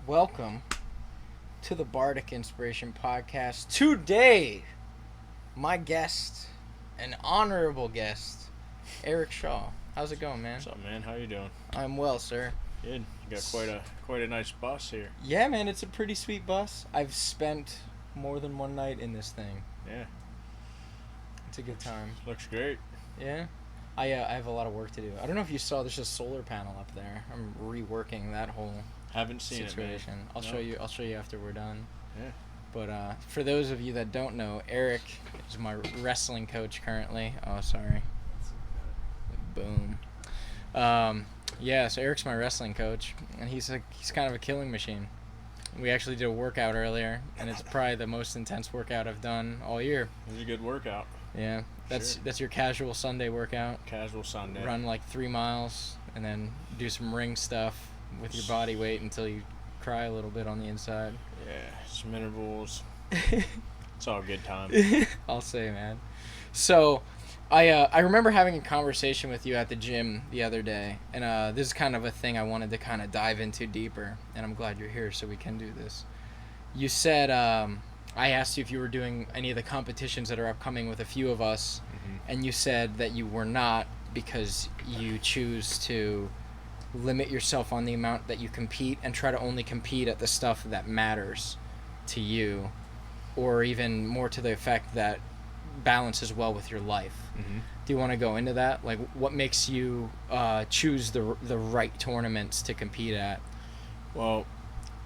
welcome to the Bardic Inspiration Podcast. Today, my guest, an honorable guest, Eric Shaw. How's it going, man? What's up, man? How you doing? I'm well, sir. Good. You got quite a nice bus here. Yeah, man, it's a pretty sweet bus. I've spent more than one night in this thing. Yeah. It's a good time. Looks great. Yeah? I have a lot of work to do. I don't know if you saw, there's a solar panel up there. I'm reworking that whole Haven't seen situation. it, man. I'll show you after we're done. Yeah. But for those of you that don't know, Eric is my wrestling coach currently. Oh, sorry. Boom. Yeah, so Eric's my wrestling coach, and he's kind of a killing machine. We actually did a workout earlier, and it's probably the most intense workout I've done all year. It was a good workout. Yeah, that's your casual Sunday workout. Casual Sunday. Run like 3 miles, and then do some ring stuff with your body weight until you cry a little bit on the inside. Yeah, some intervals. It's all good time. I'll say, man. So, I remember having a conversation with you at the gym the other day, and this is kind of a thing I wanted to kind of dive into deeper, and I'm glad you're here so we can do this. You said, I asked you if you were doing any of the competitions that are upcoming with a few of us, and you said that you were not because you choose to limit yourself on the amount that you compete and try to only compete at the stuff that matters to you, or even more to the effect that balances well with your life. Do you want to go into that? Like, what makes you choose the right tournaments to compete at? Well,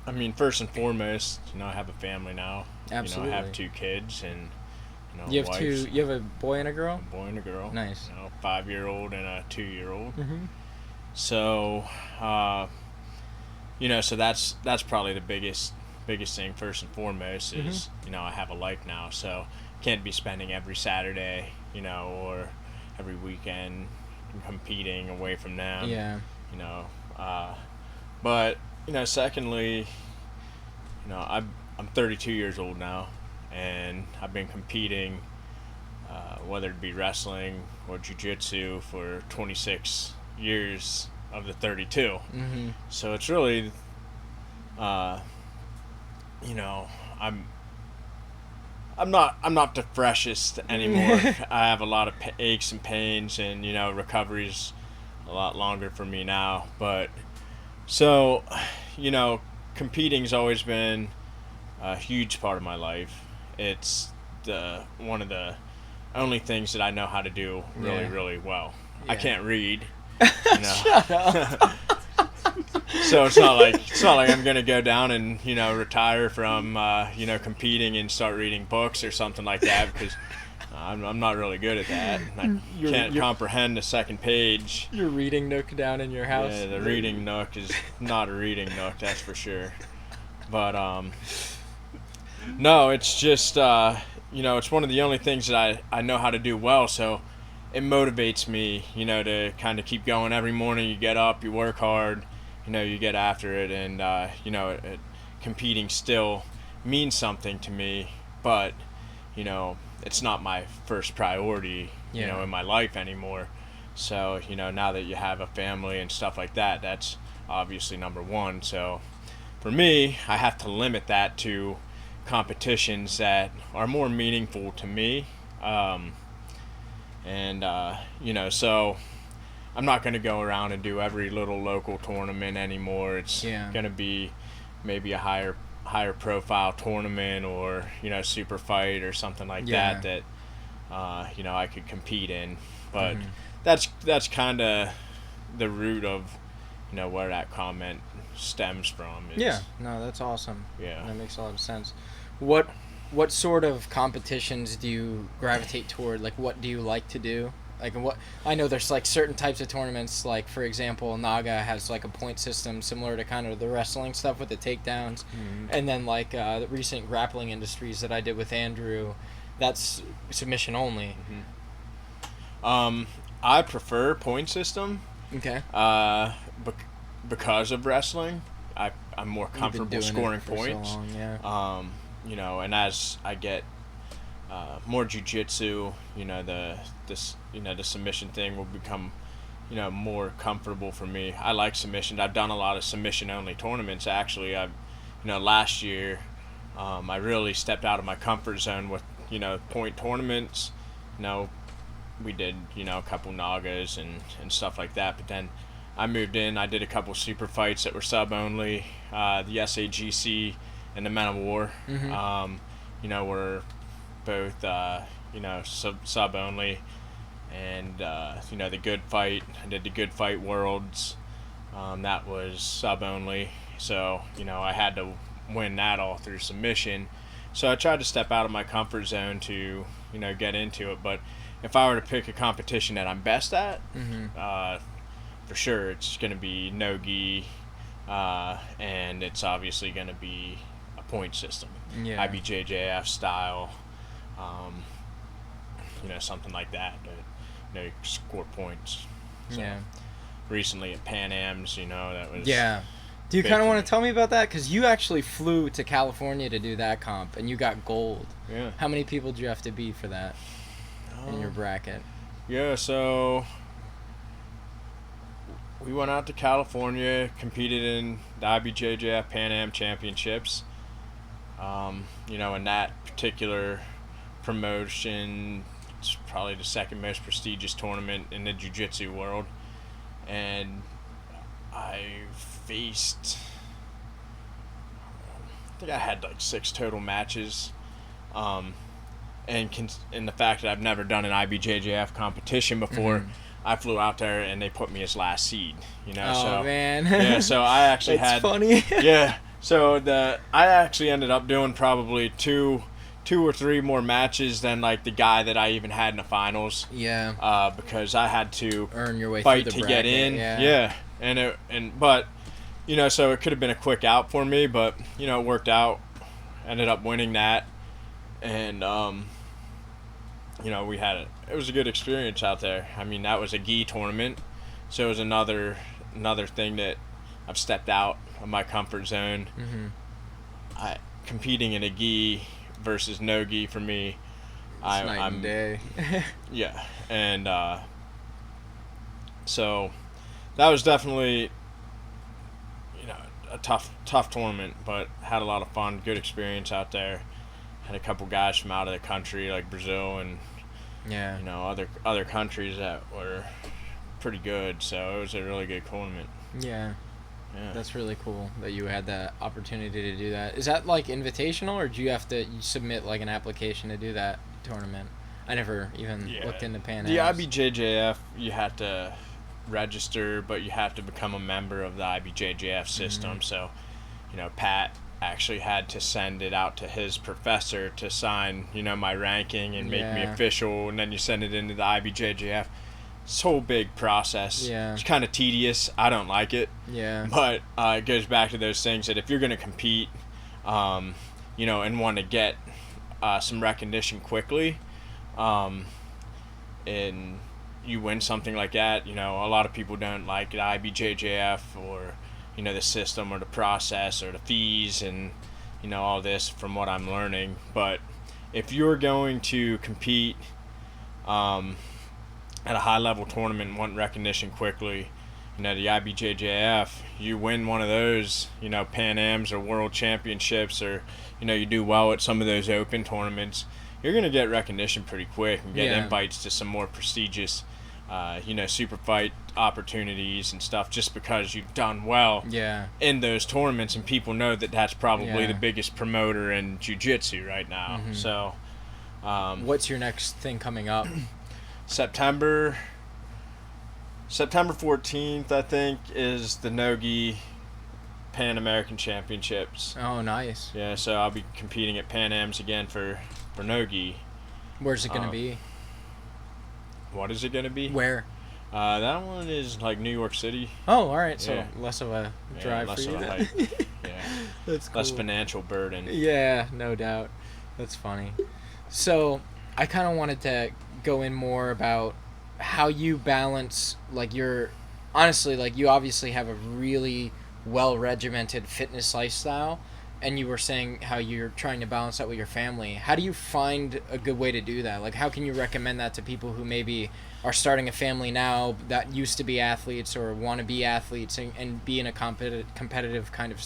I mean, first and foremost, I have a family now. Absolutely. I have 2 kids, and you have you have a boy and a girl? A boy and a girl. Nice. 5-year-old and a 2-year-old. So, so that's probably the biggest thing first and foremost is, I have a life now, so can't be spending every Saturday, or every weekend competing away from them. Yeah. But, secondly, I'm 32 years old now, and I've been competing, whether it be wrestling or jiu-jitsu for 26 years of the 32. So it's really, I'm not the freshest anymore. I have a lot of aches and pains, and recovery's a lot longer for me now. But so, competing's always been a huge part of my life. It's one of the only things that I know how to do really well. I can't read. Shut up. So it's not like I'm gonna go down and retire from competing and start reading books or something like that, because I'm not really good at that. I can't comprehend the second page. Your reading nook down in your house. Yeah, the reading nook is not a reading nook, that's for sure. But no, it's just it's one of the only things that I know how to do well. So it motivates me, to kind of keep going. Every morning you get up, you work hard, you get after it, and competing still means something to me, but it's not my first priority in my life anymore. So now that you have a family and stuff like that, that's obviously number one. So for me, I have to limit that to competitions that are more meaningful to me. So I'm not going to go around and do every little local tournament anymore. It's going to be maybe a higher profile tournament, or super fight or something like that I could compete in. But that's kind of the root of where that comment stems from. No, that's awesome. That makes a lot of sense. What sort of competitions do you gravitate toward? Like, what do you like to do? Like, what I know there's like certain types of tournaments, like for example, Naga has like a point system similar to kind of the wrestling stuff with the takedowns, and then like the recent grappling industries that I did with Andrew, that's submission only. I prefer point system. Okay. Because of wrestling, I'm more comfortable scoring points. So long, and as I get more jiu-jitsu, the submission thing will become you know, more comfortable for me. I like submissions. I've done a lot of submission-only tournaments, actually. last year, I really stepped out of my comfort zone with, point tournaments. We did, a couple Nagas and stuff like that. But then I moved in. I did a couple super fights that were sub only. The SAGC and the Men of War, were both, sub only. And, the Good Fight. I did the Good Fight Worlds. That was sub only. So, I had to win that all through submission. So I tried to step out of my comfort zone to, get into it. But if I were to pick a competition that I'm best at, for sure it's going to be no-gi, and it's obviously going to be a point system. Yeah. IBJJF style, something like that. Score points. So yeah. Recently at PANAMS, that was... Yeah. Do you kind of want to tell me about that? Because you actually flew to California to do that comp, and you got gold. Yeah. How many people did you have to beat for that in your bracket? Yeah, so we went out to California, competed in the IBJJF PANAMS Championships. In that particular promotion, it's probably the second most prestigious tournament in the jiu-jitsu world. And I faced, I think I had like 6 total matches. And the fact that I've never done an IBJJF competition before, I flew out there and they put me as last seed. Man. Yeah, so I actually That's funny. Yeah, so I actually ended up doing probably two or three more matches than like the guy that I even had in the finals. Yeah. Because I had to earn your way fight through the to bracket, get in. Yeah. But so it could have been a quick out for me, but it worked out. Ended up winning that, and it was a good experience out there. I mean, that was a gi tournament, so it was another thing that I've stepped out of my comfort zone. Competing in a gi versus no gi for me, it's night and day. Yeah, and so that was definitely a tough tournament, but had a lot of fun, good experience out there. Had a couple guys from out of the country like Brazil and other countries that were pretty good, so it was a really good tournament. Yeah. That's really cool that you had the opportunity to do that. Is that like invitational, or do you have to submit like an application to do that tournament? I never even looked into PANAMS. The IBJJF, you have to register, but you have to become a member of the IBJJF system. So, Pat actually had to send it out to his professor to sign, my ranking and make me official, and then you send it into the IBJJF. It's a whole big process. Yeah. It's kind of tedious. I don't like it. Yeah. But it goes back to those things that if you're going to compete, and want to get some recognition quickly, and you win something like that, a lot of people don't like the IBJJF or, the system or the process or the fees and, all this from what I'm learning. But if you're going to compete at a high-level tournament and want recognition quickly, the IBJJF, you win one of those, PANAMS or World Championships, or, you do well at some of those open tournaments, you're going to get recognition pretty quick and get invites to some more prestigious, super fight opportunities and stuff just because you've done well in those tournaments, and people know that that's probably the biggest promoter in jiu-jitsu right now. So, what's your next thing coming up? September 14th, I think, is the no-gi Pan American Championships. Oh, nice. Yeah, so I'll be competing at PANAMS again for no-gi. Where's it going to be? What is it going to be? Where? That one is like New York City. Oh, all right. So less of a drive for you. Less of a hike. That's cool. Less financial burden. Yeah, no doubt. That's funny. So I kind of wanted to go in more about how you balance, like, you obviously have a really well-regimented fitness lifestyle, and you were saying how you're trying to balance that with your family. How do you find a good way to do that? Like, how can you recommend that to people who maybe are starting a family now that used to be athletes or want to be athletes and be in a competitive kind of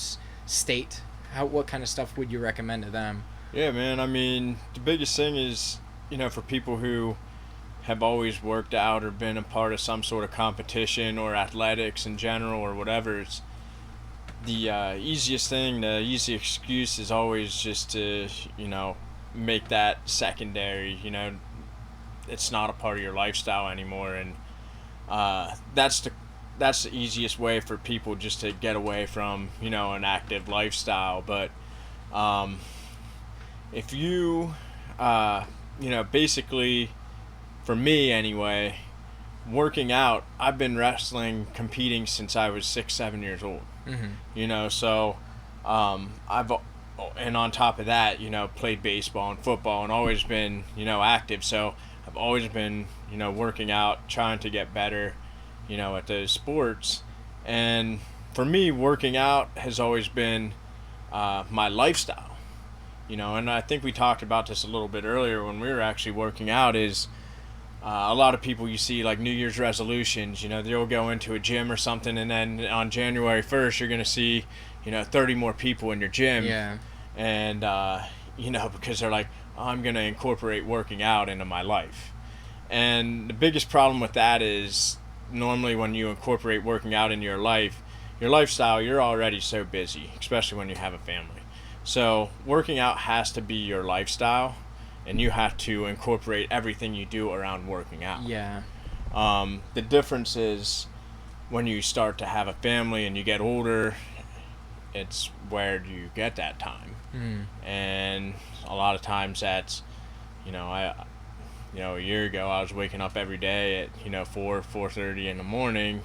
state? what kind of stuff would you recommend to them? Yeah, man. I mean, the biggest thing is, for people who have always worked out or been a part of some sort of competition or athletics in general or whatever, it's the easiest thing, the easy excuse is always just to, make that secondary. It's not a part of your lifestyle anymore, and that's the easiest way for people just to get away from, an active lifestyle. But if you, basically, for me anyway, working out, I've been wrestling, competing since I was 6-7 years old. So and on top of that, played baseball and football and always been, active. So I've always been, working out, trying to get better, at those sports. And for me, working out has always been my lifestyle, and I think we talked about this a little bit earlier when we were actually working out, is a lot of people you see, like New Year's resolutions, they'll go into a gym or something, and then on January 1st, you're going to see, 30 more people in your gym. Yeah. And, because they're like, oh, I'm going to incorporate working out into my life. And the biggest problem with that is normally when you incorporate working out in your life, your lifestyle, you're already so busy, especially when you have a family. So working out has to be your lifestyle, and you have to incorporate everything you do around working out. Yeah. The difference is when you start to have a family and you get older, it's where do you get that time? And a lot of times that's, a year ago I was waking up every day at 4:30 in the morning,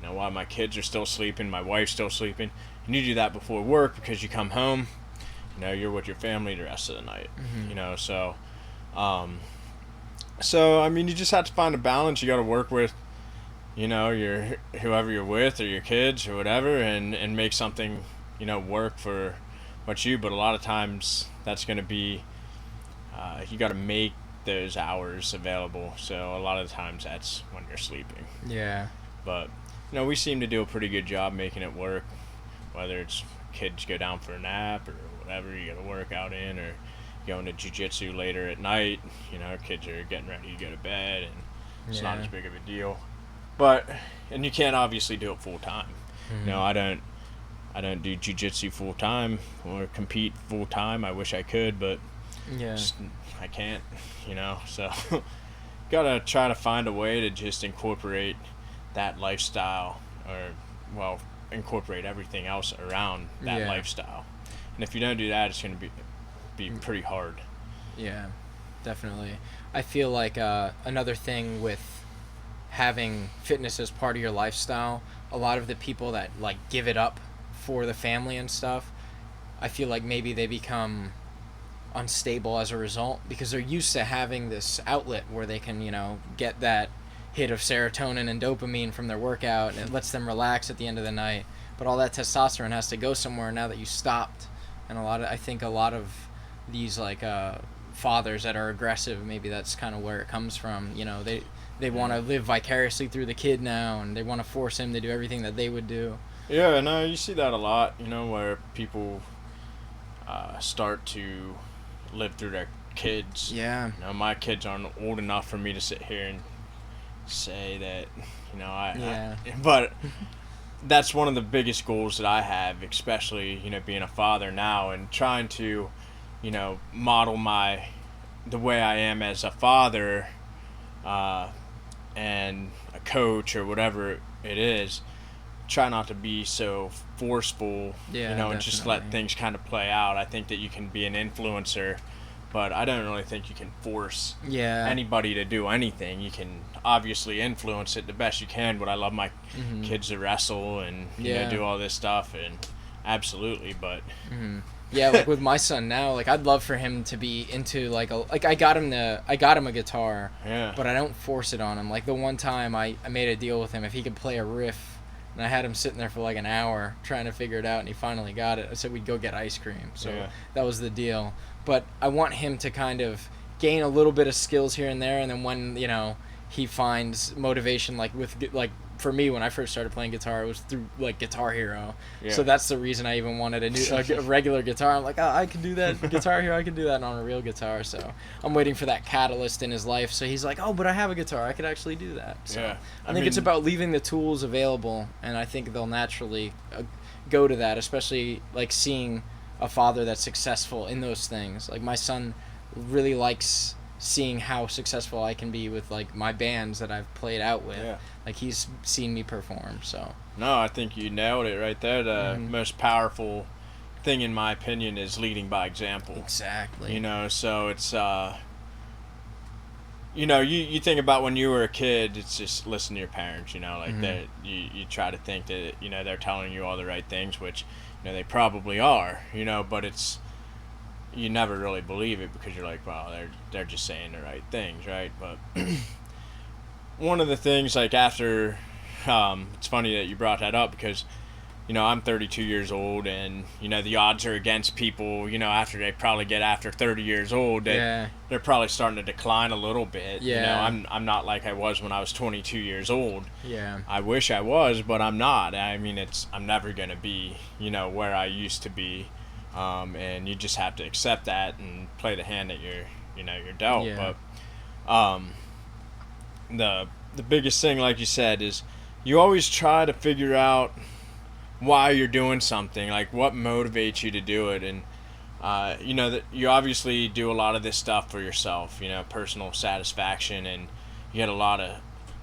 while my kids are still sleeping, my wife's still sleeping, and you do that before work because you come home, you're with your family the rest of the night. So I mean, you just have to find a balance. You got to work with your whoever you're with or your kids or whatever, and make something work for what you. But a lot of times that's going to be you got to make those hours available, so a lot of the times that's when you're sleeping. Yeah. But we seem to do a pretty good job making it work, whether it's kids go down for a nap or whatever, you got to work out in, or going to jiu-jitsu later at night, kids are getting ready to go to bed, and it's not as big of a deal. But and you can't obviously do it full time. I don't do jiu-jitsu full time or compete full time. I wish I could, but I can't, so gotta try to find a way to just incorporate that lifestyle, or incorporate everything else around that lifestyle. And if you don't do that, it's going to be pretty hard. Yeah, definitely. I feel like another thing with having fitness as part of your lifestyle, a lot of the people that like give it up for the family and stuff, I feel like maybe they become unstable as a result, because they're used to having this outlet where they can, get that hit of serotonin and dopamine from their workout, and it lets them relax at the end of the night. But all that testosterone has to go somewhere now that you stopped. And I think a lot of these like fathers that are aggressive, maybe that's kind of where it comes from. They want to live vicariously through the kid now, and they want to force him to do everything that they would do. Yeah, no, you see that a lot, where people start to live through their kids. Yeah. My kids aren't old enough for me to sit here and say that, but that's one of the biggest goals that I have, especially, being a father now and trying to, model the way I am as a father, and a coach or whatever it is. Try not to be so forceful, and just let things kind of play out. I think that you can be an influencer, but I don't really think you can force anybody to do anything. You can obviously influence it the best you can, but I love my kids to wrestle and do all this stuff, and absolutely, but yeah, like with my son now, like I'd love for him to be into like I got him a guitar, but I don't force it on him. Like the one time I made a deal with him, if he could play a riff, and I had him sitting there for like an hour trying to figure it out, and he finally got it. I said we'd go get ice cream. So that was the deal. But I want him to kind of gain a little bit of skills here and there, and then when, he finds motivation, like with like for me, when I first started playing guitar, it was through like Guitar Hero. Yeah. So that's the reason I even wanted a regular guitar. I'm like, oh, I can do that Guitar Hero. I can do that on a real guitar. So I'm waiting for that catalyst in his life. So he's like, oh, but I have a guitar. I could actually do that. So Yeah. I think it's about leaving the tools available, and I think they'll naturally go to that, especially like seeing a father that's successful in those things. Like my son really likes seeing how successful I can be with like my bands that I've played out with. Yeah. Like he's seen me perform. So No, I think you nailed it right there. The most powerful thing, in my opinion, is leading by example. exactly. You know, so it's you know, you think about when you were a kid, it's just listen to your parents, you know, like that you try to think that, you know, they're telling you all the right things, which, you know, they probably are, you know, but it's, you never really believe it because you're like, well, they're just saying the right things, right? But one of the things, like after, it's funny that you brought that up because, you know, I'm 32 years old, and, you know, the odds are against people, you know, after they probably get after 30 years old, they're probably starting to decline a little bit. Yeah. You know, I'm not like I was when I was 22 years old. Yeah. I wish I was, but I'm not. I mean, I'm never going to be, you know, where I used to be. And you just have to accept that and play the hand that you're dealt. Yeah. But the biggest thing, like you said, is you always try to figure out why you're doing something, like what motivates you to do it. And you know that you obviously do a lot of this stuff for yourself, you know, personal satisfaction, and you had a lot of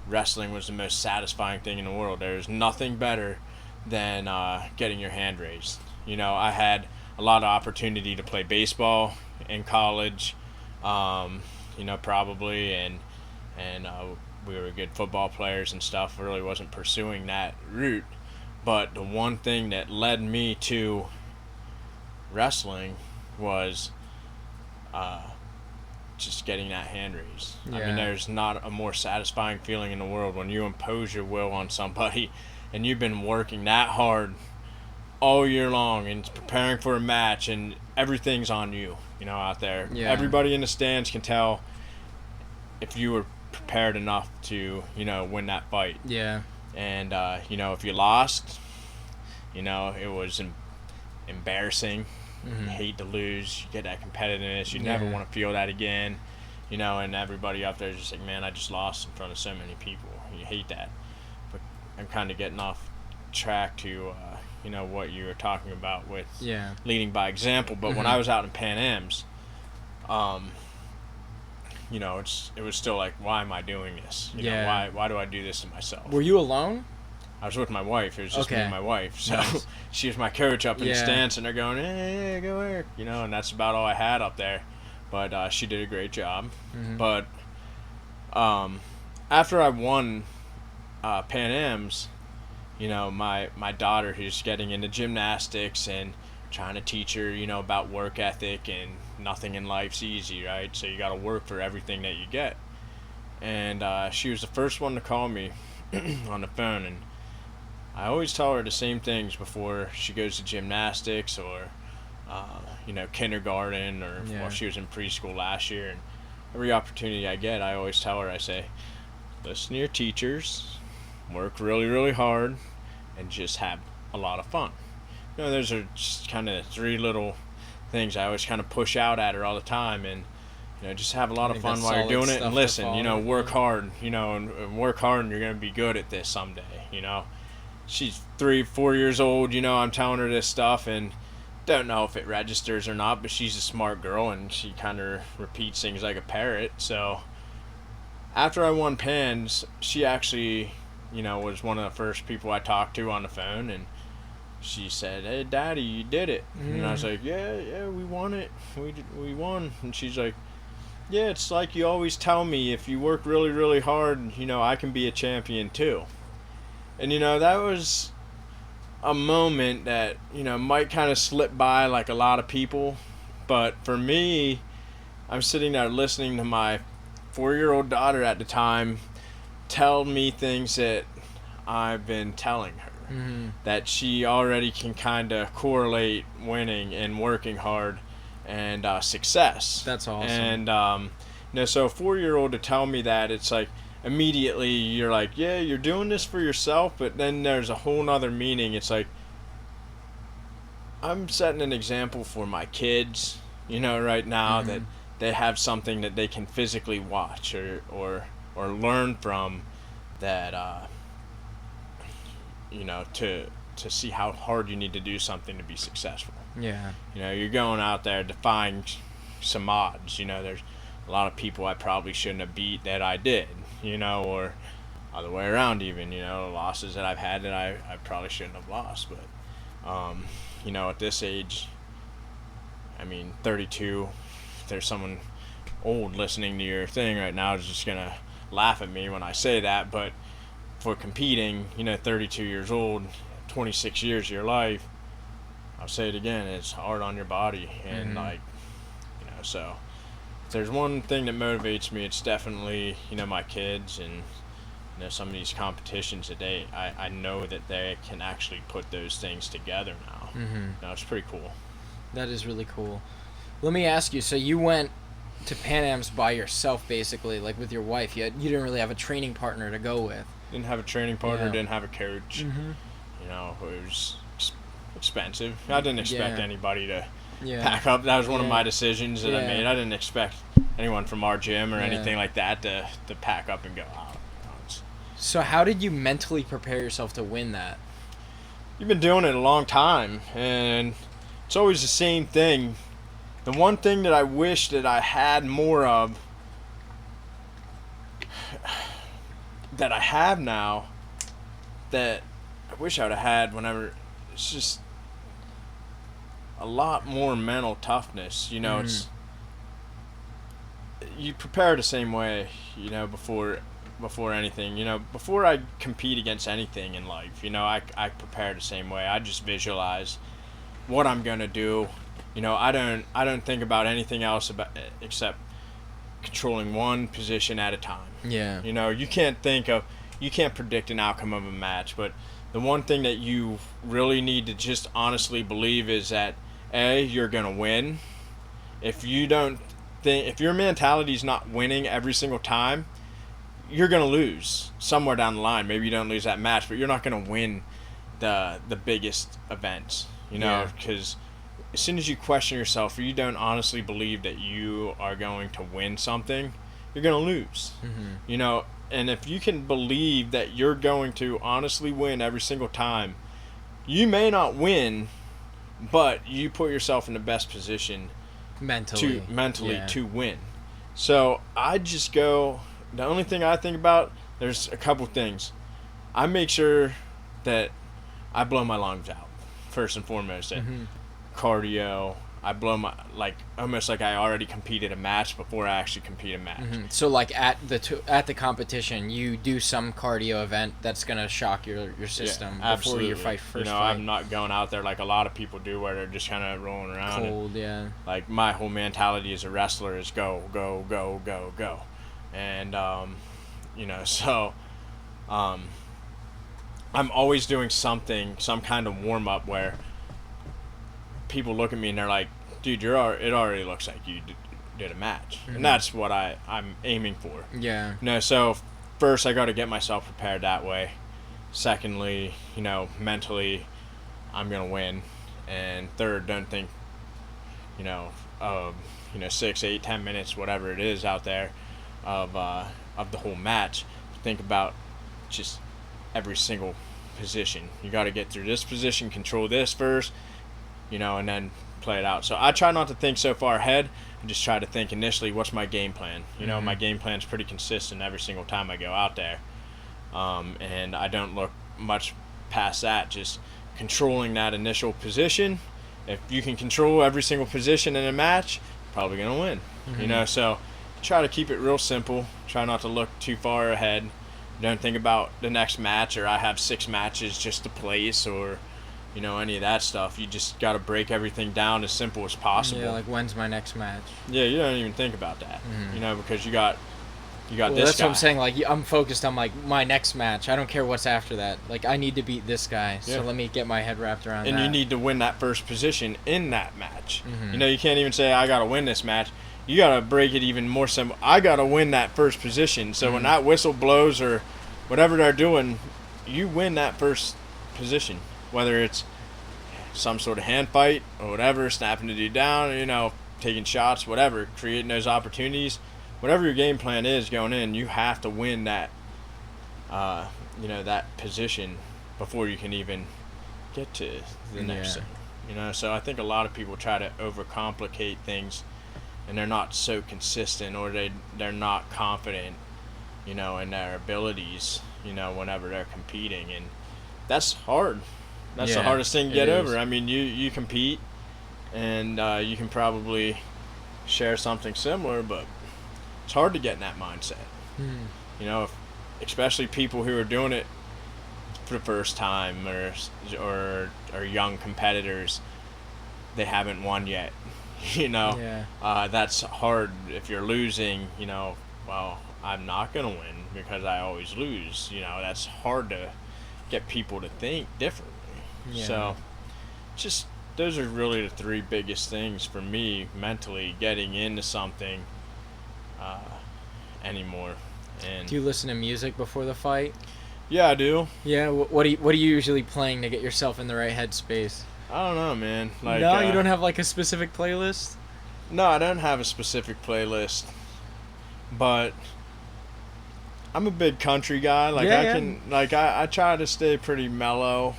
wrestling was the most satisfying thing in the world. There's nothing better than getting your hand raised. You know, I had a lot of opportunity to play baseball in college, you know, probably, and we were good football players and stuff. Really wasn't pursuing that route. But the one thing that led me to wrestling was just getting that hand raised. Yeah. I mean, there's not a more satisfying feeling in the world when you impose your will on somebody and you've been working that hard all year long and preparing for a match, and everything's on you, you know, out there. Yeah. Everybody in the stands can tell if you were prepared enough to, you know, win that fight. Yeah. And, you know, if you lost, you know, it was embarrassing. You hate to lose. You get that competitiveness. You never want to feel that again. You know, and everybody up there is just like, man, I just lost in front of so many people. You hate that. But I'm kind of getting off track to, you know, what you were talking about with leading by example. But when I was out in PANAMS, you know, it was still like, why am I doing this? You know, why do I do this to myself? Were you alone? I was with my wife. It was just me and my wife. So Nice. she was my coach up in the stands, and they're going, hey, go work. You know, and that's about all I had up there. But she did a great job. But after I won PANAMS, you know, my daughter, who's getting into gymnastics and trying to teach her, you know, about work ethic, and nothing in life's easy, right? So you got to work for everything that you get. And she was the first one to call me on the phone, and I always tell her the same things before she goes to gymnastics or, you know, kindergarten, or while she was in preschool last year. And every opportunity I get, I always tell her, I say, listen to your teachers, work really, really hard, and just have a lot of fun. You know, those are just kind of three little things I always kind of push out at her all the time. And, you know, just have a lot of fun while you're doing it, and listen, you know, work hard, you know, and work hard, and you're going to be good at this someday, you know. She's 3-4 years old, you know, I'm telling her this stuff, and don't know if it registers or not, but she's a smart girl, and she kind of repeats things like a parrot. So after I won PANS, she actually, you know, was one of the first people I talked to on the phone, and she said, hey, Daddy, you did it. And I was like, yeah, we won it. We won. And she's like, yeah, it's like you always tell me, if you work really, really hard, you know, I can be a champion too. And, you know, that was a moment that, you know, might kind of slip by like a lot of people. But for me, I'm sitting there listening to my 4-year-old daughter at the time tell me things that I've been telling her. That she already can kind of correlate winning and working hard and success. That's awesome. And, you know, so a 4-year-old to tell me that, it's like, immediately you're like, yeah, you're doing this for yourself, but then there's a whole nother meaning. It's like, I'm setting an example for my kids, right now, that they have something that they can physically watch or learn from, that to see how hard you need to do something to be successful. Yeah. You're going out there defying some odds. There's a lot of people I probably shouldn't have beat that I did, or other way around even, losses that I've had that I probably shouldn't have lost. But, at this age, 32, if there's someone old listening to your thing right now is just going to laugh at me when I say that, but for competing, 32 years old, 26 years of your life, I'll say it again, it's hard on your body. And so if there's one thing that motivates me, it's definitely, my kids and, some of these competitions that I know that they can actually put those things together now. It's pretty cool. That is really cool. Let me ask you, so you went to PANAMS by yourself, basically, like with your wife. You didn't really have a training partner to go with. Didn't have a training partner, didn't have a coach. It was expensive. I didn't expect anybody to pack up. That was one of my decisions that I made. I didn't expect anyone from our gym or anything like that to pack up and go out. So how did you mentally prepare yourself to win that? You've been doing it a long time, and it's always the same thing. The one thing that I wish that I had more of, that I have now, that I wish I would have had whenever, it's just a lot more mental toughness. It's, you prepare the same way, before anything. Before I compete against anything in life, I prepare the same way. I just visualize what I'm gonna do. I don't think about anything else except controlling one position at a time. Yeah. You can't predict an outcome of a match, but the one thing that you really need to just honestly believe is that you're gonna win. If your mentality is not winning every single time, you're gonna lose somewhere down the line. Maybe you don't lose that match, but you're not gonna win the biggest events. Because as soon as you question yourself, or you don't honestly believe that you are going to win something, you're gonna lose. And if you can believe that you're going to honestly win every single time, you may not win, but you put yourself in the best position mentally to win. So I just go, the only thing I think about, there's a couple things. I make sure that I blow my lungs out, first and foremost. And cardio, I blow my, almost like I already competed a match before I actually compete a match. So like at the competition, you do some cardio event that's gonna shock your system before your fight. I'm not going out there like a lot of people do, where they're just kind of rolling around. Cold, Like my whole mentality as a wrestler is go, go, go, go, go, and so I'm always doing something, some kind of warm up where people look at me and they're like, dude, it already looks like you did a match. And that's what I'm aiming for. So first I got to get myself prepared that way. Secondly, mentally, I'm going to win. And third, don't think, 6, 8, 10 minutes, whatever it is out there of the whole match. Think about just every single position. You got to get through this position, control this first, and then play it out. So I try not to think so far ahead and just try to think initially, what's my game plan? My game plan is pretty consistent every single time I go out there. And I don't look much past that, just controlling that initial position. If you can control every single position in a match, probably going to win. So try to keep it real simple. Try not to look too far ahead. Don't think about the next match, or I have 6 matches just to place, or any of that stuff. You just got to break everything down as simple as possible. Like when's my next match? Yeah, you don't even think about that. Because you got this that's guy. That's what I'm saying. Like, I'm focused on my next match. I don't care what's after that. Like, I need to beat this guy. So let me get my head wrapped around that. And you need to win that first position in that match. You can't even say I got to win this match. you got to break it even more simple. I got to win that first position. So when that whistle blows or whatever they're doing, you win that first position, whether it's some sort of hand fight or whatever, snapping the dude down, taking shots, whatever, creating those opportunities. Whatever your game plan is going in, you have to win that, that position before you can even get to the next thing. So I think a lot of people try to overcomplicate things, and they're not so consistent, or they're not confident, in their abilities, whenever they're competing, and that's hard. That's the hardest thing to get over. I mean, you compete, and you can probably share something similar, but it's hard to get in that mindset. Especially people who are doing it for the first time, or young competitors, they haven't won yet. That's hard. If you're losing, well, I'm not gonna win because I always lose. That's hard to get people to think differently. So just those are really the three biggest things for me mentally getting into something anymore. And do you listen to music before the fight? Yeah, I do. Yeah, what are you usually playing to get yourself in the right headspace? I don't know, man. No, you don't have like a specific playlist? No, I don't have a specific playlist, but I'm a big country guy. I try to stay pretty mellow,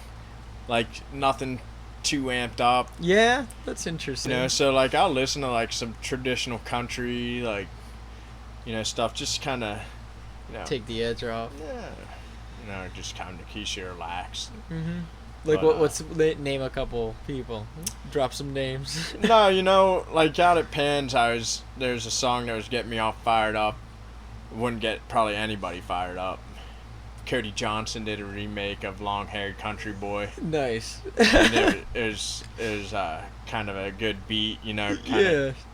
like nothing too amped up. Yeah, that's interesting. So like I'll listen to like some traditional country, like stuff, just kind of take the edge off. Yeah, just kind of keeps you relaxed. Like what's name a couple people? Drop some names. No, like out at PANS, there's a song that was getting me all fired up. Wouldn't get probably anybody fired up. Cody Johnson did a remake of Long Haired Country Boy. Nice. And it was kind of a good beat,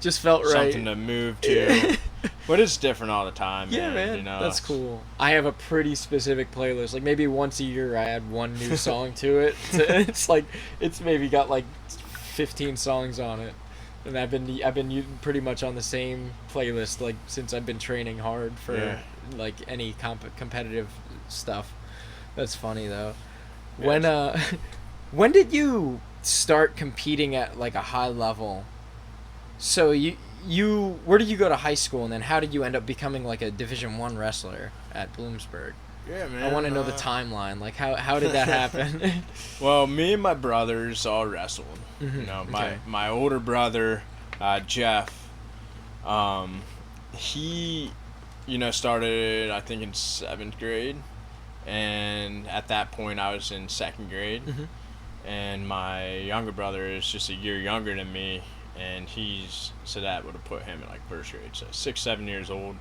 just felt right. Something to move to. But it's different all the time, man. That's cool. I have a pretty specific playlist. Like maybe once a year I add one new song to it. It's maybe got like 15 songs on it. And I've been pretty much on the same playlist like since I've been training hard for like any competitive stuff. That's funny though. When did you start competing at like a high level? So you where did you go to high school, and then how did you end up becoming like a Division I wrestler at Bloomsburg? Yeah, man. I want to know the timeline. Like how did that happen? Well, me and my brothers all wrestled. My older brother, Jeff, he, started I think in 7th grade, and at that point I was in 2nd grade, and my younger brother is just a year younger than me, and so that would have put him in like 1st grade, so 6-7 years old.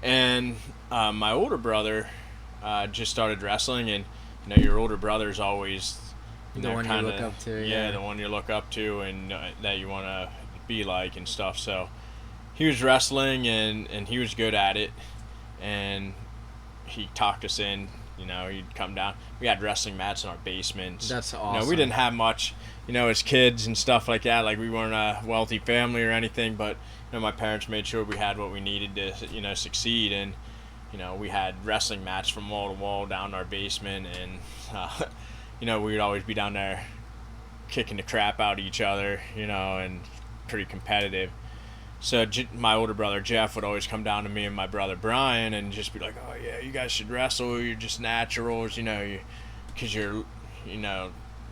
And my older brother just started wrestling, and your older brother's always the one you look up to. The one you look up to and that you want to be like and stuff. So he was wrestling, and he was good at it, and he talked us in. He'd come down. We had wrestling mats in our basements. That's awesome. We didn't have much, as kids and stuff like that. Like we weren't a wealthy family or anything, but my parents made sure we had what we needed to succeed. And we had wrestling mats from wall to wall down in our basement, and we would always be down there kicking the crap out of each other, and pretty competitive. So my older brother Jeff would always come down to me and my brother Brian and just be like, "Oh yeah, you guys should wrestle. You're just naturals, because you're,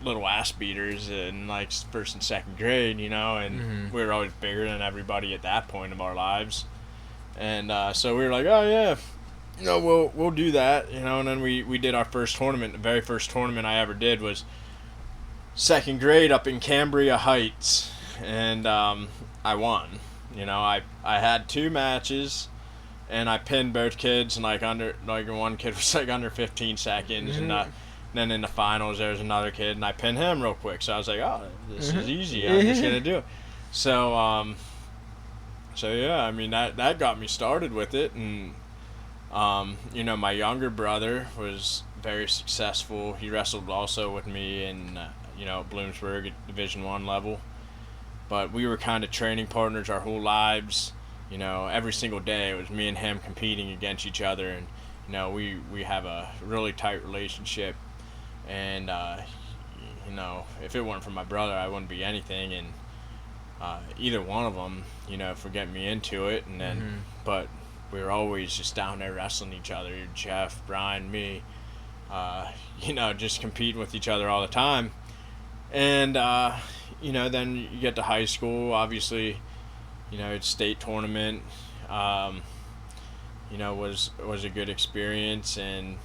little ass beaters in like 1st and 2nd grade, and we were always bigger than everybody at that point of our lives." And so we were like, "Oh yeah, we'll do that," And then we did our first tournament. The very first tournament I ever did was 2nd grade up in Cambria Heights, and I won. I had 2 matches, and I pinned both kids, and one kid was like under 15 seconds, and then in the finals there was another kid, and I pinned him real quick. So I was like, "Oh, this is easy. I'm just gonna do it." So yeah, I mean that got me started with it, and my younger brother was very successful. He wrestled also with me in Bloomsburg at Division I level. but we were kind of training partners our whole lives. You know, every single day it was me and him competing against each other, and you know, we have a really tight relationship. And you know, if it weren't for my brother, I wouldn't be anything. And either one of them, you know, for getting me into it. And then, but we were always just down there wrestling each other. Jeff, Brian, me, you know, just competing with each other all the time. And you know, then you get to high school, obviously, you know, it's state tournament, you know, was a good experience. And,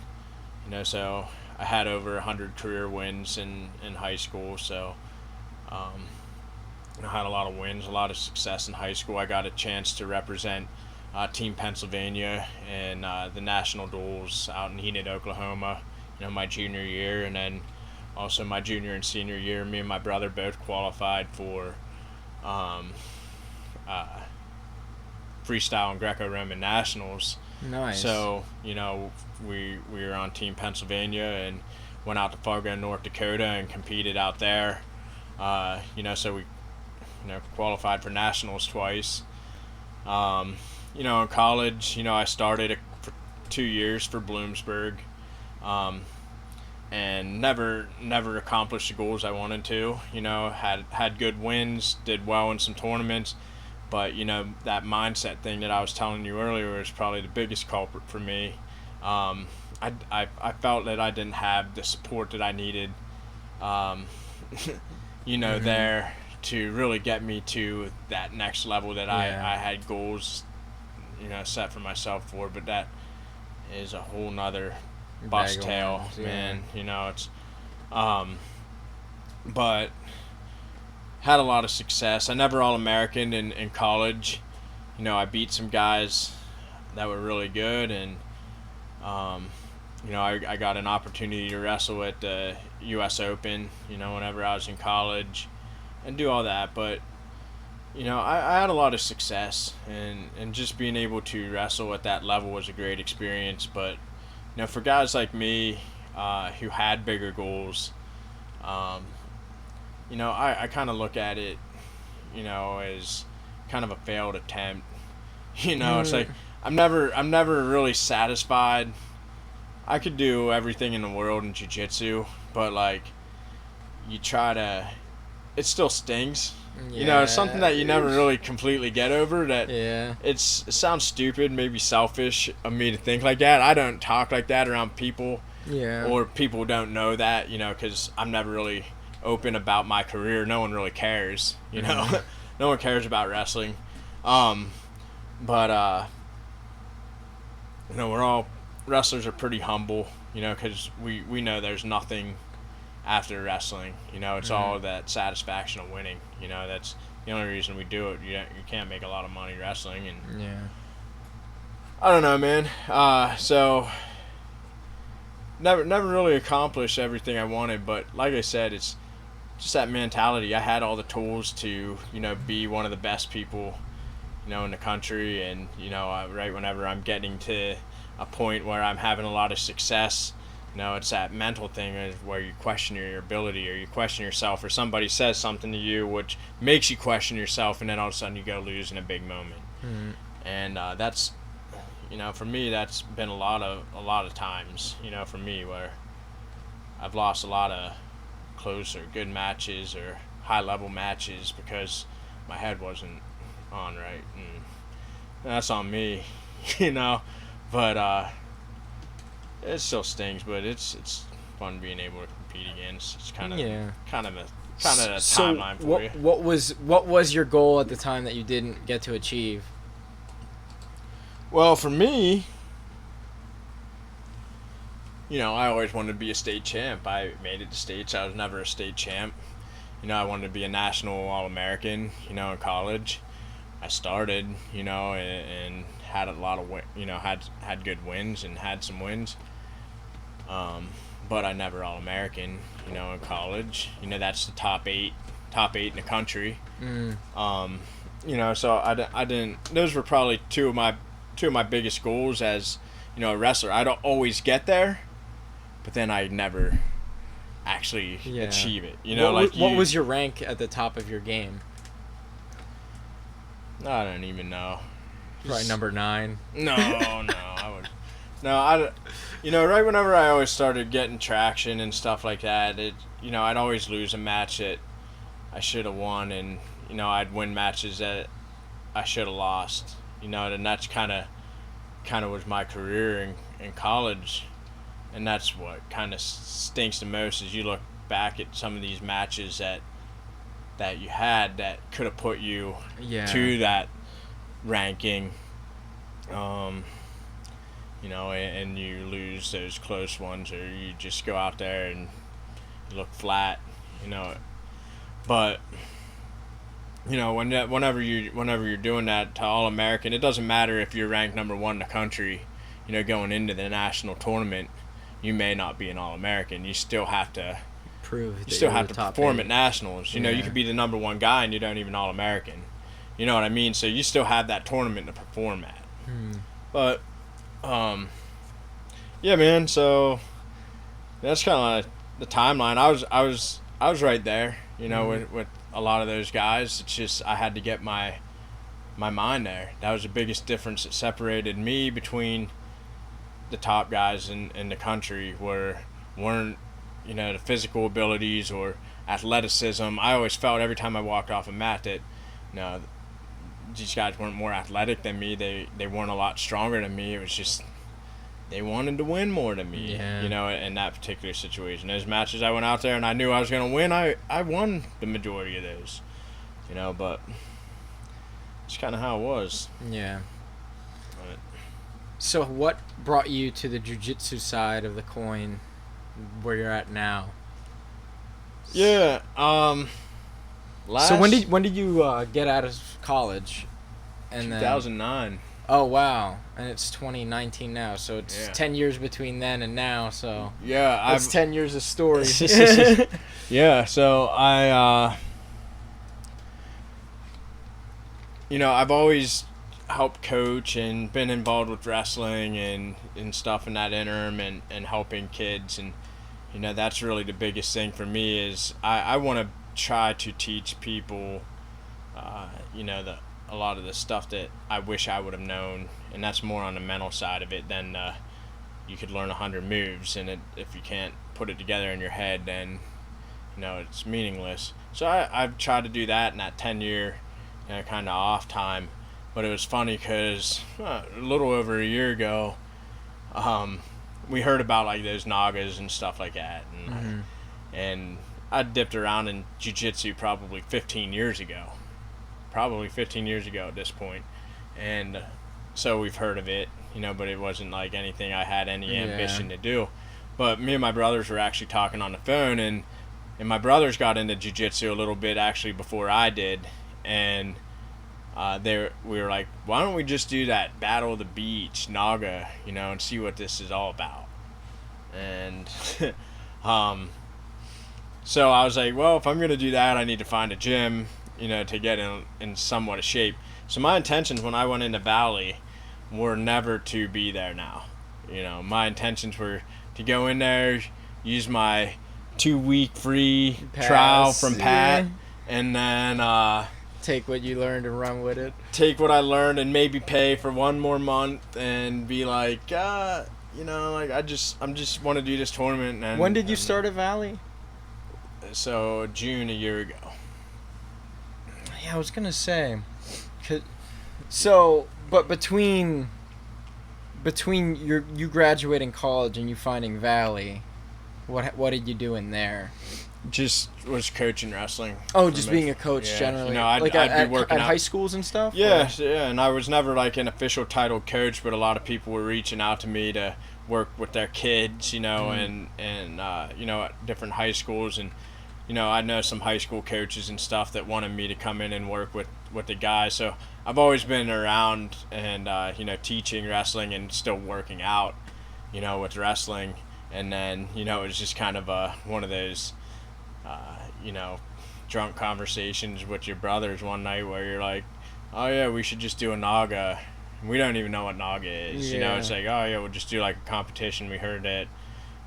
you know, so I had over 100 career wins in high school. So, I had a lot of wins, a lot of success in high school. I got a chance to represent Team Pennsylvania in the national duels out in Enid, Oklahoma, you know, my junior year. And then also my junior and senior year, me and my brother both qualified for freestyle and Greco-Roman nationals. Nice. So, you know, we were on Team Pennsylvania and went out to Fargo, North Dakota, and competed out there. You know, so we, you know, qualified for nationals twice. You know, in college, you know, I started for 2 years for Bloomsburg, and never accomplished the goals I wanted to. You know, had good wins, did well in some tournaments, but you know, that mindset thing that I was telling you earlier was probably the biggest culprit for me. I felt that I didn't have the support that I needed, you know, there to really get me to that next level that I had goals, you know, set for myself for. But that is a whole nother bus tail, man. You know, it's but had a lot of success. I never All-American in college. You know, I beat some guys that were really good, and you know, I got an opportunity to wrestle at the U.S. Open, you know, whenever I was in college, and do all that. But you know, I had a lot of success, and just being able to wrestle at that level was a great experience. But you know, for guys like me who had bigger goals, you know, I kind of look at it, you know, as kind of a failed attempt. You know, it's like I'm never really satisfied. I could do everything in the world in jiu-jitsu, but like you try to, it still stings. You know, it's something that you never really completely get over. That it sounds stupid, maybe selfish of me to think like that. I don't talk like that around people, or people don't know that, you know, because I'm never really open about my career. No one really cares, you know. No one cares about wrestling. But you know, wrestlers are pretty humble, you know, because we know there's nothing after wrestling. You know, it's all that satisfaction of winning. You know, that's the only reason we do it. You can't make a lot of money wrestling, and I don't know, man. So never really accomplished everything I wanted, but like I said, it's just that mentality. I had all the tools to, you know, be one of the best people, you know, in the country. And you know, right whenever I'm getting to a point where I'm having a lot of success, you know, it's that mental thing where you question your ability, or you question yourself, or somebody says something to you which makes you question yourself, and then all of a sudden you go lose in a big moment. And that's, you know, for me, that's been a lot of times, you know, for me, where I've lost a lot of close or good matches or high level matches because my head wasn't on right, and that's on me, you know. But it still stings, but it's fun being able to compete again. It's kind of a timeline for you. What was your goal at the time that you didn't get to achieve? Well, for me, you know, I always wanted to be a state champ. I made it to states. I was never a state champ. You know, I wanted to be a national All-American, you know, in college. I started, you know, and had a lot of, you know, had good wins and had some wins. But I never All-American, you know, in college. You know, that's the top eight in the country. You know, so I didn't. Those were probably two of my biggest goals as, you know, a wrestler. I'd always get there, but then I never actually achieve it. You know, what was your rank at the top of your game? I don't even know. Probably number 9. No, I would. No, right whenever I always started getting traction and stuff like that, I'd always lose a match that I should have won, and, I'd win matches that I should have lost, and that's kind of was my career in college, and that's what kind of stinks the most is you look back at some of these matches that you had that could have put you to that ranking, and you lose those close ones, or you just go out there and you look flat, but whenever you're doing that to All-American, it doesn't matter if you're ranked number 1 in the country, going into the national tournament, you may not be an All-American. You still have to prove. You still have to perform at nationals. You could be the number 1 guy and you don't even All-American. You know what I mean? So you still have that tournament to perform at. But, yeah, man. So that's kind of the timeline. I was right there. With a lot of those guys. It's just I had to get my mind there. That was the biggest difference that separated me between the top guys in the country weren't the physical abilities or athleticism. I always felt every time I walked off a mat that these guys weren't more athletic than me. They weren't a lot stronger than me. It was just they wanted to win more than me. In that particular situation. Those matches I went out there and I knew I was going to win, I won the majority of those. But it's kind of how it was. Yeah. But, so what brought you to the jiu-jitsu side of the coin where you're at now? Yeah. So when did you get out of college? And 2009. Then, oh wow, and it's 2019 now, so it's 10 years between then and now. So that's 10 years of story. Yeah. So I've always helped coach and been involved with wrestling and stuff in that interim and helping kids, and that's really the biggest thing for me is I want to try to teach people a lot of the stuff that I wish I would have known, and that's more on the mental side of it than you could learn 100 moves, and if you can't put it together in your head, then it's meaningless. So I've tried to do that in that 10-year kind of off time. But it was funny because a little over a year ago, we heard about like those Nagas and stuff like that, and I dipped around in jiu-jitsu probably 15 years ago at this point, and so we've heard of it, but it wasn't like anything I had any ambition to do. But me and my brothers were actually talking on the phone, and my brothers got into jiu-jitsu a little bit actually before I did, and we were like, why don't we just do that Battle of the Beach Naga, and see what this is all about. And so I was like, well, if I'm gonna do that, I need to find a gym, to get in somewhat of shape. So my intentions when I went into Valley were never to be there now. My intentions were to go in there, use my 2-week free trial from Pat, and then take what you learned and run with it. Take what I learned and maybe pay for 1 more month and be like, I just want to do this tournament. And when did you start at Valley? So June a year ago. Yeah, I was gonna say. So, but between you graduating college and you finding Valley, what did you do in there? Just was coaching wrestling. Oh, just being a coach generally. I'd be working at out. High schools and stuff. Yeah, and I was never like an official titled coach, but a lot of people were reaching out to me to work with their kids, and at different high schools, and I know some high school coaches and stuff that wanted me to come in and work with the guys. So I've always been around and teaching wrestling and still working out, with wrestling, and then it was just kind of one of those. Drunk conversations with your brothers one night where you're like, oh yeah, we should just do a Naga. We don't even know what Naga is. It's like, oh yeah, we'll just do like a competition. We heard that,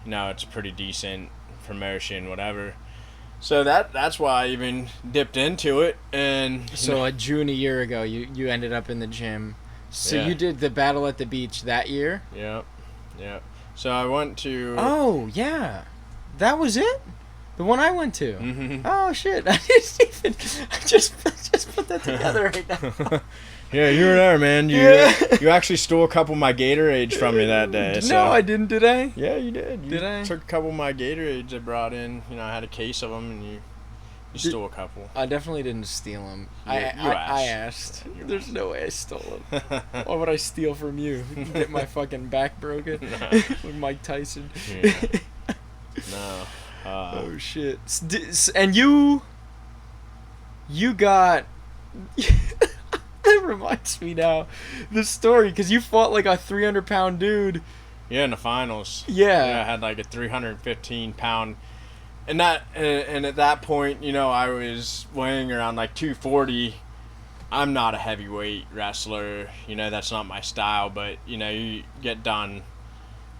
it's a pretty decent promotion, whatever. So that's why I even dipped into it. And so June a year ago, you ended up in the gym. So Yeah. you did the Battle at the Beach that year? Yep. So I went to. Oh yeah, that was it. The one I went to. Mm-hmm. Oh shit! I just put that together right now. Yeah, you were there, man. You actually stole a couple of my Gatorades from me that day. So. No, I didn't. Did I? Yeah, you did. You Did I? took a couple of my Gatorades I brought in. You know, I had a case of them, and you stole a couple. I definitely didn't steal them. I asked. There's no way I stole them. Why would I steal from you? Get my fucking back broken with Mike Tyson. Yeah. No. Oh shit! And you got. That reminds me now, the story, because you fought like a 300-pound dude. Yeah, in the finals. Yeah. I had like a 315-pound, and at that point, you know, I was weighing around like 240. I'm not a heavyweight wrestler, you know, that's not my style. But you know, you get done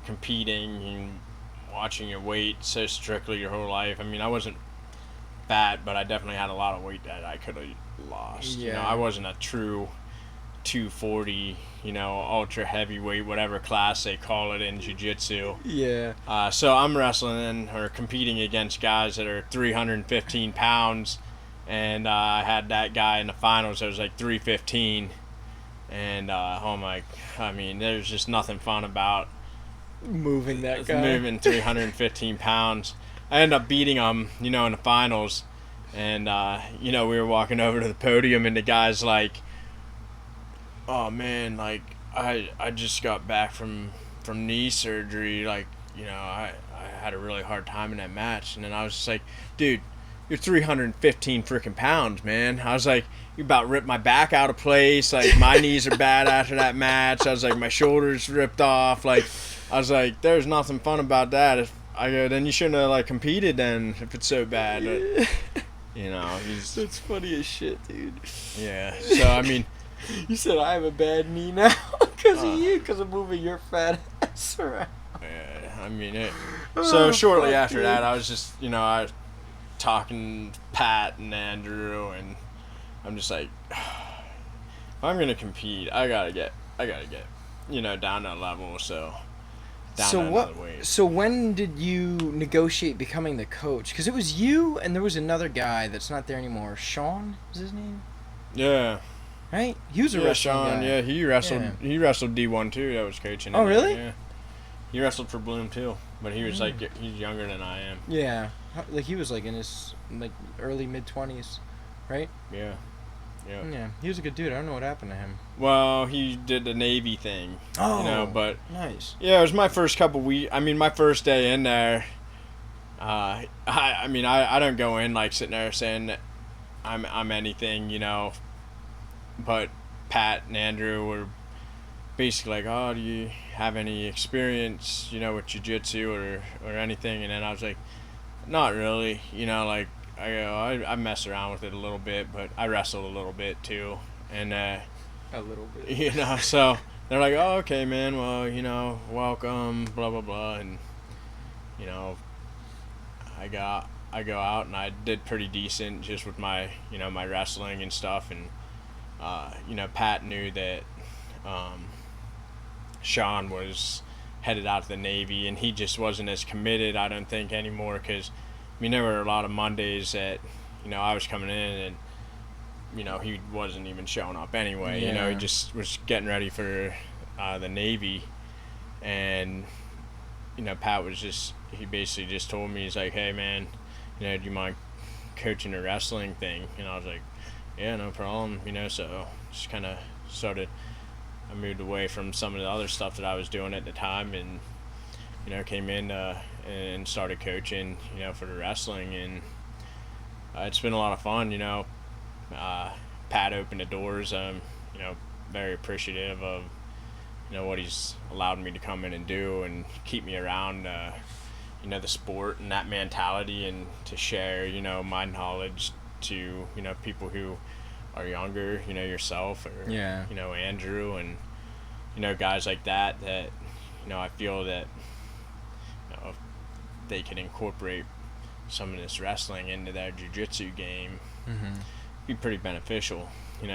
competing and watching your weight so strictly your whole life. I mean, I wasn't fat, but I definitely had a lot of weight that I could have lost. Yeah. You know, I wasn't a true 240, you know, ultra heavyweight, whatever class they call it in jiu-jitsu. Yeah. So I'm wrestling or competing against guys that are 315 pounds, and I had that guy in the finals that was like 315, and I mean, there's just nothing fun about moving that guy. Moving 315 pounds. I ended up beating him, you know, in the finals. And, you know, we were walking over to the podium, and the guy's like, oh, man, like, I just got back from knee surgery. Like, you know, I had a really hard time in that match. And then I was just like, dude, you're 315 freaking pounds, man. I was like, you about ripped my back out of place. Like, my knees are bad after that match. I was like, my shoulders ripped off. Like, I was like, there's nothing fun about that. If I go, then you shouldn't have, like, competed then if it's so bad. But, you know, that's funny as shit, dude. Yeah. So, I mean. You said I have a bad knee now because of you, because of moving your fat ass around. Yeah, I mean, so shortly after that, I was just, you know, I was talking to Pat and Andrew, and I'm just like, if I'm gonna compete, I gotta get, you know, down that level. So another weight. So when did you negotiate becoming the coach? Because it was you and there was another guy that's not there anymore. Sean is his name. Yeah. Right? He was a wrestling Sean, guy. yeah, he wrestled. Yeah. He wrestled D1 too. That was coaching. Oh, really? Yeah. He wrestled for Bloom too, but he was like he's younger than I am. Yeah, like he was like in his like early mid-20s, right? Yeah. Yeah, he was a good dude. I don't know what happened to him. Well, he did the Navy thing. Oh, you know, but nice. Yeah, it was my first couple weeks. I mean, my first day in there. I mean, I don't go in like sitting there saying that I'm anything, you know. But Pat and Andrew were basically like, oh, do you have any experience, you know, with jiu-jitsu or anything? And then I was like, not really, you know, like I mess around with it a little bit, but I wrestled a little bit too. And a little bit, you know, so they're like, oh, okay, man, well, you know, welcome, blah blah blah. And you know, I go out and I did pretty decent just with my, you know, my wrestling and stuff. And you know, Pat knew that Sean was headed out to the Navy, and he just wasn't as committed, I don't think, anymore. Because I mean, there were a lot of Mondays that, you know, I was coming in and, you know, he wasn't even showing up anyway. Yeah. You know, he just was getting ready for the Navy. And you know, Pat was just, he basically just told me, he's like, hey man, you know, do you mind coaching a wrestling thing? And I was like, yeah, no problem, you know. So just kind of I moved away from some of the other stuff that I was doing at the time, and you know, came in and started coaching, you know, for the wrestling. And it's been a lot of fun, you know. Pat opened the doors. You know, very appreciative of, you know, what he's allowed me to come in and do and keep me around, you know, the sport and that mentality, and to share, you know, my knowledge to, you know, people who are younger, you know, yourself or, yeah, you know, Andrew, and, you know, guys like that, you know, I feel that, you know, if they can incorporate some of this wrestling into their jiu-jitsu game, Mm-hmm. be pretty beneficial,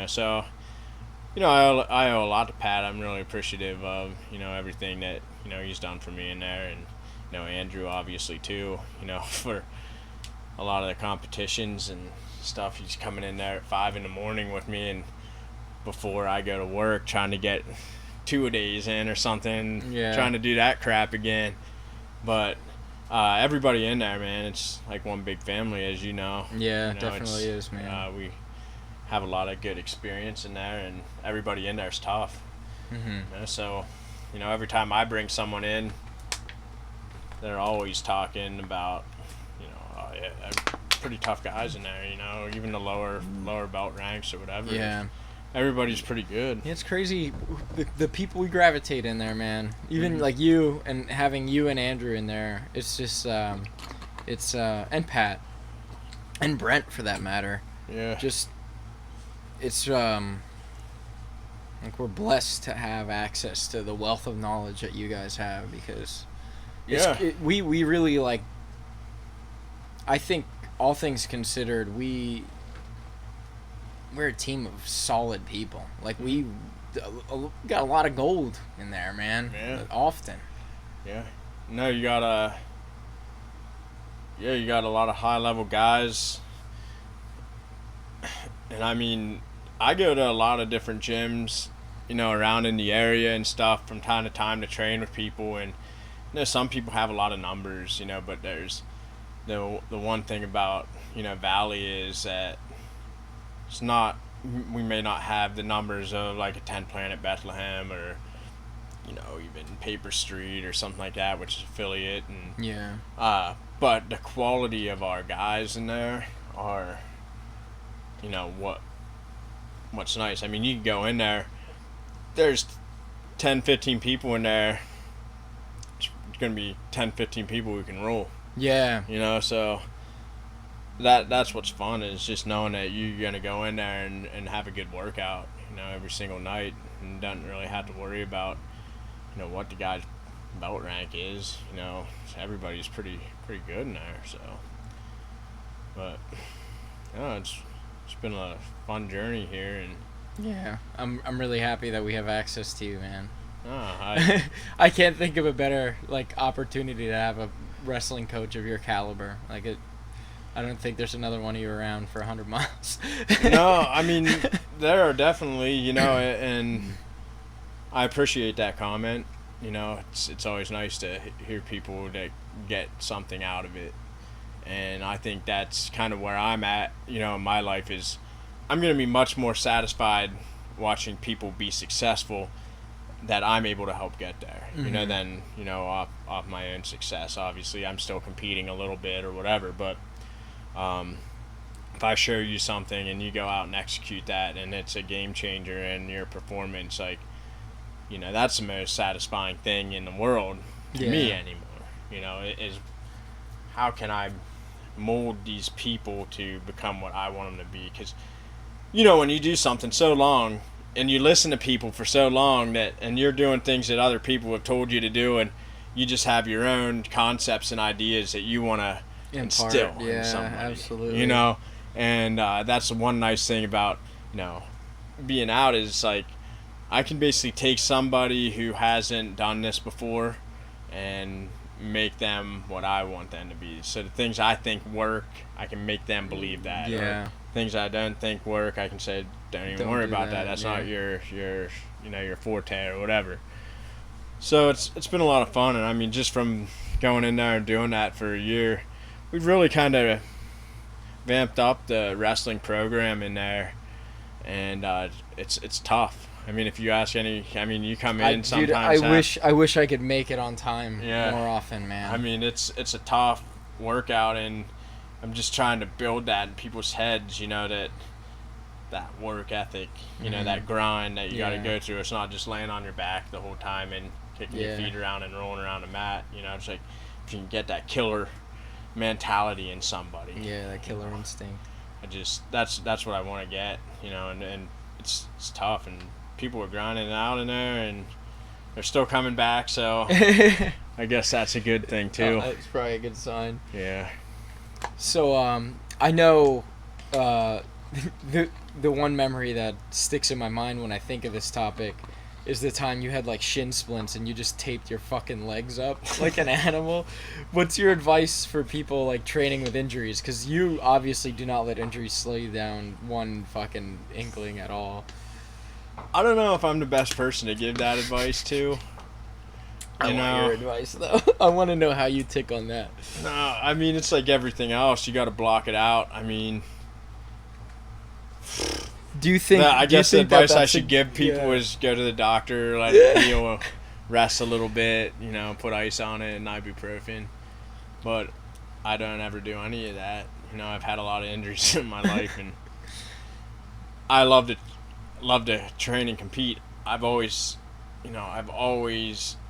so I owe a lot to Pat. I'm really appreciative of everything that he's done for me in there, and Andrew obviously too, for a lot of the competitions and stuff. He's coming in there at 5 a.m. with me, and before I go to work, trying to get 2-a-days in or something, trying to do that crap again. But everybody in there, man, it's like one big family, as you know. Yeah, definitely is, man. We have a lot of good experience in there, and everybody in there is tough. Mm-hmm. So, every time I bring someone in, they're always talking about, pretty tough guys in there, even the lower belt ranks or whatever. Yeah. Everybody's pretty good. It's crazy, the people we gravitate in there, man. Even like you, and having you and Andrew in there, it's just, and Pat, and Brent for that matter. Yeah. Just, it's like we're blessed to have access to the wealth of knowledge that you guys have, because we really, like, I think all things considered, we're a team of solid people. Like, we got a lot of gold in there, man. Yeah. Often. Yeah. No, you got a lot of high level guys. And I mean, I go to a lot of different gyms, around in the area and stuff from time to time to train with people, and some people have a lot of numbers, but there's the one thing about Valley is that we may not have the numbers of like a 10 Planet Bethlehem or even Paper Street or something like that, which is affiliate, and but the quality of our guys in there are what's nice. I mean, you can go in there's 10-15 people in there. It's gonna be 10-15 people who can roll. Yeah. So that's what's fun, is just knowing that you're gonna go in there and have a good workout, every single night, and don't really have to worry about, what the guy's belt rank is. Everybody's pretty good in there. So, but it's been a fun journey here, and yeah, I'm really happy that we have access to you, man. I can't think of a better opportunity to have a wrestling coach of your caliber. I don't think there's another one of you around for 100 miles. No, I mean, there are definitely, and I appreciate that comment. It's always nice to hear people that get something out of it. And I think that's kind of where I'm at, in my life, is I'm going to be much more satisfied watching people be successful that I'm able to help get there, than, off my own success. Obviously, I'm still competing a little bit or whatever, but if I show you something and you go out and execute that and it's a game changer in your performance, that's the most satisfying thing in the world to me anymore. Is how can I mold these people to become what I want them to be? Because, when you do something so long and you listen to people for so long and you're doing things that other people have told you to do, and you just have your own concepts and ideas that you want to instill in somebody. Absolutely. And that's the one nice thing about, being out, is like, I can basically take somebody who hasn't done this before and make them what I want them to be. So the things I think work, I can make them believe that. Yeah. Or things I don't think work, I can say, don't worry about that. That's not your forte or whatever. So it's been a lot of fun, and I mean, just from going in there and doing that for a year, we've really kind of vamped up the wrestling program in there, and it's tough. I mean, if you ask you come in sometimes. Dude, I wish I could make it on time more often, man. I mean, it's a tough workout, and I'm just trying to build that in people's heads, that work ethic, that grind that you got to go through. It's not just laying on your back the whole time and kicking your feet around and rolling around the mat. It's like, if you can get that killer mentality in somebody. Yeah, that killer instinct. That's what I want to get, and it's tough, and people are grinding it out in there, and they're still coming back, so I guess that's a good thing too. That's probably a good sign. Yeah. So I know the one memory that sticks in my mind when I think of this topic is the time you had like shin splints and you just taped your fucking legs up like an animal. What's your advice for people like training with injuries? Because you obviously do not let injuries slow you down one fucking inkling at all. I don't know if I'm the best person to give that advice to. I want your advice though. I want to know how you tick on that. No, I mean it's like everything else. You got to block it out. I mean, do you think? I guess the advice I should give people yeah. is go to the doctor, let it heal, rest a little bit. You know, put ice on it and ibuprofen. But I don't ever do any of that. You know, I've had a lot of injuries in my life, and I love to train and compete. I've always,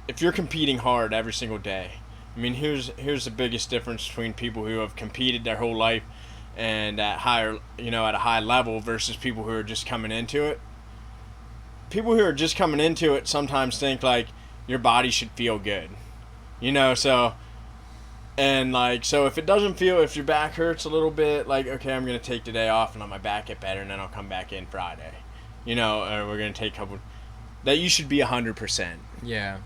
if you're competing hard every single day, I mean, here's the biggest difference between people who have competed their whole life and at a high level versus people who are just coming into it. People who are just coming into it sometimes think like your body should feel good, so if your back hurts a little bit, like, okay, I'm going to take the day off and let my back get better and then I'll come back in Friday, or we're going to take a couple, that you should be 100%. Yeah.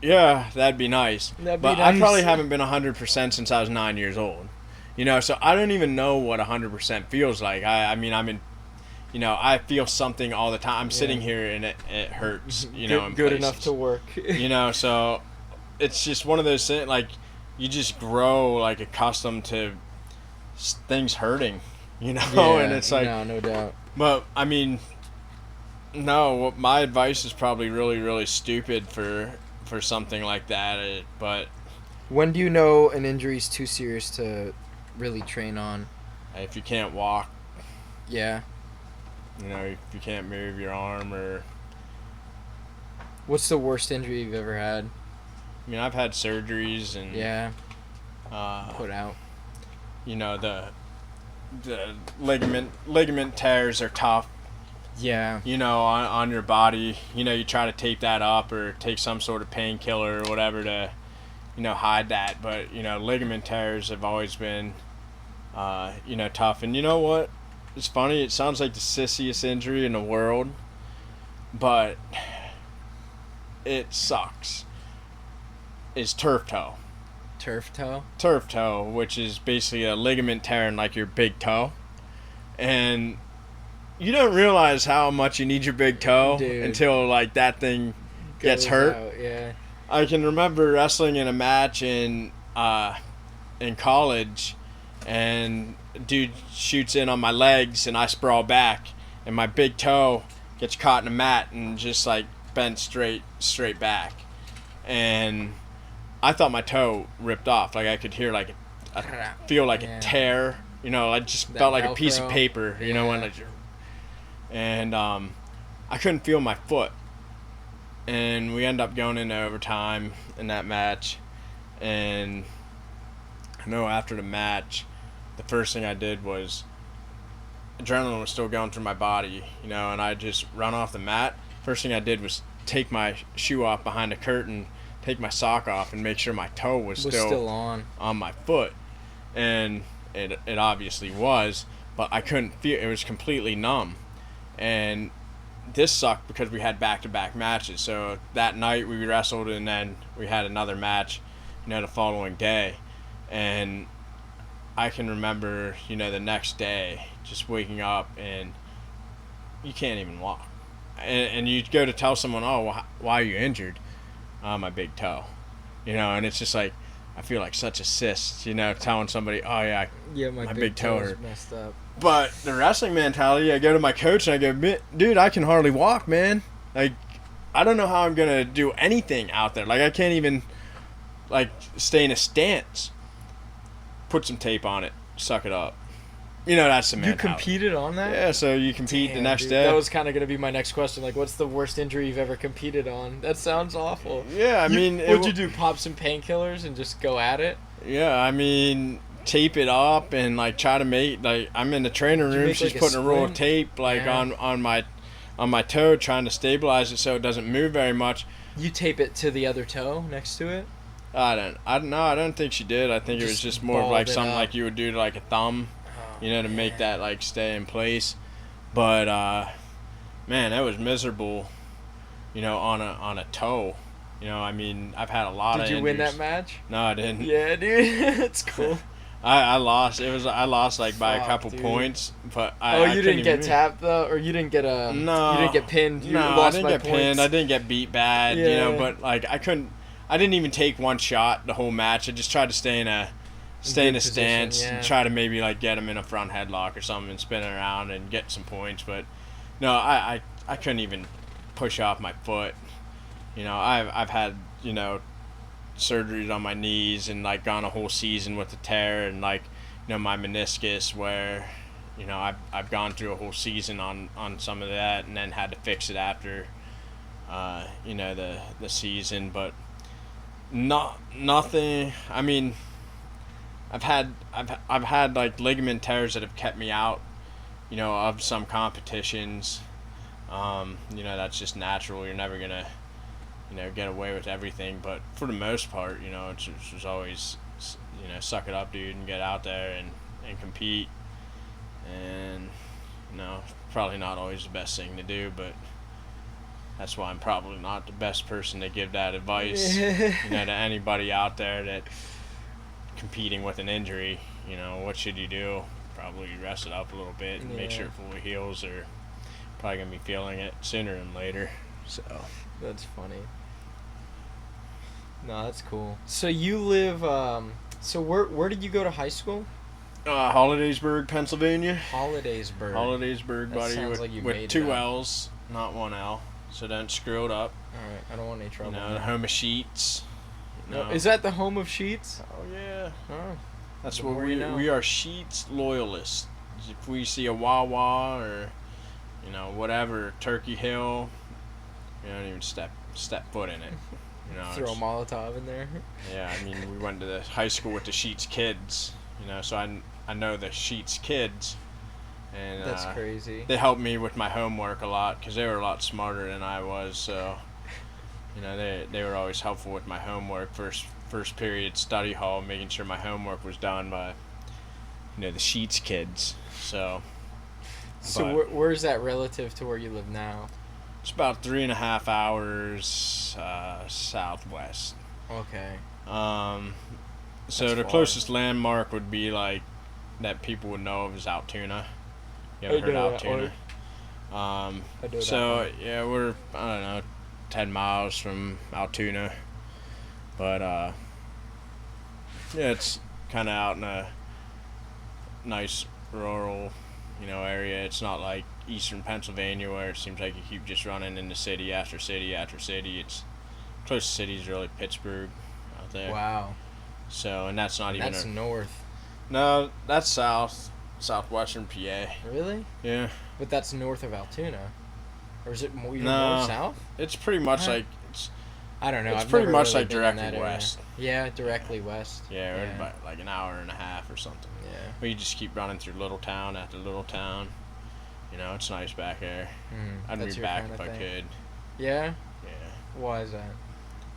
Yeah, that'd be nice. But nice. I probably haven't been 100% since I was 9 years old. So I don't even know what 100% feels like. I mean, I'm in, I feel something all the time. I'm sitting here and it hurts, good enough to work. So it's just one of those things, like, you just grow, like, accustomed to things hurting, and it's like... No doubt. But, I mean, no, my advice is probably really, really stupid for something like that, but... When do you know an injury's too serious to really train on? If you can't walk. Yeah. If you can't move your arm or... What's the worst injury you've ever had? I mean, I've had surgeries and... Yeah. Put out. The ligament tears are tough. Yeah. On your body. You try to tape that up or take some sort of painkiller or whatever to, hide that. But, ligament tears have always been, tough. And you know what? It's funny. It sounds like the sissiest injury in the world, but it sucks. Is turf toe. Turf toe? Turf toe, which is basically a ligament tear in, like, your big toe. And... you don't realize how much you need your big toe until, like, that thing gets hurt. Out, yeah. I can remember wrestling in a match in college, and dude shoots in on my legs, and I sprawl back, and my big toe gets caught in a mat and just, like, bent straight back. And I thought my toe ripped off. Like, I could hear, like, feel like a tear. I just felt like a piece of paper, when, like... And I couldn't feel my foot. And we end up going into overtime in that match. And I know after the match, the first thing I did was, adrenaline was still going through my body, and I just run off the mat. First thing I did was take my shoe off behind the curtain, take my sock off, and make sure my toe was still on my foot. And it obviously was, but I couldn't feel, it was completely numb. And this sucked because we had back-to-back matches. So that night we wrestled, and then we had another match, the following day. And I can remember, the next day just waking up and you can't even walk. And you go to tell someone, why are you injured? My big toe. And it's just like, I feel like such a cyst, telling somebody, my big toe hurt. Messed up. But the wrestling mentality, I go to my coach and I go, dude, I can hardly walk, man. Like, I don't know how I'm going to do anything out there. Like, I can't even, like, stay in a stance. Put some tape on it. Suck it up. That's the mentality. You competed on that? Yeah, so you compete the next day. That was kind of going to be my next question. Like, what's the worst injury you've ever competed on? That sounds awful. Yeah, I mean... What'd you do, pop some painkillers and just go at it? Yeah, I mean... tape it up and like try to make, like, I'm in the training room, she's like putting a roll of tape like on my toe, trying to stabilize it so it doesn't move very much. You tape it to the other toe next to it? I don't think she did. I think it was just more of like something like you would do to like a thumb, to make that like stay in place. But man, that was miserable, on a toe. I mean, I've had a lot of Did you injuries. win that match? No, I didn't. Yeah, dude. That's cool. I lost. I lost like by a couple points, but you didn't get tapped though, or you didn't get No, you didn't get pinned. You no, lost I didn't by get points. pinned. I didn't get beat bad, Yeah. But like I didn't even take one shot the whole match. I just tried to stay in a stance and try to maybe like get him in a front headlock or something and spin it around and get some points. But no, I couldn't even push off my foot. I've had surgeries on my knees and like gone a whole season with a tear and like my meniscus where I've gone through a whole season on some of that and then had to fix it after the season, but nothing. I mean, I've had like ligament tears that have kept me out of some competitions. That's just natural. You're never gonna get away with everything, but for the most part, it's just always, suck it up, dude, and get out there and compete. And, probably not always the best thing to do, but that's why I'm probably not the best person to give that advice, to anybody out there that competing with an injury. What should you do? Probably rest it up a little bit and make sure it fully heals, or probably gonna be feeling it sooner than later. So that's funny. No, that's cool. So you live. So where did you go to high school? Hollidaysburg, Pennsylvania. Hollidaysburg, buddy. sounds like you with made two it up. L's, not one L. So don't screw it up. All right, I don't want any trouble. The home of Sheets. No. Is that the home of Sheets? Oh yeah. Oh. That's what we are. Sheets loyalists. If we see a Wawa or whatever, Turkey Hill, we don't even step foot in it. Throw a Molotov in there. Yeah, I mean, we went to the high school with the Sheets kids, so I know the Sheets kids, and that's crazy. They helped me with my homework a lot because they were a lot smarter than I was. So, they were always helpful with my homework. First period study hall, making sure my homework was done by, the Sheets kids. So where's that relative to where you live now? It's about 3.5 hours southwest. Okay. So the closest landmark would be like that people would know of is Altoona. You ever heard of Altoona? Yeah, we're 10 miles from Altoona, but it's kind of out in a nice rural area. It's not like eastern Pennsylvania where it seems like you keep just running into city after city after city. It's closest city is really Pittsburgh out there. Wow. So, and that's not even that's north. No, that's southwestern PA. Really? Yeah. But that's north of Altoona, or is it more north south? It's pretty much like I don't know. It's I've pretty never much really like been directly in that west. Area. Yeah, directly west. Yeah, we're about like an hour and a half or something. Yeah. But you just keep running through little town after little town. It's nice back there. I'd move back if I could. Yeah? Yeah. Why is that?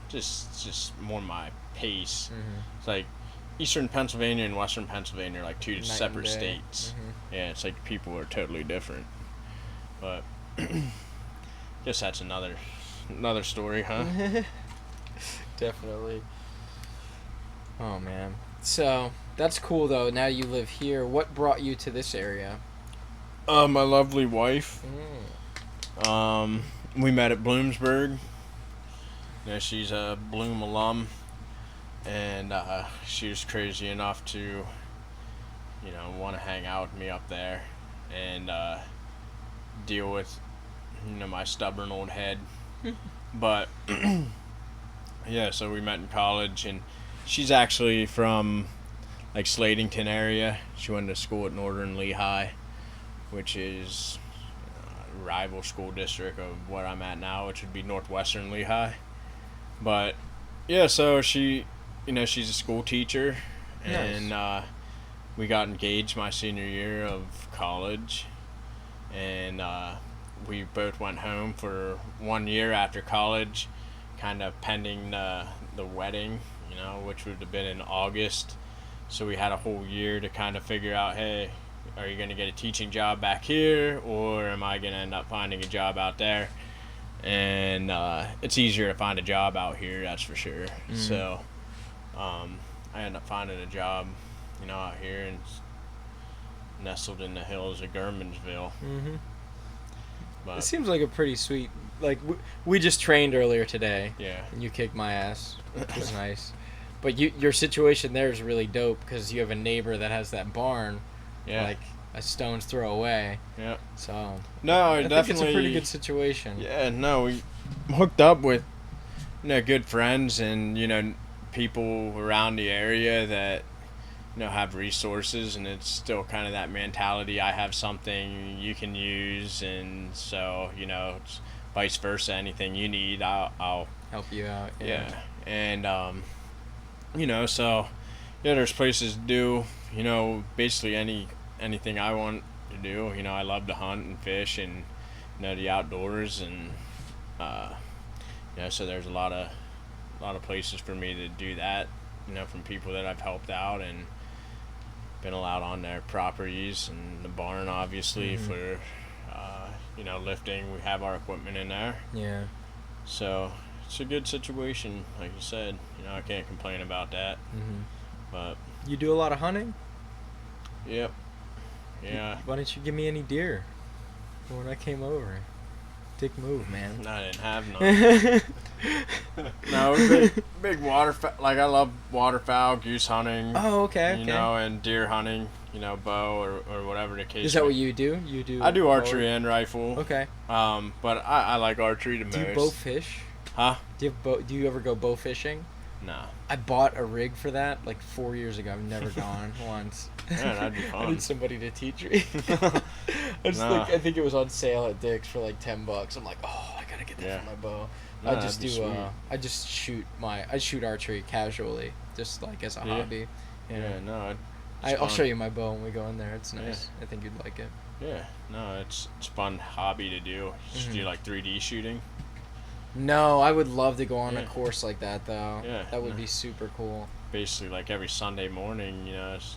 Just more my pace. Mm-hmm. It's like eastern Pennsylvania and western Pennsylvania are like two separate day. states. Mm-hmm. Yeah, it's like people are totally different. But guess that's another story, huh? Definitely. Oh man. So that's cool though. Now you live here. What brought you to this area? My lovely wife. We met at Bloomsburg. She's a Bloom alum, and she was crazy enough to, want to hang out with me up there, and deal with, my stubborn old head. But yeah, so we met in college, and she's actually from like Slatington area. She went to school at Northern Lehigh, which is a rival school district of what I'm at now, which would be Northwestern Lehigh. But yeah, so she, she's a school teacher, and we got engaged my senior year of college, and we both went home for 1 year after college, kind of pending the wedding, which would have been in August. So we had a whole year to kind of figure out, hey, are you going to get a teaching job back here, or am I going to end up finding a job out there? And it's easier to find a job out here, that's for sure. So I ended up finding a job, out here and nestled in the hills of Gurmansville. It seems like a pretty sweet, like, we just trained earlier today. Yeah. And you kicked my ass, which was nice. But your situation there is really dope because you have a neighbor that has that barn, like a stone's throw away. Yeah. So no, I think it's a pretty good situation. Yeah. No, we hooked up with good friends and people around the area that have resources, and it's still kind of that mentality. I have something you can use, and so it's vice versa. Anything you need, I'll help you out. Yeah. And so there's places to do basically anything I want to do. I love to hunt and fish and the outdoors, and so there's a lot of places for me to do that, from people that I've helped out and been allowed on their properties, and the barn obviously for lifting. We have our equipment in there. Yeah. So it's a good situation, like you said. I can't complain about that. But you do a lot of hunting? Yep. Yeah. Why didn't you give me any deer when I came over? Dick move, man. I didn't have none. No, big waterfowl. Like, I love waterfowl, goose hunting. Oh, okay. And deer hunting. Bow or whatever the case. Is that what you do? You do? I do archery and rifle. Okay. But I like archery the most. Do you bow fish? Huh? Do you ever go bow fishing? No. I bought a rig for that like 4 years ago. I've never gone once. Yeah, that'd be fun. I need somebody to teach me. I think it was on sale at Dick's for like $10. I'm like, oh, I gotta get that for my bow. No, I just shoot archery casually, just like as a hobby. Yeah, no. I'll show you my bow when we go in there. It's nice. I think you'd like it. Yeah, no, it's a fun hobby to do. Do you like 3D shooting? No, I would love to go on a course like that though. Yeah, that would be super cool. Basically, like every Sunday morning,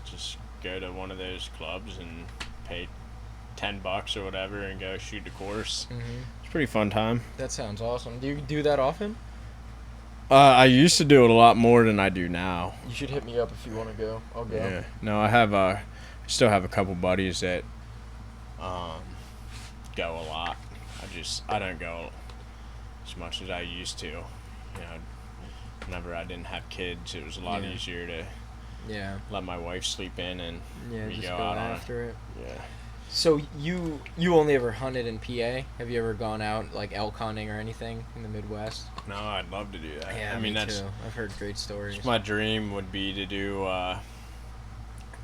just go to one of those clubs and pay $10 or whatever and go shoot the course. It's a pretty fun time. That sounds awesome. Do you do that often? I used to do it a lot more than I do now. You should hit me up if you want to go. I'll go. Yeah. No, I still have a couple buddies that go a lot. I don't go as much as I used to. Whenever I didn't have kids, it was a lot easier to let my wife sleep in and we just go go out after it. Yeah. So you only ever hunted in PA? Have you ever gone out like elk hunting or anything in the Midwest? No, I'd love to do that. Yeah, me too. I've heard great stories. My dream would be to do a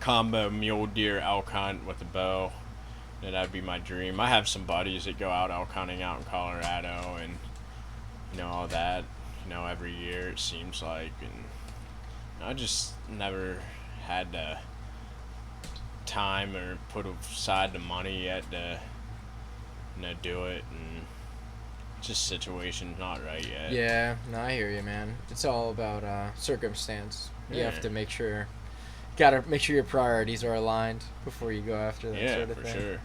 combo mule deer elk hunt with a bow. That'd be my dream. I have some buddies that go out elk hunting out in Colorado and all that. Every year it seems like, and I just never had the time or put aside the money yet to do it, and just situation's not right yet. Yeah, no, I hear you, man. It's all about circumstance. You have to make sure your priorities are aligned before you go after that sort of thing. Yeah, for sure.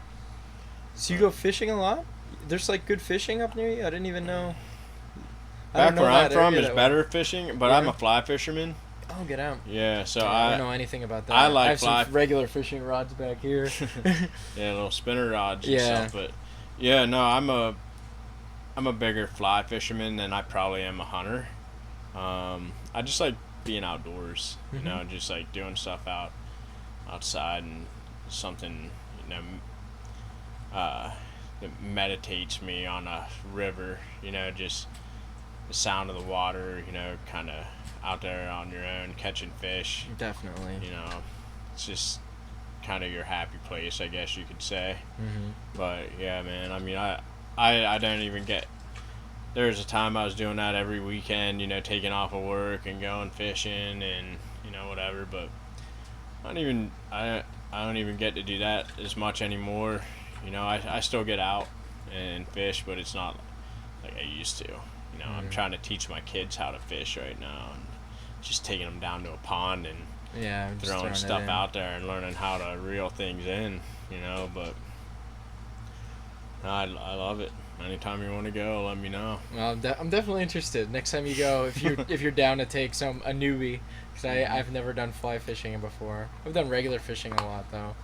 So you go fishing a lot? There's like good fishing up near you? I didn't even know. Back where I'm from is better fishing, but I'm a fly fisherman. Oh, get out. Yeah, so I don't know anything about that. I have some regular fishing rods back here. Yeah, little spinner rods and stuff. But yeah, no, I'm a bigger fly fisherman than I probably am a hunter. I just like being outdoors, just like doing stuff outside and something, that meditates me on a river, just the sound of the water, kind of out there on your own catching fish. Definitely. It's just kind of your happy place, I guess you could say. But yeah, man, I mean, I don't even get. There was a time I was doing that every weekend, taking off of work and going fishing and whatever. But I don't even get to do that as much anymore. I still get out and fish, but it's not like I used to. I'm trying to teach my kids how to fish right now, and just taking them down to a pond and just throwing stuff out there and learning how to reel things in, but I love it. Anytime you want to go, let me know. Well, I'm definitely interested. Next time you go, if you're down to take a newbie, because I've never done fly fishing before. I've done regular fishing a lot though.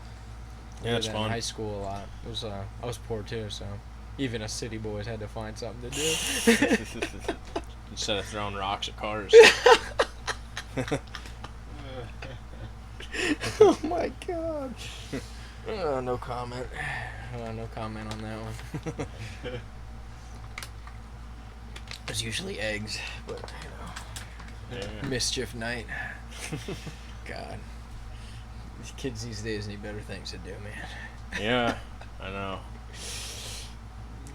Yeah, it's fun. In high school a lot. It was I was poor too, so even us city boys had to find something to do. Instead of throwing rocks at cars. Oh my god. No comment. No comment on that one. There's usually eggs, but mischief night. God, these kids these days need better things to do, man. Yeah, I know.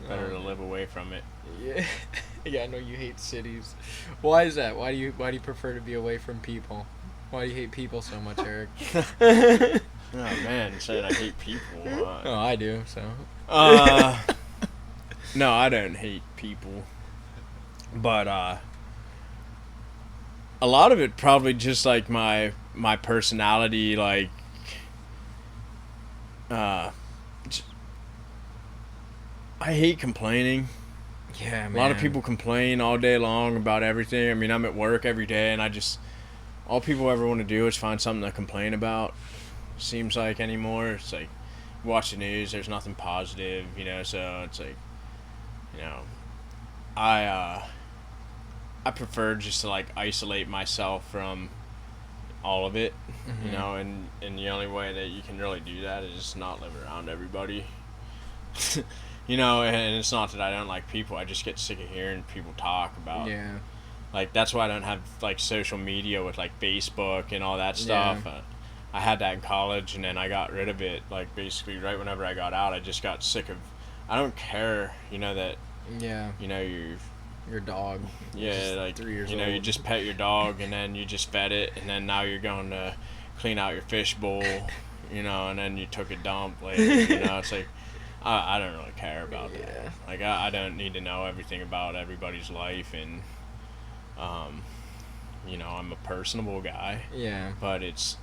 Better to live away from it. Yeah, yeah. I know you hate cities. Why is that? Why do you prefer to be away from people? Why do you hate people so much, Eric? Oh man, said I hate people. Oh, I do. So. No, I don't hate people, but a lot of it probably just like my personality, like I hate complaining. Yeah, man. A lot of people complain all day long about everything. I mean, I'm at work every day, and all people ever want to do is find something to complain about. Seems like anymore, it's like watch the news. There's nothing positive, So it's like, I prefer just to like isolate myself from all of it, and the only way that you can really do that is just not live around everybody. And it's not that I don't like people. I just get sick of hearing people talk about. Yeah. Like that's why I don't have like social media with like Facebook and all that stuff. Yeah. I had that in college, and then I got rid of it. Like basically, right whenever I got out, I just got sick of. I don't care, that. Yeah. Your dog. Yeah, like 3 years old. You just pet your dog, and then you just fed it, and then now you're going to clean out your fish bowl, and then you took a dump later. It's like I don't really care about that. Like I don't need to know everything about everybody's life, and I'm a personable guy. Yeah. But it's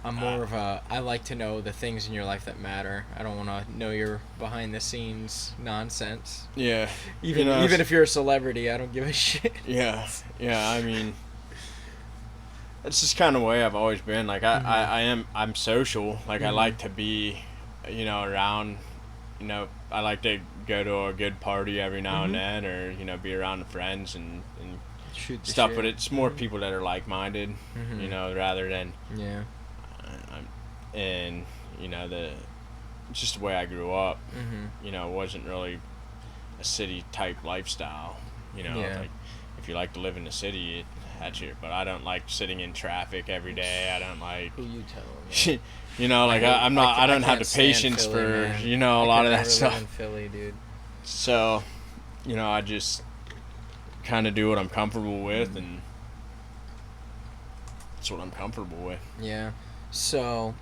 I'm more of a I like to know the things in your life that matter. I don't want to know your behind the scenes nonsense. Yeah. Even if you're a celebrity, I don't give a shit. Yeah. Yeah, I mean it's just kind of the way I've always been. Like I'm social. Like I like to be around, I like to go to a good party every now and then, or be around friends and shoot the stuff, shit. but it's more people that are like-minded, rather than just the way I grew up. It wasn't really a city type lifestyle. Like if you like to live in the city, that's your. But I don't like sitting in traffic every day. I don't like. Who you telling? I'm not. I don't have the patience Philly, for man. a lot of that Live stuff. in Philly, dude. So, I just kind of do what I'm comfortable with, and that's what I'm comfortable with. Yeah. So,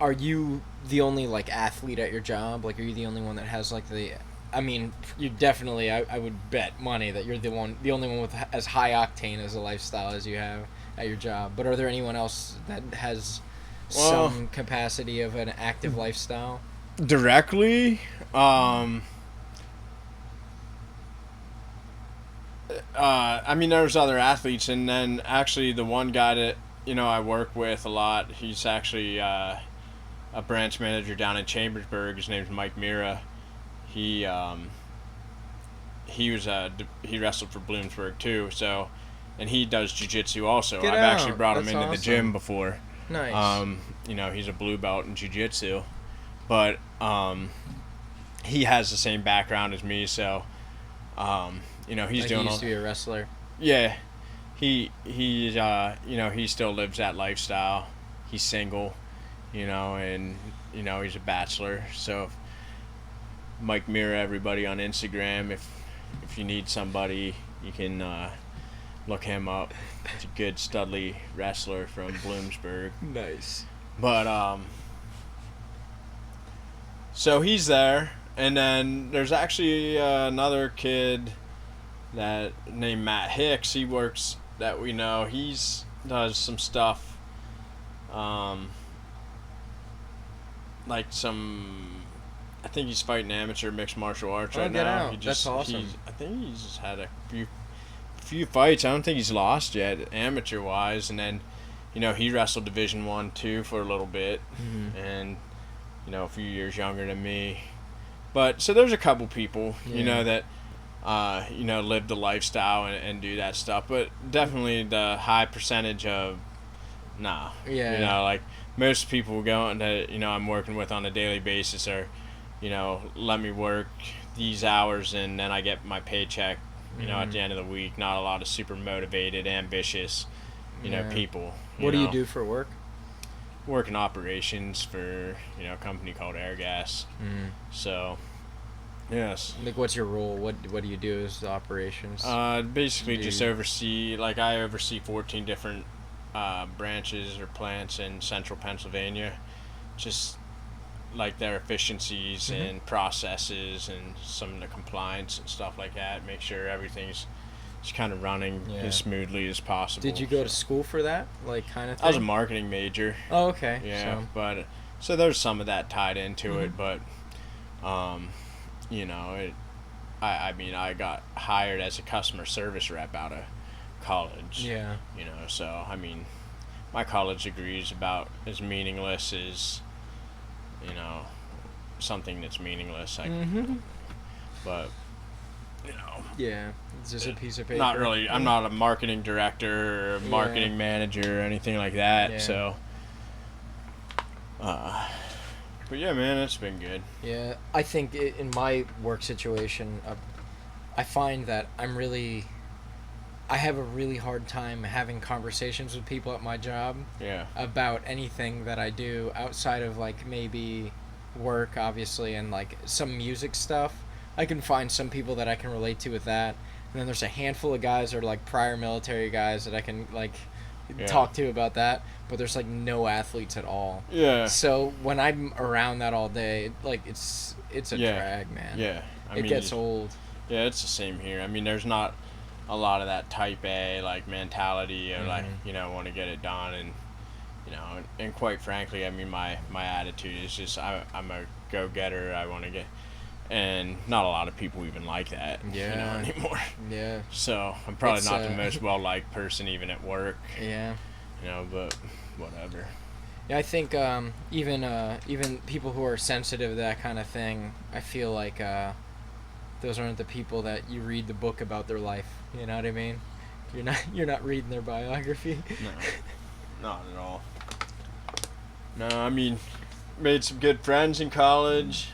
are you the only like athlete at your job? Like, are you the only one that has like the? I mean, you definitely. I would bet money that you're the only one with as high octane as a lifestyle as you have at your job. But are there anyone else that has some capacity of an active lifestyle? Directly, I mean, there's other athletes, and then actually the one guy that I work with a lot, he's actually a branch manager down in Chambersburg. His name's Mike Mira. He wrestled for Bloomsburg too, so, and he does jiu-jitsu also. I've actually brought him into the gym before. Nice. He's a blue belt in jiu-jitsu, but he has the same background as me, so he's like doing. He used to be a wrestler. Yeah, he still lives that lifestyle. He's single, and he's a bachelor. So, Mike Mira, everybody on Instagram, if you need somebody, you can look him up. He's a good studly wrestler from Bloomsburg. Nice. But so he's there, and then there's actually another kid that named Matt Hicks. He works that we know. Does some stuff, like I think he's fighting amateur mixed martial arts right get now. out. That's awesome. I think he's had a few fights. I don't think he's lost yet, amateur wise. And then, he wrestled Division 1 too for a little bit, and a few years younger than me. But so there's a couple people, that live the lifestyle and do that stuff. But definitely the high percentage of nah. Yeah. Like most people going that I'm working with on a daily basis are, let me work these hours and then I get my paycheck, at the end of the week. Not a lot of super motivated, ambitious, people. What do you do for work? Work in operations for, a company called Airgas. So, yes. Like, what's your role? What do you do as operations? Basically just oversee, I oversee 14 different branches or plants in central Pennsylvania. Just like their efficiencies and processes and some of the compliance and stuff like that. Make sure everything's just kind of running as smoothly as possible. Did you go to school for that, kind of thing? I was a marketing major. Oh, okay. Yeah, but so there's some of that tied into it, but I got hired as a customer service rep out of college. Yeah. So my college degree is about as meaningless as something that's meaningless. But yeah, it's just a piece of paper. Not really. I'm not a marketing director or a marketing manager or anything like that. Yeah. So, but yeah, man, it's been good. Yeah, I think in my work situation, I find that I have a really hard time having conversations with people at my job. Yeah. About anything that I do outside of maybe work, obviously, and some music stuff. I can find some people that I can relate to with that, and then there's a handful of guys that are prior military guys that I can talk to about that, but there's no athletes at all. Yeah. So when I'm around that all day, it's a drag, man. Yeah. It gets old. Yeah, it's the same here. There's not a lot of that type A mentality of want to get it done, and and quite frankly, my attitude is just I'm a go-getter. I want to get. And not a lot of people even like that, anymore. Yeah. So I'm probably not the most well-liked person even at work. Yeah. But whatever. Yeah, I think even people who are sensitive to that kind of thing, I feel like those aren't the people that you read the book about their life. You know what I mean? You're not reading their biography. No, not at all. No, made some good friends in college.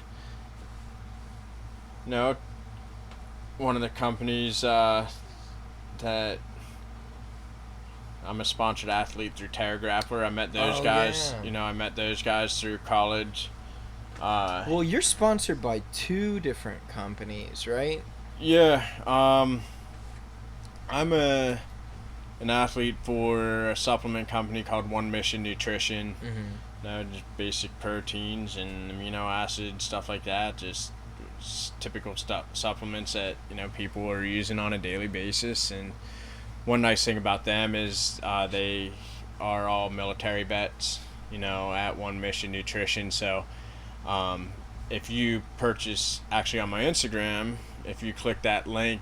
One of the companies that I'm a sponsored athlete through Terragrappler. I met those guys. Yeah. I met those guys through college. Well, you're sponsored by 2 different companies, right? Yeah. I'm an athlete for a supplement company called One Mission Nutrition. Just basic proteins and amino acids, stuff like that. Just typical supplements that people are using on a daily basis. And one nice thing about them is they are all military vets at One Mission Nutrition. So if you purchase, actually on my Instagram, if you click that link,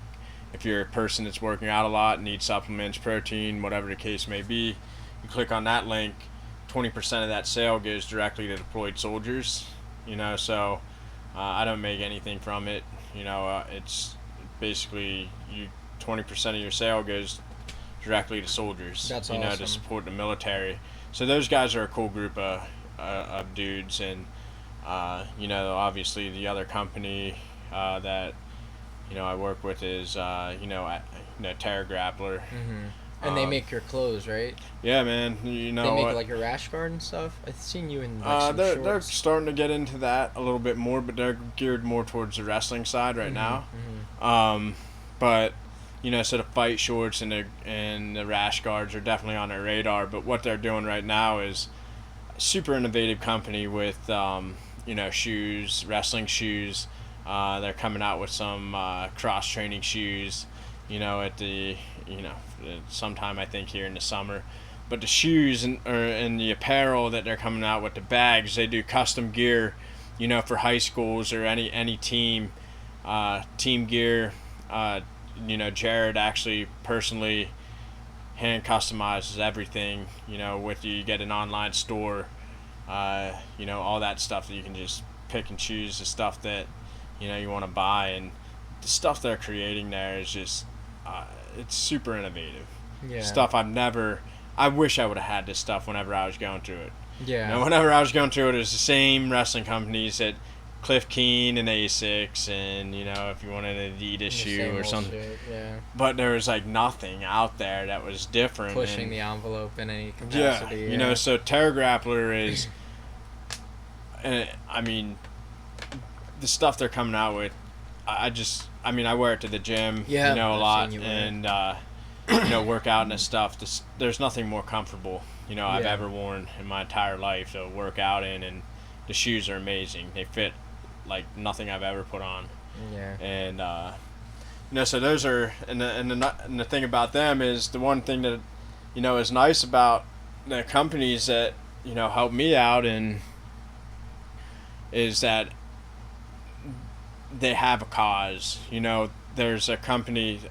if you're a person that's working out a lot, needs supplements, protein, whatever the case may be, you click on that link, 20% of that sale goes directly to deployed soldiers. So I don't make anything from it. It's basically 20% of your sale goes directly to soldiers. That's awesome. To support the military. So those guys are a cool group of dudes, and obviously the other company that I work with is Terragrappler. And they make your clothes, right? Yeah, man. They make your rash guard and stuff. I've seen you in some they're shorts. starting to get into that a little bit more, but they're geared more towards the wrestling side right now. But so the fight shorts and the rash guards are definitely on their radar. But what they're doing right now is a super innovative company with shoes, wrestling shoes. They're coming out with some cross training shoes. at the, sometime I think here in the summer. But the shoes and the apparel that they're coming out with, the bags, they do custom gear, for high schools or any team, team gear. Jared actually personally hand customizes everything, with you get an online store, all that stuff that you can just pick and choose the stuff that, you want to buy. And the stuff they're creating there is just, it's super innovative. Yeah. Stuff I wish I would have had this stuff whenever I was going through it. Yeah. Whenever I was going through it was the same wrestling companies that Cliff Keen and Asics and, if you wanted an Adidas shoe or something. Shit, yeah. But there was nothing out there that was different. Pushing the envelope in any capacity. Yeah, so Terra Grappler is, the stuff they're coming out with, I wear it to the gym, a lot, and, work out and stuff. There's nothing more comfortable, I've ever worn in my entire life to work out in, and the shoes are amazing. They fit like nothing I've ever put on. Yeah. And, so those are, and the thing about them is the one thing that, is nice about the companies that, help me out and is that they have a cause. There's a company,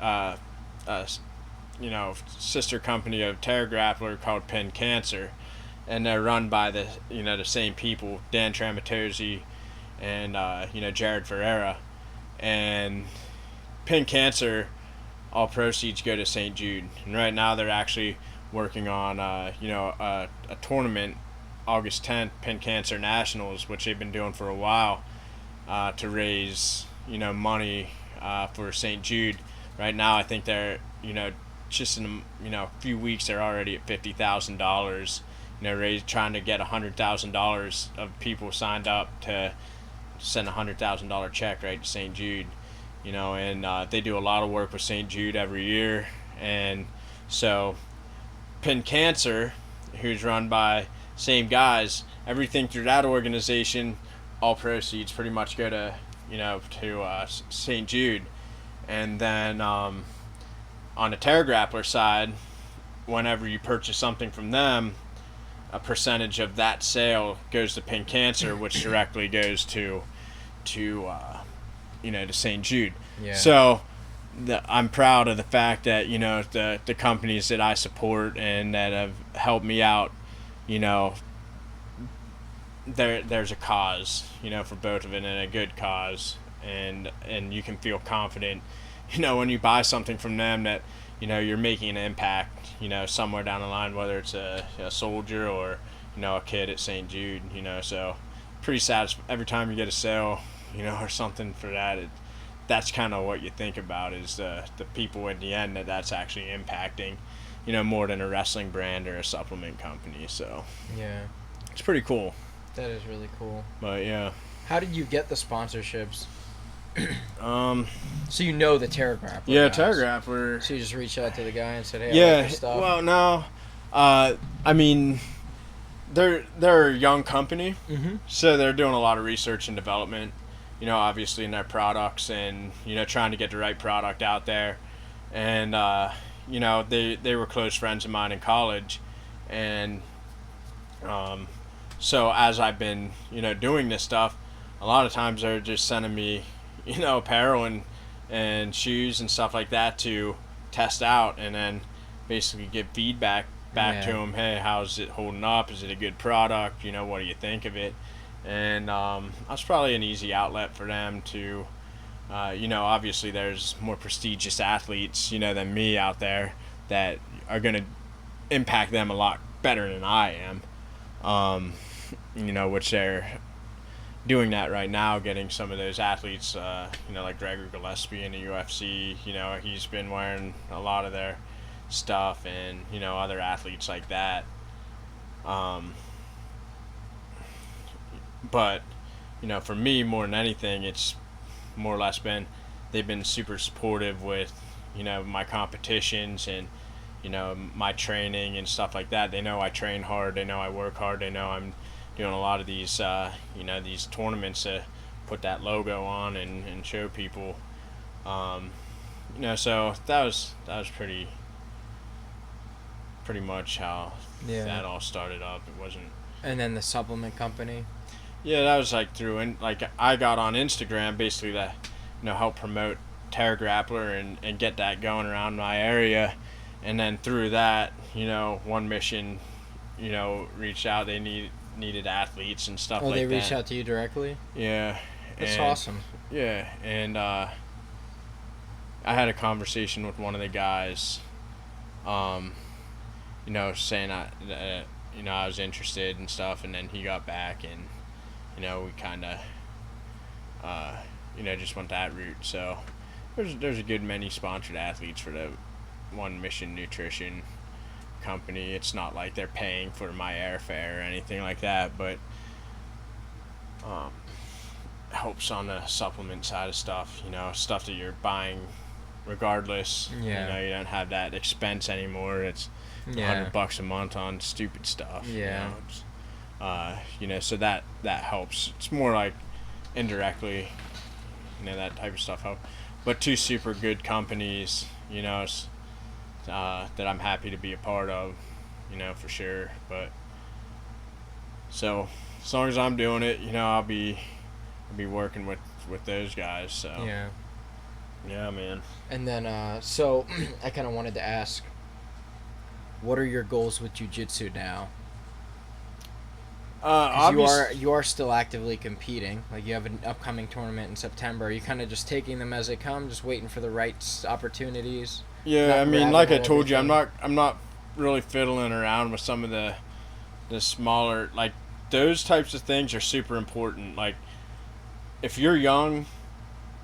sister company of Terra Grappler called Pen Cancer, and they're run by the same people, Dan Tramatozzi and Jared Ferreira. And Pen Cancer, all proceeds go to St. Jude, and right now they're actually working on a tournament, August 10th, Pen Cancer Nationals, which they've been doing for a while, to raise money for St. Jude. Right now I think they're just in a few weeks they're already at $50,000. Trying to get $100,000 of people signed up to send $100,000 check right to St. Jude. And they do a lot of work with St. Jude every year. And so Pen Cancer, who's run by same guys, everything through that organization, all proceeds pretty much go to St. Jude. And then on the Terra Grappler side, whenever you purchase something from them, a percentage of that sale goes to Pen Cancer, which directly goes to St. Jude. Yeah. So I'm proud of the fact that the companies that I support and that have helped me out, there's a cause, for both of it, and a good cause, and you can feel confident, when you buy something from them that you're making an impact, somewhere down the line, whether it's a soldier or, a kid at St. Jude, so pretty satisfied every time you get a sale, or something for that. That's kind of what you think about is the people in the end that's actually impacting, more than a wrestling brand or a supplement company. So yeah, it's pretty cool. That is really cool. But yeah. How did you get the sponsorships? So the Terra Grappler. Yeah, guys. Terra Grappler. So you just reached out to the guy and said, "Hey, I yeah, like your stuff." Well, no, they're a young company, so they're doing a lot of research and development. Obviously in their products and trying to get the right product out there, and they were close friends of mine in college, and so as I've been doing this stuff, a lot of times they're just sending me apparel and shoes and stuff like that to test out, and then basically give feedback back to them. Hey, how's it holding up? Is it a good product? What do you think of it? And that's probably an easy outlet for them to, obviously there's more prestigious athletes, than me out there that are going to impact them a lot better than I am, which they're doing that right now, getting some of those athletes, like Gregor Gillespie in the UFC, he's been wearing a lot of their stuff, and, other athletes like that. But, for me, more than anything, it's more or less they've been super supportive with, my competitions and, my training and stuff like that. They know I train hard. They know I work hard. They know I'm doing a lot of these, these tournaments to put that logo on and show people, so that was pretty much how that all started up. It wasn't. And then the supplement company. Yeah, that was like I got on Instagram basically to, help promote Terra Grappler and get that going around my area, and then through that, One Mission, reached out. They needed athletes and stuff like that. Oh, they reached out to you directly? Yeah. That's awesome. Yeah, and I had a conversation with one of the guys, saying I was interested and stuff, and then he got back, and we kind of just went that route. So there's a good many sponsored athletes for the One Mission Nutrition company. It's not like they're paying for my airfare or anything like that, but helps on the supplement side of stuff, stuff that you're buying regardless. Yeah. You don't have that expense anymore. It's $100 a month on stupid stuff. Yeah. So that helps. It's more like indirectly, that type of stuff helps. But two super good companies, that I'm happy to be a part of, for sure. But so as long as I'm doing it, I'll be working with those guys. So yeah, man. And then so I kind of wanted to ask, what are your goals with jiu-jitsu now? 'Cause you are still actively competing. Like, you have an upcoming tournament in September. Are you kind of just taking them as they come, just waiting for the right opportunities? Yeah, I mean, like I told you, I'm not really fiddling around with some of the smaller, like, those types of things are super important. Like, if you're young,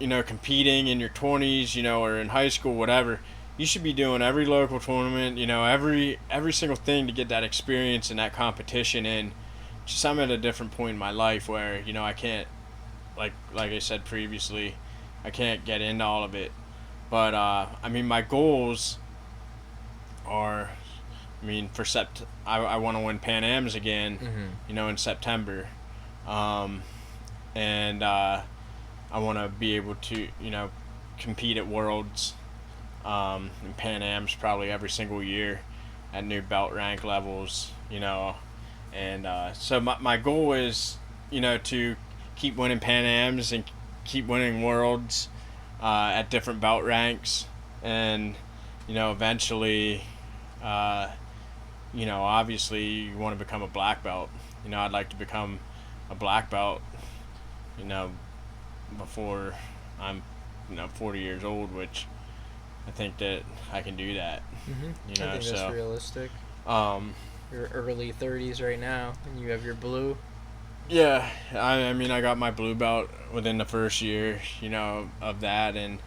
competing in your 20s, or in high school, whatever, you should be doing every local tournament, every single thing to get that experience and that competition in. Just I'm at a different point in my life where, I can't, like I said previously, I can't get into all of it. But, I mean, my goals are, for I want to win PANAMS again, in September. And I want to be able to, compete at Worlds and PANAMS probably every single year at new belt rank levels, And so my goal is, to keep winning PANAMS and keep winning Worlds at different belt ranks. And, eventually, obviously you want to become a black belt. I'd like to become a black belt, before I'm, 40 years old, which I think that I can do that. I think that's realistic. You're early 30s right now, and you have your blue. Yeah, I mean, I got my blue belt within the first year, of that, and,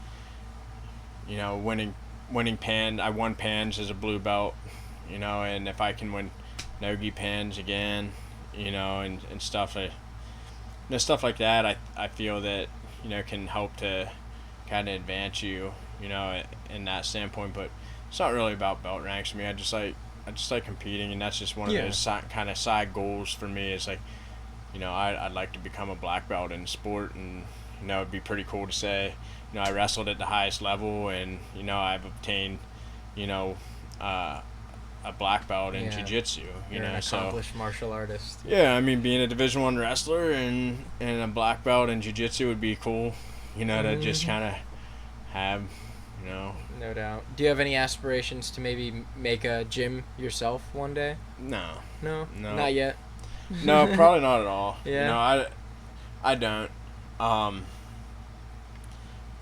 winning I won PANs as a blue belt, and if I can win Nogi PANs again, and stuff like, stuff like that, I feel that, can help to kind of advance you, in that standpoint. But it's not really about belt ranks for me. I just like competing, and that's just one of those kind of side goals for me. It's like, I'd like to become a black belt in sport, and it'd be pretty cool to say, I wrestled at the highest level, and I've obtained, a black belt in jiu-jitsu. You're an accomplished martial artist. Yeah, I mean, being a Division I wrestler and a black belt in jiu-jitsu would be cool, to just kind of have, No doubt. Do you have any aspirations to maybe make a gym yourself one day? No. No? Not yet? No, probably not at all. Yeah. I don't.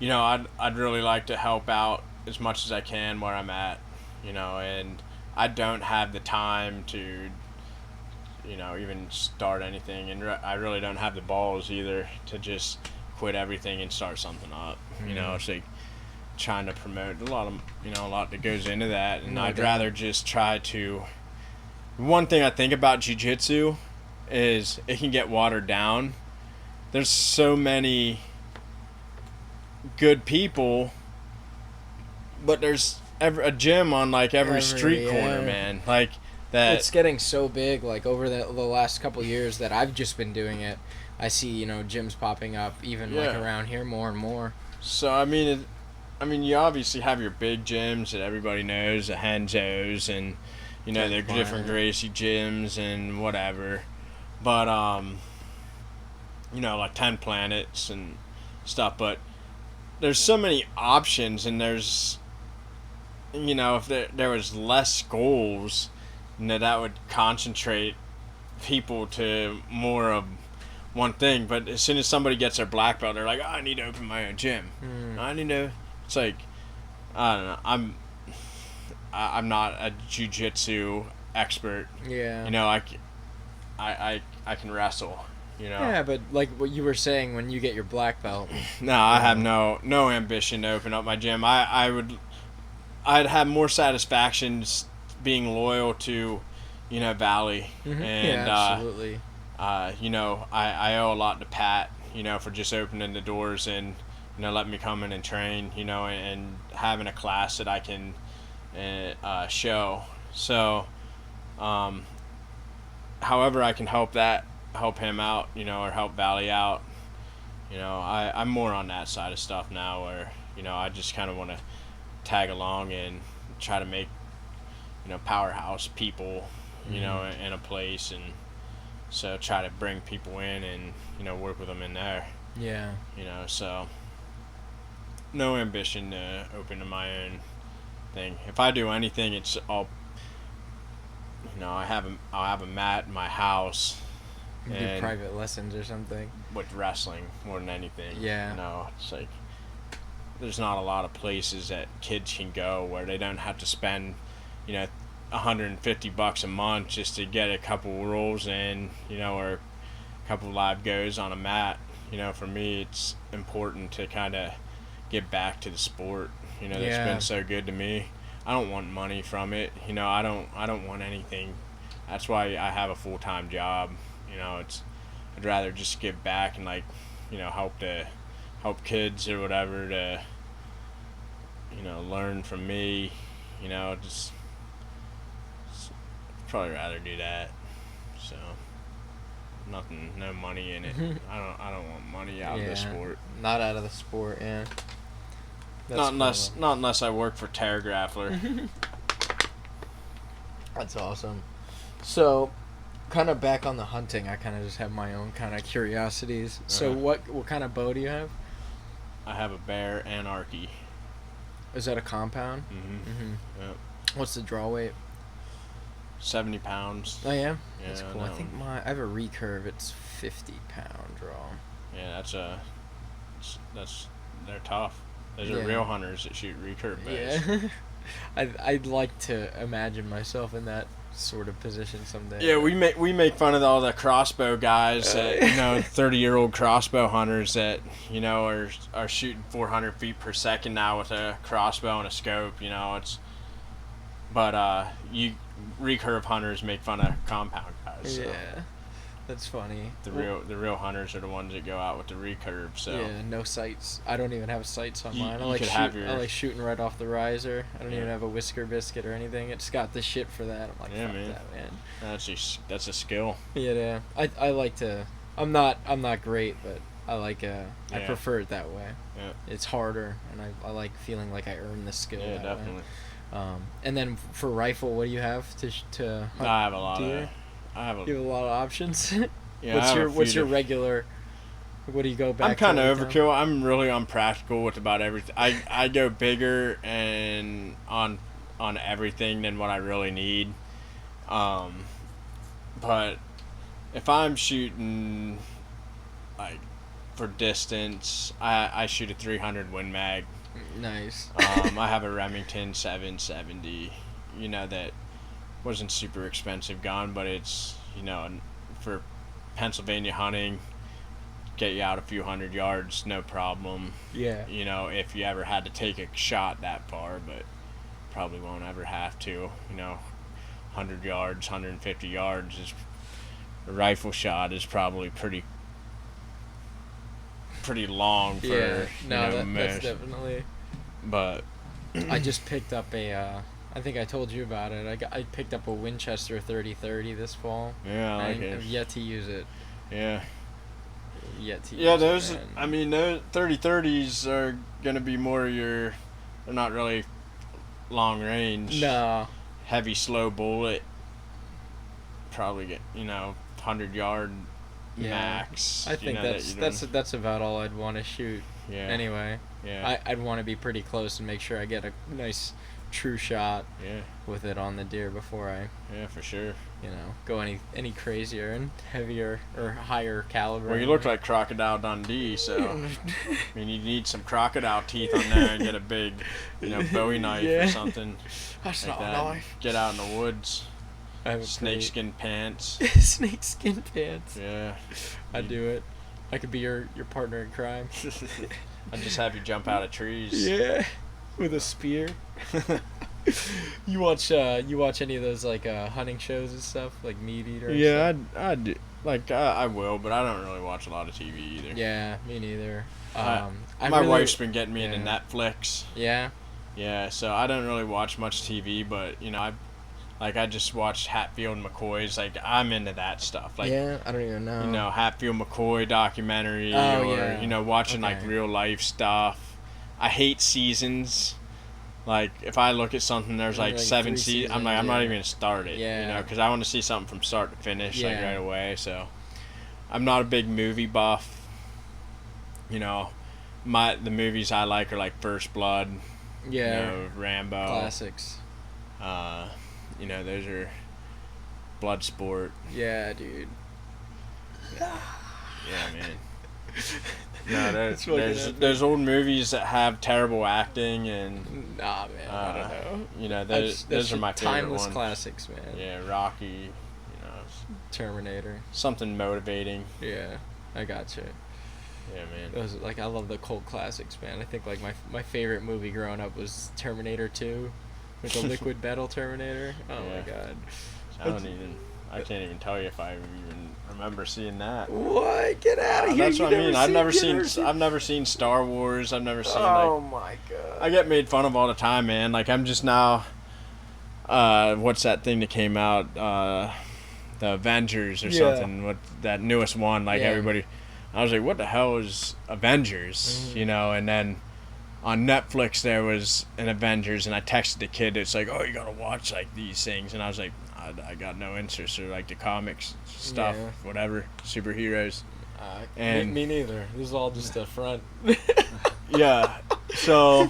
I'd really like to help out as much as I can where I'm at, and I don't have the time to, even start anything, and I really don't have the balls either to just quit everything and start something up. It's like trying to promote a lot that goes into that, and I'd rather just try to. One thing I think about jiu-jitsu is it can get watered down. There's so many good people, but there's a gym on like every street corner, man. Like that. It's getting so big. Like over the last couple years that I've just been doing it, I see gyms popping up even like around here more and more. So I mean, I mean, you obviously have your big gyms that everybody knows, the Henzo's, and you know, they're different Gracie gyms and whatever. But you know, like 10 Planets and stuff. But there's so many options, and there's, you know, if there was less schools, you know, that would concentrate people to more of one thing. But as soon as somebody gets their black belt, they're like, oh, I need to open my own gym. I need to. It's like, I don't know. I'm not a jiu-jitsu expert. Yeah. You know, I can wrestle. You know. Yeah, but like what you were saying, when you get your black belt. No, I have no ambition to open up my gym. I'd have more satisfaction being loyal to, you know, Valley. Mm-hmm. And yeah, absolutely. you know, I owe a lot to Pat, you know, for just opening the doors and, you know, letting me come in and train, you know, and having a class that I can show. So, however I can help him out, you know, or help Valley out, you know, I'm more on that side of stuff now, where, you know, I just kind of want to tag along and try to make, you know, powerhouse people, you know, in a place, and so try to bring people in and, you know, work with them in there. Yeah. You know, so no ambition to open my own thing. If I do anything, it's all, you know, I'll have a mat in my house. Do private lessons or something. With wrestling more than anything. Yeah. You know, it's like there's not a lot of places that kids can go where they don't have to spend, you know, $150 a month just to get a couple rolls in, you know, or a couple live goes on a mat. You know, for me, it's important to kind of get back to the sport. You know, that's been so good to me. I don't want money from it. You know, I don't want anything. That's why I have a full-time job. You know, I'd rather just give back and, like, you know, help kids or whatever to, you know, learn from me. You know, just probably rather do that. So no money in it. I don't want money out of the sport. Not out of the sport, yeah. Not unless I work for Terra Grappler. That's awesome. So, kind of back on the hunting, I kind of just have my own kind of curiosities. So what kind of bow do you have? I have a Bear Anarchy. Is that a compound? Yep. What's the draw weight? 70 pounds. Oh yeah? Yeah, That's cool. I think I have a recurve. It's 50-pound draw. Yeah, they're tough. Those are real hunters that shoot recurve bows. Yeah. I'd like to imagine myself in that sort of position someday. Yeah, we make fun of all the crossbow guys that, you know, 30-year-old crossbow hunters that, you know, are shooting 400 feet per second now with a crossbow and a scope. You know, but you recurve hunters make fun of compound guys. So. Yeah, that's funny. The real hunters are the ones that go out with the recurve. So yeah, no sights. I don't even have sights on mine. I like shooting right off the riser. I don't even have a whisker biscuit or anything. It's got the shit for that. I'm like, fuck that, man. That's a skill. Yeah. I like to. I'm not great, but I like I prefer it that way. Yeah. It's harder, and I like feeling like I earn the skill. Yeah, that definitely. Way. And then for rifle, what do you have to hunt? I have a lot deer? You have a lot of options. Yeah. What's your regular? What do you go back? I'm kind of overkill. I'm really unpractical with about everything. I go bigger and on everything than what I really need. But if I'm shooting like for distance, I shoot a 300 Win Mag. Nice. I have a Remington 770. You know, that wasn't super expensive gun, but it's, you know, for Pennsylvania hunting, get you out a few hundred yards, no problem. Yeah. You know, if you ever had to take a shot that far, but probably won't ever have to. You know, 100 yards, 150 yards is a rifle shot is probably pretty long for that's definitely. But I just picked up I think I told you about it. I picked up a Winchester 3030 this fall. Yeah, I like it. I've yet to use it. Yeah. Yet to use it. Yeah, those. Those 3030s are gonna be more your they're not really long range. No. Heavy, slow bullet. Probably get 100-yard max. I think that's about all I'd want to shoot. Yeah. Anyway. Yeah. I'd want to be pretty close and make sure I get a nice true shot. Yeah. With it on the deer before I. Yeah, for sure. Go any crazier and heavier or higher caliber. Well, you look like Crocodile Dundee, so I mean, you need some crocodile teeth on there and get a big, Bowie knife or something. That's like not that. a knife. Get out in the woods. I have Snakeskin pants. Snakeskin pants. Yeah. I'd do it. I could be your partner in crime. I'd just have you jump out of trees. Yeah. With a spear. You watch any of those like hunting shows and stuff, like Meat Eater? Yeah, I do. Like I will, but I don't really watch a lot of TV either. Yeah, me neither. My wife's been getting me into Netflix. Yeah. Yeah, so I don't really watch much TV, but I just watched Hatfield and McCoy's. Like I'm into that stuff. Like yeah, I don't even know. Hatfield McCoy documentary, watching like real life stuff. I hate seasons. Like, if I look at something, there's like 7 seasons, I'm like, I'm not even going to start it, because I want to see something from start to finish, like, right away, so. I'm not a big movie buff. The movies I like are like First Blood, Rambo. Classics. Those are Bloodsport. Yeah, dude. Yeah, man. No, there's old movies that have terrible acting and. Nah, man, I don't know. Those are my favorite timeless ones. classics, man. Yeah, Rocky. Terminator. Something motivating. Yeah, I gotcha. Yeah, man. Those I love the cult classics, man. I think like my favorite movie growing up was Terminator 2, with the liquid metal Terminator. Oh my god. I can't even tell you if I even remember seeing that. What? Get out of here! That's what I mean. I've never seen Star Wars. I've never seen. Oh my god! I get made fun of all the time, man. Like I'm just now. What's that thing that came out? The Avengers or something. What that newest one? Like everybody. I was like, what the hell is Avengers? Mm-hmm. And then on Netflix there was an Avengers, and I texted the kid. It's like, oh, you gotta watch like these things, and I was like. I got no interest or like the comics stuff, whatever, superheroes. And me neither. This is all just a front. Yeah. So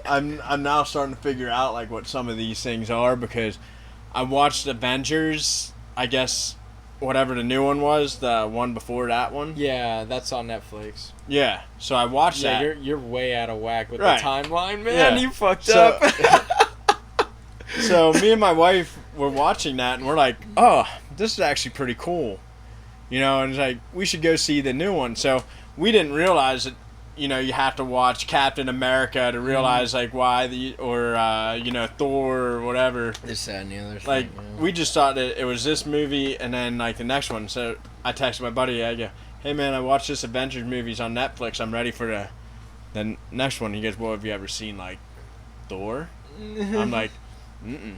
I'm now starting to figure out like what some of these things are, because I watched Avengers, I guess whatever the new one was, the one before that one. Yeah, that's on Netflix. Yeah. So I watched that. Yeah, you're way out of whack with Right. the timeline, man. Yeah. You fucked up. So me and my wife were watching that, and we're like, oh, this is actually pretty cool. And it's like, we should go see the new one. So we didn't realize that, you have to watch Captain America to realize, like, why Thor or whatever. This, that, and the other thing. Like, we just thought that it was this movie and then, like, the next one. So I texted my buddy, I go, hey, man, I watched this Avengers movies on Netflix. I'm ready for the next one. He goes, well, have you ever seen, like, Thor? I'm like, mm-mm.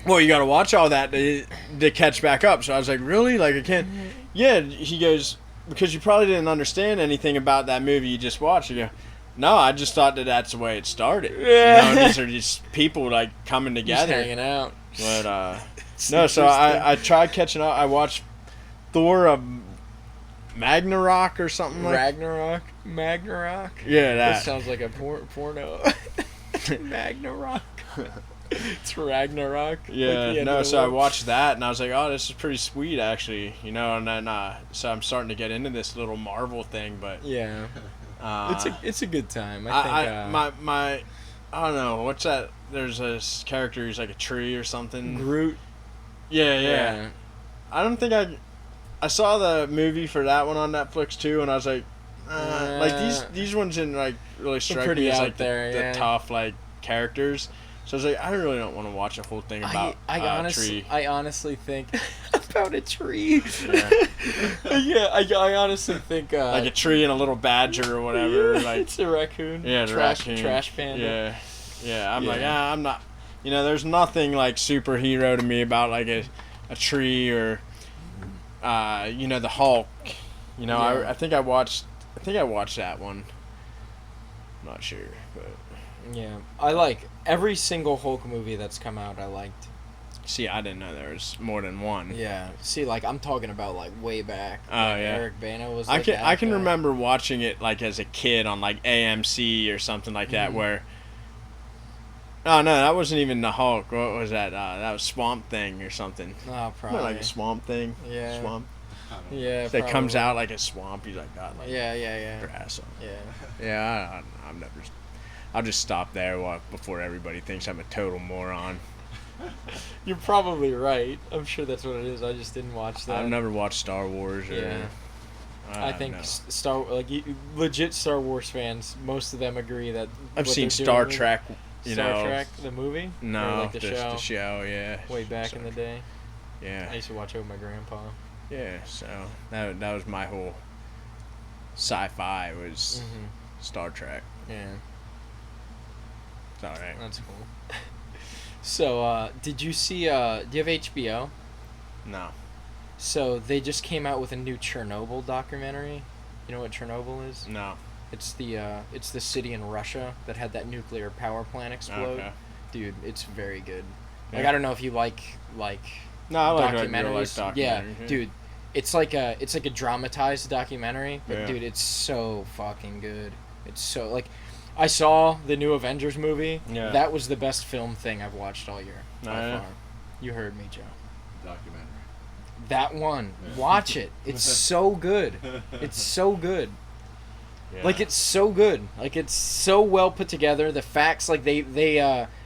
Well, you got to watch all that to catch back up. So I was like, really? Like, I can't. Yeah, he goes, because you probably didn't understand anything about that movie you just watched. You go, no, I just thought that that's the way it started. Yeah. These are just people, like, coming together. Just hanging out. But, no, so I tried catching up. I watched Thor Ragnarok or something like that. Ragnarok? Yeah, That sounds like a porno. Ragnarok. It's Ragnarok. Yeah, so I watched that and I was like, oh, this is pretty sweet actually, and then so I'm starting to get into this little Marvel thing, but yeah, it's a good time. I think I don't know what's that. There's a character who's like a tree or something. Groot. Yeah. I don't think I saw the movie for that one on Netflix too, and I was like, like these ones didn't like really strike me as like the tough like characters. So I was like, I really don't want to watch a whole thing about a tree. I honestly think about a tree. Yeah, I honestly think like a tree and a little badger or whatever. Like it's a raccoon. Yeah, trash panda. Yeah. I'm like, I'm not. There's nothing like superhero to me about like a tree or the Hulk. I think I watched that one. I'm not sure, but Yeah, I like every single Hulk movie that's come out. I liked. See, I didn't know there was more than one. Yeah. See, like I'm talking about like way back. Oh when yeah. Eric Bana was. I Like, can that guy. remember watching it like as a kid on like AMC or something like that where. Oh no, that wasn't even the Hulk. What was that? That was Swamp Thing or something. Oh, probably. Like a swamp thing. Yeah. Swamp. Yeah. That comes probably. out like a swamp. He's like got like Yeah. grass on. Yeah. Yeah, I'm never. I'll just stop there before everybody thinks I'm a total moron. You're probably right. I'm sure that's what it is. I just didn't watch that. I've never watched Star Wars. Or, Yeah. I think no. legit Star Wars fans, most of them agree that. I've what seen they're Star doing- Trek. Star Trek, the movie? No, Or like the just show? the show. Yeah. Way back in the day. Yeah. I used to watch it with my grandpa. Yeah. So that was my whole sci-fi was Star Trek. Yeah. It's all right. That's cool. So, did you see, do you have HBO? No. So, they just came out with a new Chernobyl documentary. You know what Chernobyl is? No. It's the city in Russia that had that nuclear power plant explode. Okay. Dude, it's very good. Yeah. Like, I don't know if you like No, I like documentaries. documentaries. Yeah, dude. It's like a dramatized documentary, but Yeah. dude, it's so fucking good. It's so like I saw the new Avengers movie. Yeah. That was the best film thing I've watched all year by yeah. far. You heard me, Joe. Documentary. That one. Yeah. Watch it. It's so good. It's so good. Yeah. Like it's so good. Like it's so well put together. The facts, like they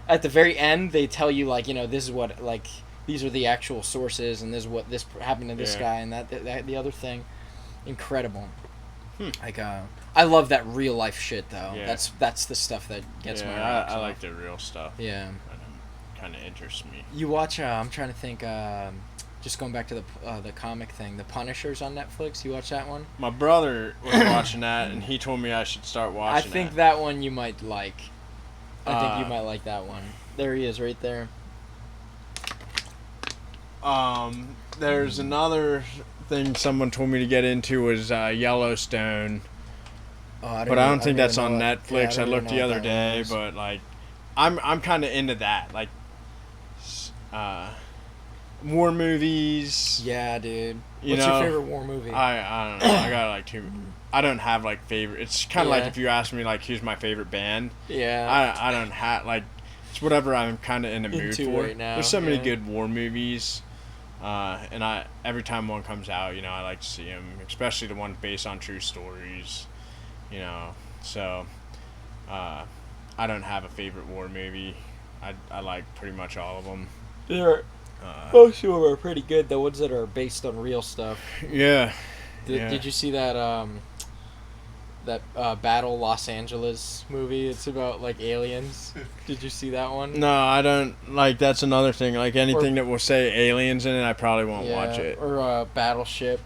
at the very end they tell you like, you know, this is what like these are the actual sources and this is what this happened to this guy and that the other thing. Incredible. Like I love that real life shit though. Yeah. That's the stuff that gets my rocks I off. like the real stuff. Yeah. Kind of interests me. You watch I'm trying to think just going back to the comic thing, The Punishers on Netflix. You watch that one? My brother was watching that, and he told me I should start watching. I think that one you might like. I think you might like that one. There he is, right there. There's another thing someone told me to get into was Yellowstone, Oh, but I don't think that's on Netflix. I looked the other day, but like, I'm kind of into that, like, war movies. Yeah, dude. You What's know, your favorite war movie? I don't know. I got like two. I don't have like favorite. It's kind of like Yeah. if you ask me like who's my favorite band. Yeah. I don't have like it's whatever I'm kind of in the mood Into for. right now, There's so many yeah. good war movies, and every time one comes out, you know, I like to see them, especially the ones based on true stories. You know, so I don't have a favorite war movie. I like pretty much all of them. Most of them are pretty good. The ones that are based on real stuff. Yeah. Did you see that Battle Los Angeles movie? It's about like aliens. Did you see that one? No, I don't like. That's another thing. Like anything that will say aliens in it, I probably won't watch it. Or Battleship.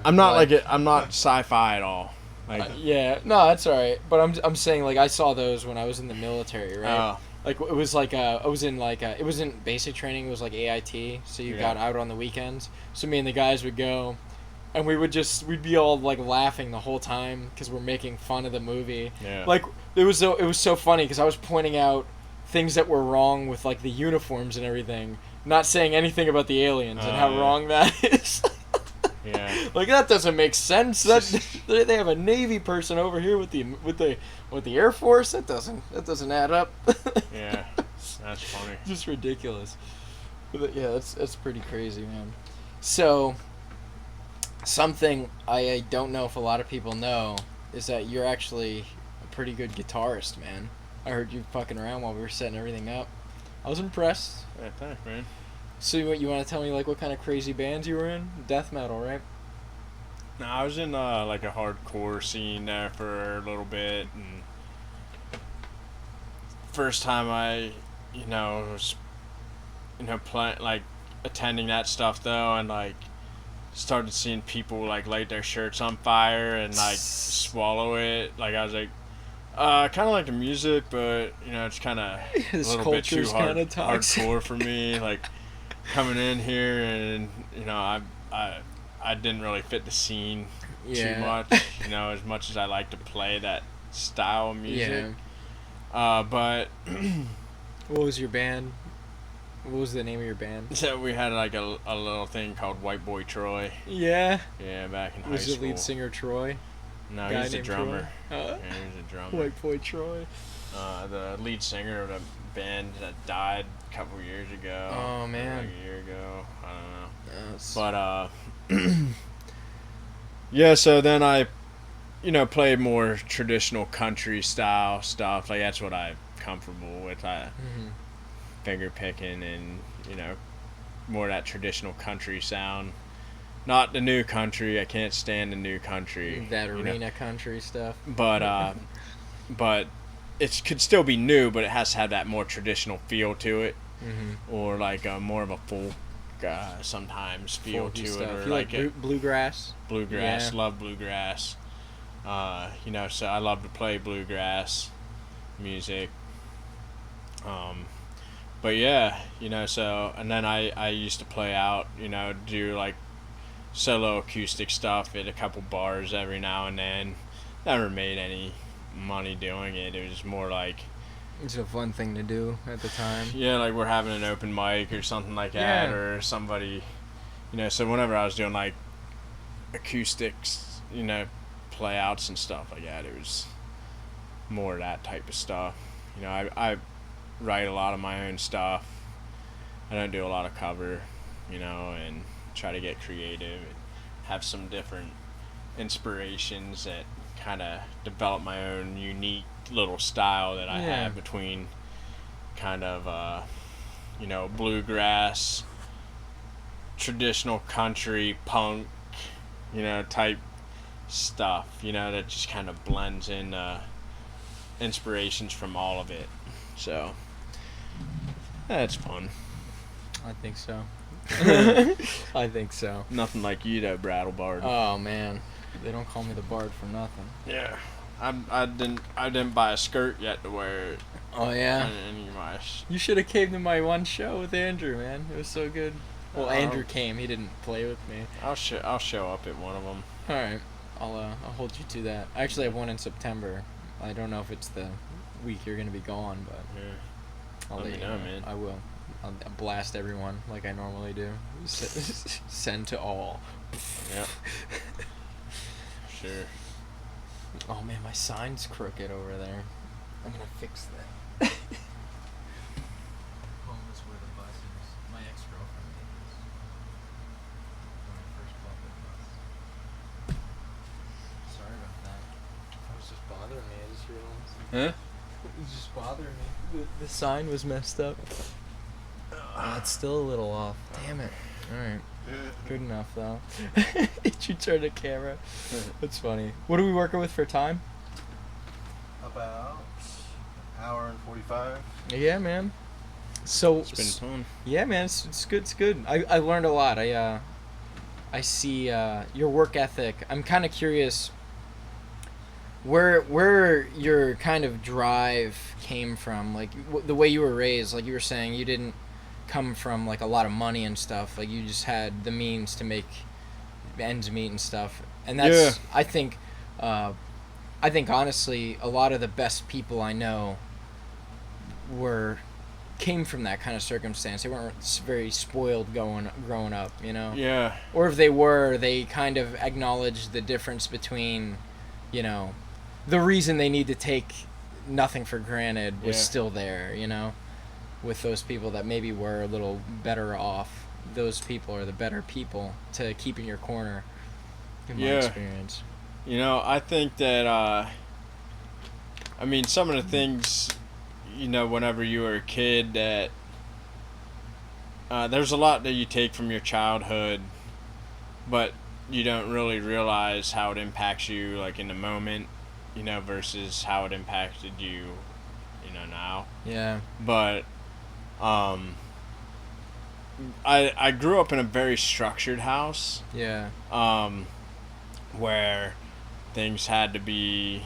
I'm not like- like it. I'm not sci-fi at all. Like Yeah, no, that's all right. But I'm saying like I saw those when I was in the military, right? Like it was like I was in like it wasn't basic training. It was like AIT. So you got out on the weekends. So me and the guys would go, and we'd be all like laughing the whole time because we're making fun of the movie. Yeah. Like it was so funny because I was pointing out things that were wrong with like the uniforms and everything, not saying anything about the aliens and how wrong that is. Yeah. Like that doesn't make sense. That they have a Navy person over here with the Air Force. That doesn't add up. Yeah. That's funny. Just ridiculous. But yeah, that's pretty crazy, man. So something I don't know if a lot of people know is that you're actually a pretty good guitarist, man. I heard you fucking around while we were setting everything up. I was impressed. Yeah, thanks, man. So what you want to tell me, like what kind of crazy bands you were in? Death metal, right? No, I was in like a hardcore scene there for a little bit, and first time I, was, like attending that stuff though, and like started seeing people like light their shirts on fire and like swallow it. Like I was like, kind of like the music, but it's kind of a This little bit too culture's kinda toxic. hardcore for me. Like coming in here, and I didn't really fit the scene too much. As much as I like to play that style of music. But What was your band? What was the name of your band? so we had like a little thing called White Boy Troy. Yeah. Yeah, back in high Was school. the lead singer Troy? No, Guy he's a named drummer. Troy? Yeah, he's a drummer. White Boy Troy. The lead singer of the band that died a couple years ago. Oh, man. Like a year ago. I don't know. Yes. But yeah. So then I, played more traditional country style stuff. Like that's what I'm comfortable with. Finger picking and more that traditional country sound. Not the new country. I can't stand the new country. That arena country stuff. But it could still be new, but it has to have that more traditional feel to it, or like more of a folk sometimes feel Folky to stuff. it, or You like bluegrass. Bluegrass. Yeah. Love bluegrass. So I love to play bluegrass music. But yeah, so and then I used to play out, do like solo acoustic stuff at a couple bars every now and then. Never made any money doing it. It was more like It's a fun thing to do at the time. yeah, like we're having an open mic or something like that, Yeah. or somebody, so whenever I was doing like acoustics, playouts and stuff like that, it was more that type of stuff. I write a lot of my own stuff. I don't do a lot of cover, and try to get creative and have some different inspirations that kind of develop my own unique little style that I have between kind of bluegrass, traditional country, punk, type stuff, that just kind of blends in inspirations from all of it. So that's fun. I think so. I think so. Nothing like you though, Brattlebard. Oh man, they don't call me the Bard for nothing. Yeah, I didn't buy a skirt yet to wear it. Oh yeah. Any of my You should have came to my one show with Andrew, man. It was so good. Well, Andrew came. He didn't play with me. I'll show up at one of them. All right. I'll hold you to that. I actually have one in September. I don't know if it's the week you're gonna be gone, but Yeah. I'll Let let me you know, man. I will. I'll blast everyone like I normally do. Send to all. Yep. Sure. Oh man, my sign's crooked over there. I'm gonna fix that. Home is where the bus is. My ex-girlfriend made this when I first bought the bus. Sorry about that. It was just bothering me. I just realized. Huh? It was just bothering me. The sign was messed up. It's still a little off. Damn it. Alright. Good enough, though. Did you turn the camera? That's funny. What are we working with for time? About hour and 45. Yeah, man. So It's been fun. yeah, man, it's good. It's good. I learned a lot. I see your work ethic. I'm kind of curious where your kind of drive came from. Like the way you were raised. Like you were saying, you didn't come from like a lot of money and stuff. Like you just had the means to make ends meet and stuff. And that's Yeah. I think honestly a lot of the best people I know came from that kind of circumstance. They weren't very spoiled growing up, Yeah. or if they were, they kind of acknowledged the difference between the reason they need to take nothing for granted was Yeah. still there, with those people that maybe were a little better off. Those people are the better people to keep in your corner, in my Yeah. experience. I think that some of the things whenever you were a kid, that there's a lot that you take from your childhood, but you don't really realize how it impacts you like in the moment, versus how it impacted you, now. Yeah. But I grew up in a very structured house, Yeah. where things had to be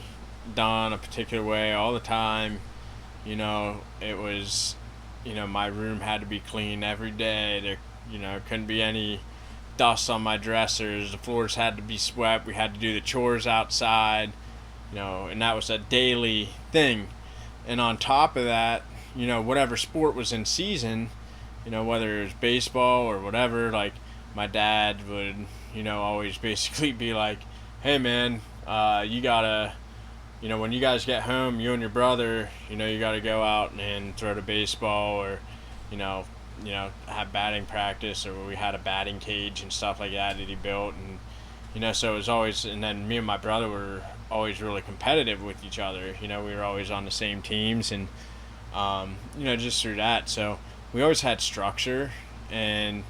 done a particular way all the time. It was, my room had to be clean every day. There, couldn't be any dust on my dressers. The floors had to be swept. We had to do the chores outside, and that was a daily thing. And on top of that, you know, whatever sport was in season, you know, whether it was baseball or whatever, like my dad would, you know, always basically be like, hey man, you gotta, you know, when you guys get home, you and your brother, you know, you gotta go out and throw the baseball, or, you know, have batting practice, or we had a batting cage and stuff like that he built. And, you know, so it was always, and then me and my brother were always really competitive with each other. You know, we were always on the same teams, and, you know, just through that. So we always had structure, and,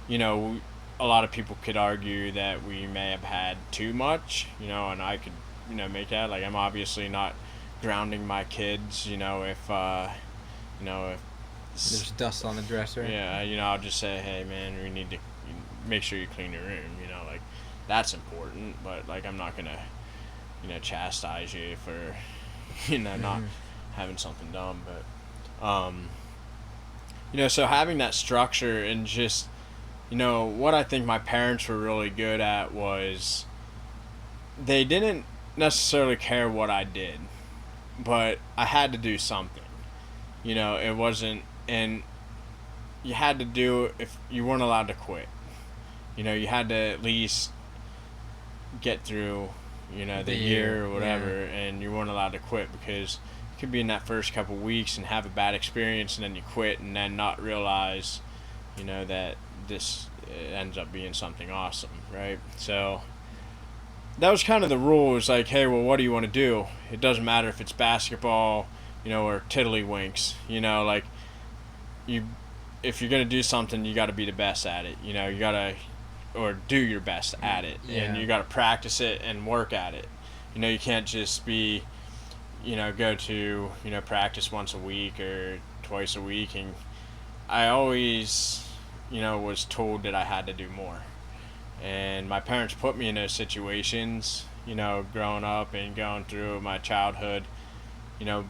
you know, a lot of people could argue that we may have had too much, you know, and I could, you know, make that. Like, I'm obviously not grounding my kids, you know, if There's dust on the dresser. yeah, you know, I'll just say, hey man, we need to make sure you clean your room, you know, like, that's important. But, like, I'm not gonna, you know, chastise you for, you know, not having something done. But you know, so having that structure, and just, you know, what I think my parents were really good at was they didn't necessarily care what I did, but I had to do something. You know, it wasn't, and you had to do, if you weren't allowed to quit. You know, you had to at least get through, you know, the year or whatever, and you weren't allowed to quit, because you could be in that first couple weeks and have a bad experience, and then you quit, and then not realize, you know, that this ends up being something awesome, right? So that was kind of the rule. It was like, hey, well, what do you want to do? It doesn't matter if it's basketball, you know, or tiddlywinks, you know, like, if you're going to do something, you got to be the best at it, you know, you got to, or do your best at it, and you got to practice it and work at it. You know, you can't just be, you know, go to, you know, practice once a week or twice a week. And I always, you know, was told that I had to do more. And my parents put me in those situations, you know, growing up and going through my childhood, you know,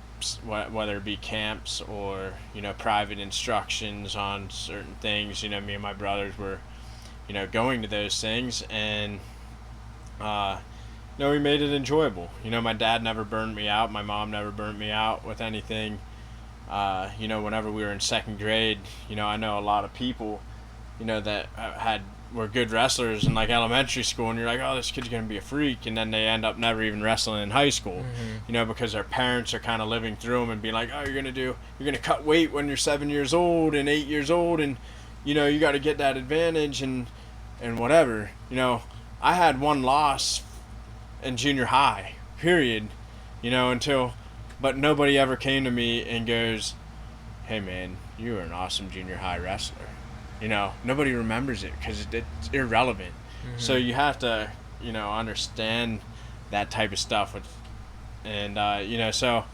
whether it be camps or, you know, private instructions on certain things. You know, me and my brothers were, you know, going to those things, and, you know, we made it enjoyable. You know, my dad never burned me out. My mom never burned me out with anything. You know, whenever we were in second grade, you know, I know a lot of people, you know, that were good wrestlers in, like, elementary school, and you're like, oh, this kid's going to be a freak, and then they end up never even wrestling in high school, you know, because their parents are kind of living through them and being like, oh, you're going to cut weight when you're 7 years old and 8 years old, and, you know, you got to get that advantage, and whatever. You know, I had one loss in junior high, period, you know, but nobody ever came to me and goes, hey man, you were an awesome junior high wrestler. You know, nobody remembers it because it's irrelevant. So you have to, you know, understand that type of stuff. And you know, so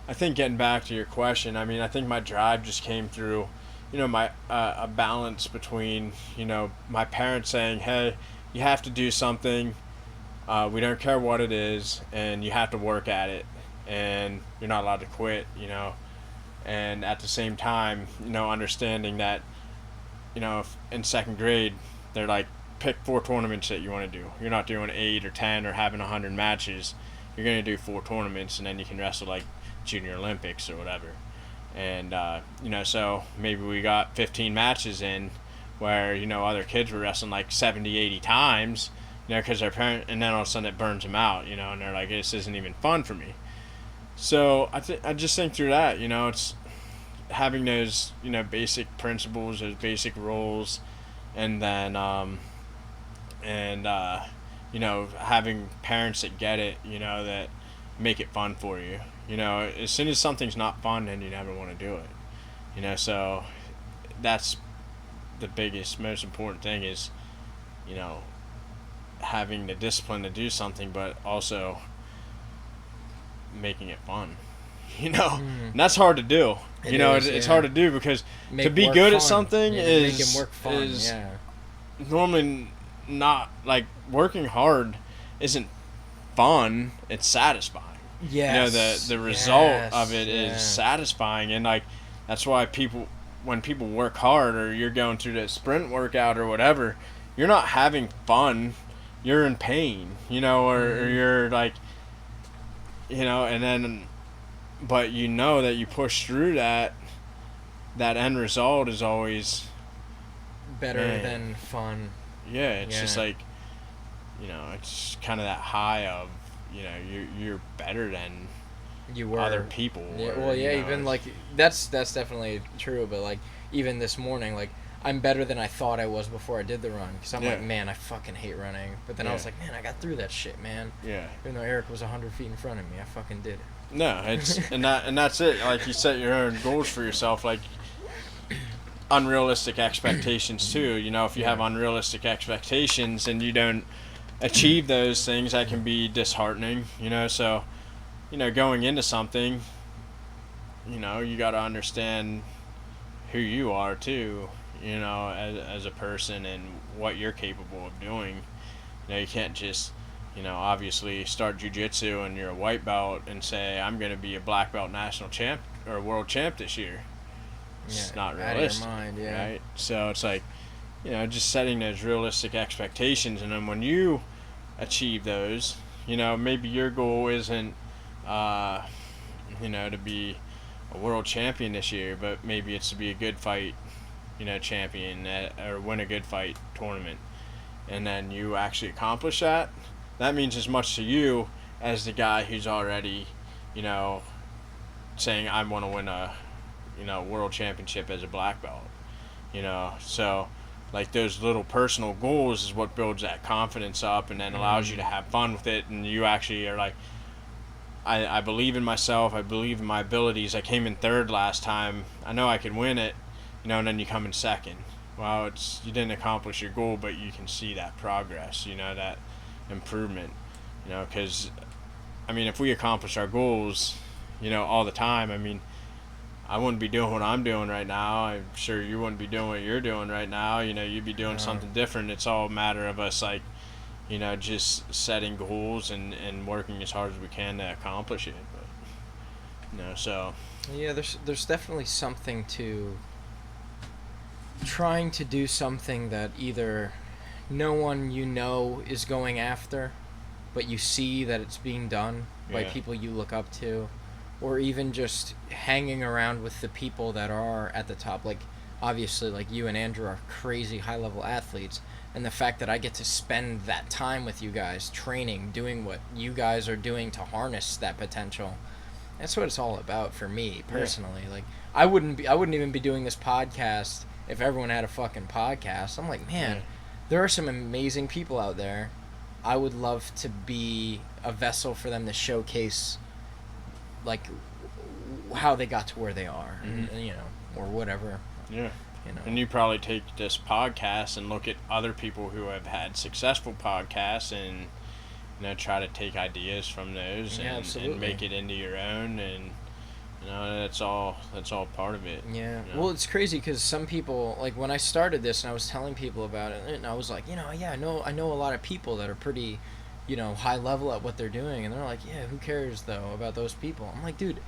I think, getting back to your question, I mean, I think my drive just came through, you know, my a balance between, you know, my parents saying, hey, you have to do something. We don't care what it is, and you have to work at it, and you're not allowed to quit, you know. And at the same time, you know, understanding that, you know, if in second grade, they're like, pick 4 tournaments that you want to do. You're not doing 8 or 10 or having 100 matches. You're going to do 4 tournaments, and then you can wrestle like Junior Olympics or whatever. And, you know, so maybe we got 15 matches in where, you know, other kids were wrestling like 70, 80 times, you know, because their parent, and then all of a sudden it burns them out, you know, and they're like, this isn't even fun for me. So I just think through that, you know, it's having those, you know, basic principles, those basic rules, and then, you know, having parents that get it, you know, that make it fun for you. You know, as soon as something's not fun, then you never want to do it. You know, so that's the biggest, most important thing is, you know, having the discipline to do something, but also making it fun. You know, and that's hard to do. It's hard to do, because to be good at something is normally not, like, working hard isn't fun, it's satisfying. Yes. You know, the result of it is satisfying, and, like, that's why when people work hard, or you're going through that sprint workout or whatever, you're not having fun, you're in pain, you know, or you're like, you know, and then but you know that you push through that end result is always better than fun. Yeah, it's just like, you know, it's kind of that high of, you know, you're better than you were other people. Yeah, or, well, yeah, you know, even like that's definitely true. But like even this morning, like I'm better than I thought I was before I did the run. Because I'm like, man, I fucking hate running. But then I was like, man, I got through that shit, man. Yeah. Even though Eric was 100 feet in front of me, I fucking did it. No, it's and that's it. Like you set your own goals for yourself, like unrealistic expectations too. You know, if you have unrealistic expectations and you don't achieve those things, that can be disheartening. You know, so you know, going into something, you know, you got to understand who you are too. You know, as a person and what you're capable of doing. You know, you can't just, you know, obviously start jiu-jitsu and you're a white belt and say, I'm going to be a black belt national champ or world champ this year. It's not realistic, out of your mind, right? So it's like, you know, just setting those realistic expectations, and then when you achieve those, you know, maybe your goal isn't, you know, to be a world champion this year, but maybe it's to be a good fight, you know, champion or win a good fight tournament, and then you actually accomplish that. That means as much to you as the guy who's already, you know, saying I want to win a, you know, world championship as a black belt. You know, so like those little personal goals is what builds that confidence up and then allows you to have fun with it, and you actually are like, I believe in myself, I believe in my abilities. I came in third last time. I know I could win it, you know, and then you come in second. Well, you didn't accomplish your goal, but you can see that progress, you know, that improvement, you know, because, I mean, if we accomplish our goals, you know, all the time, I mean, I wouldn't be doing what I'm doing right now. I'm sure you wouldn't be doing what you're doing right now. You know, you'd be doing something different. It's all a matter of us, like, you know, just setting goals and working as hard as we can to accomplish it. But, you know, so. Yeah, there's definitely something to trying to do something that either no one you know is going after, but you see that it's being done by people you look up to, or even just hanging around with the people that are at the top. Like, obviously, like you and Andrew are crazy high-level athletes, and the fact that I get to spend that time with you guys, training, doing what you guys are doing to harness that potential, that's what it's all about for me, personally. Like, I wouldn't even be doing this podcast if everyone had a fucking podcast. I'm like, man, there are some amazing people out there. I would love to be a vessel for them to showcase, like, how they got to where they are, and, you know, or whatever. Yeah. You know. And you probably take this podcast and look at other people who have had successful podcasts and, you know, try to take ideas from those and make it into your own, and, you know, that's all part of it. Yeah. You know? Well, it's crazy because some people, like, when I started this and I was telling people about it, and I was like, you know, I know a lot of people that are pretty, you know, high level at what they're doing, and they're like, yeah, who cares though about those people? I'm like, dude,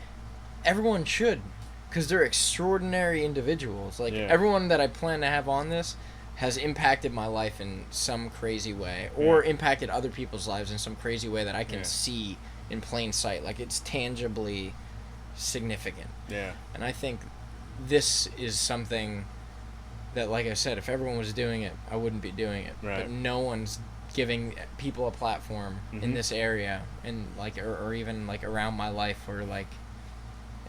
everyone should, because they're extraordinary individuals. Like, everyone that I plan to have on this has impacted my life in some crazy way, or impacted other people's lives in some crazy way that I can see in plain sight. Like, it's tangibly significant. Yeah. And I think this is something that, like I said, if everyone was doing it, I wouldn't be doing it. Right. But no one's giving people a platform in this area, and like, or even like around my life, or like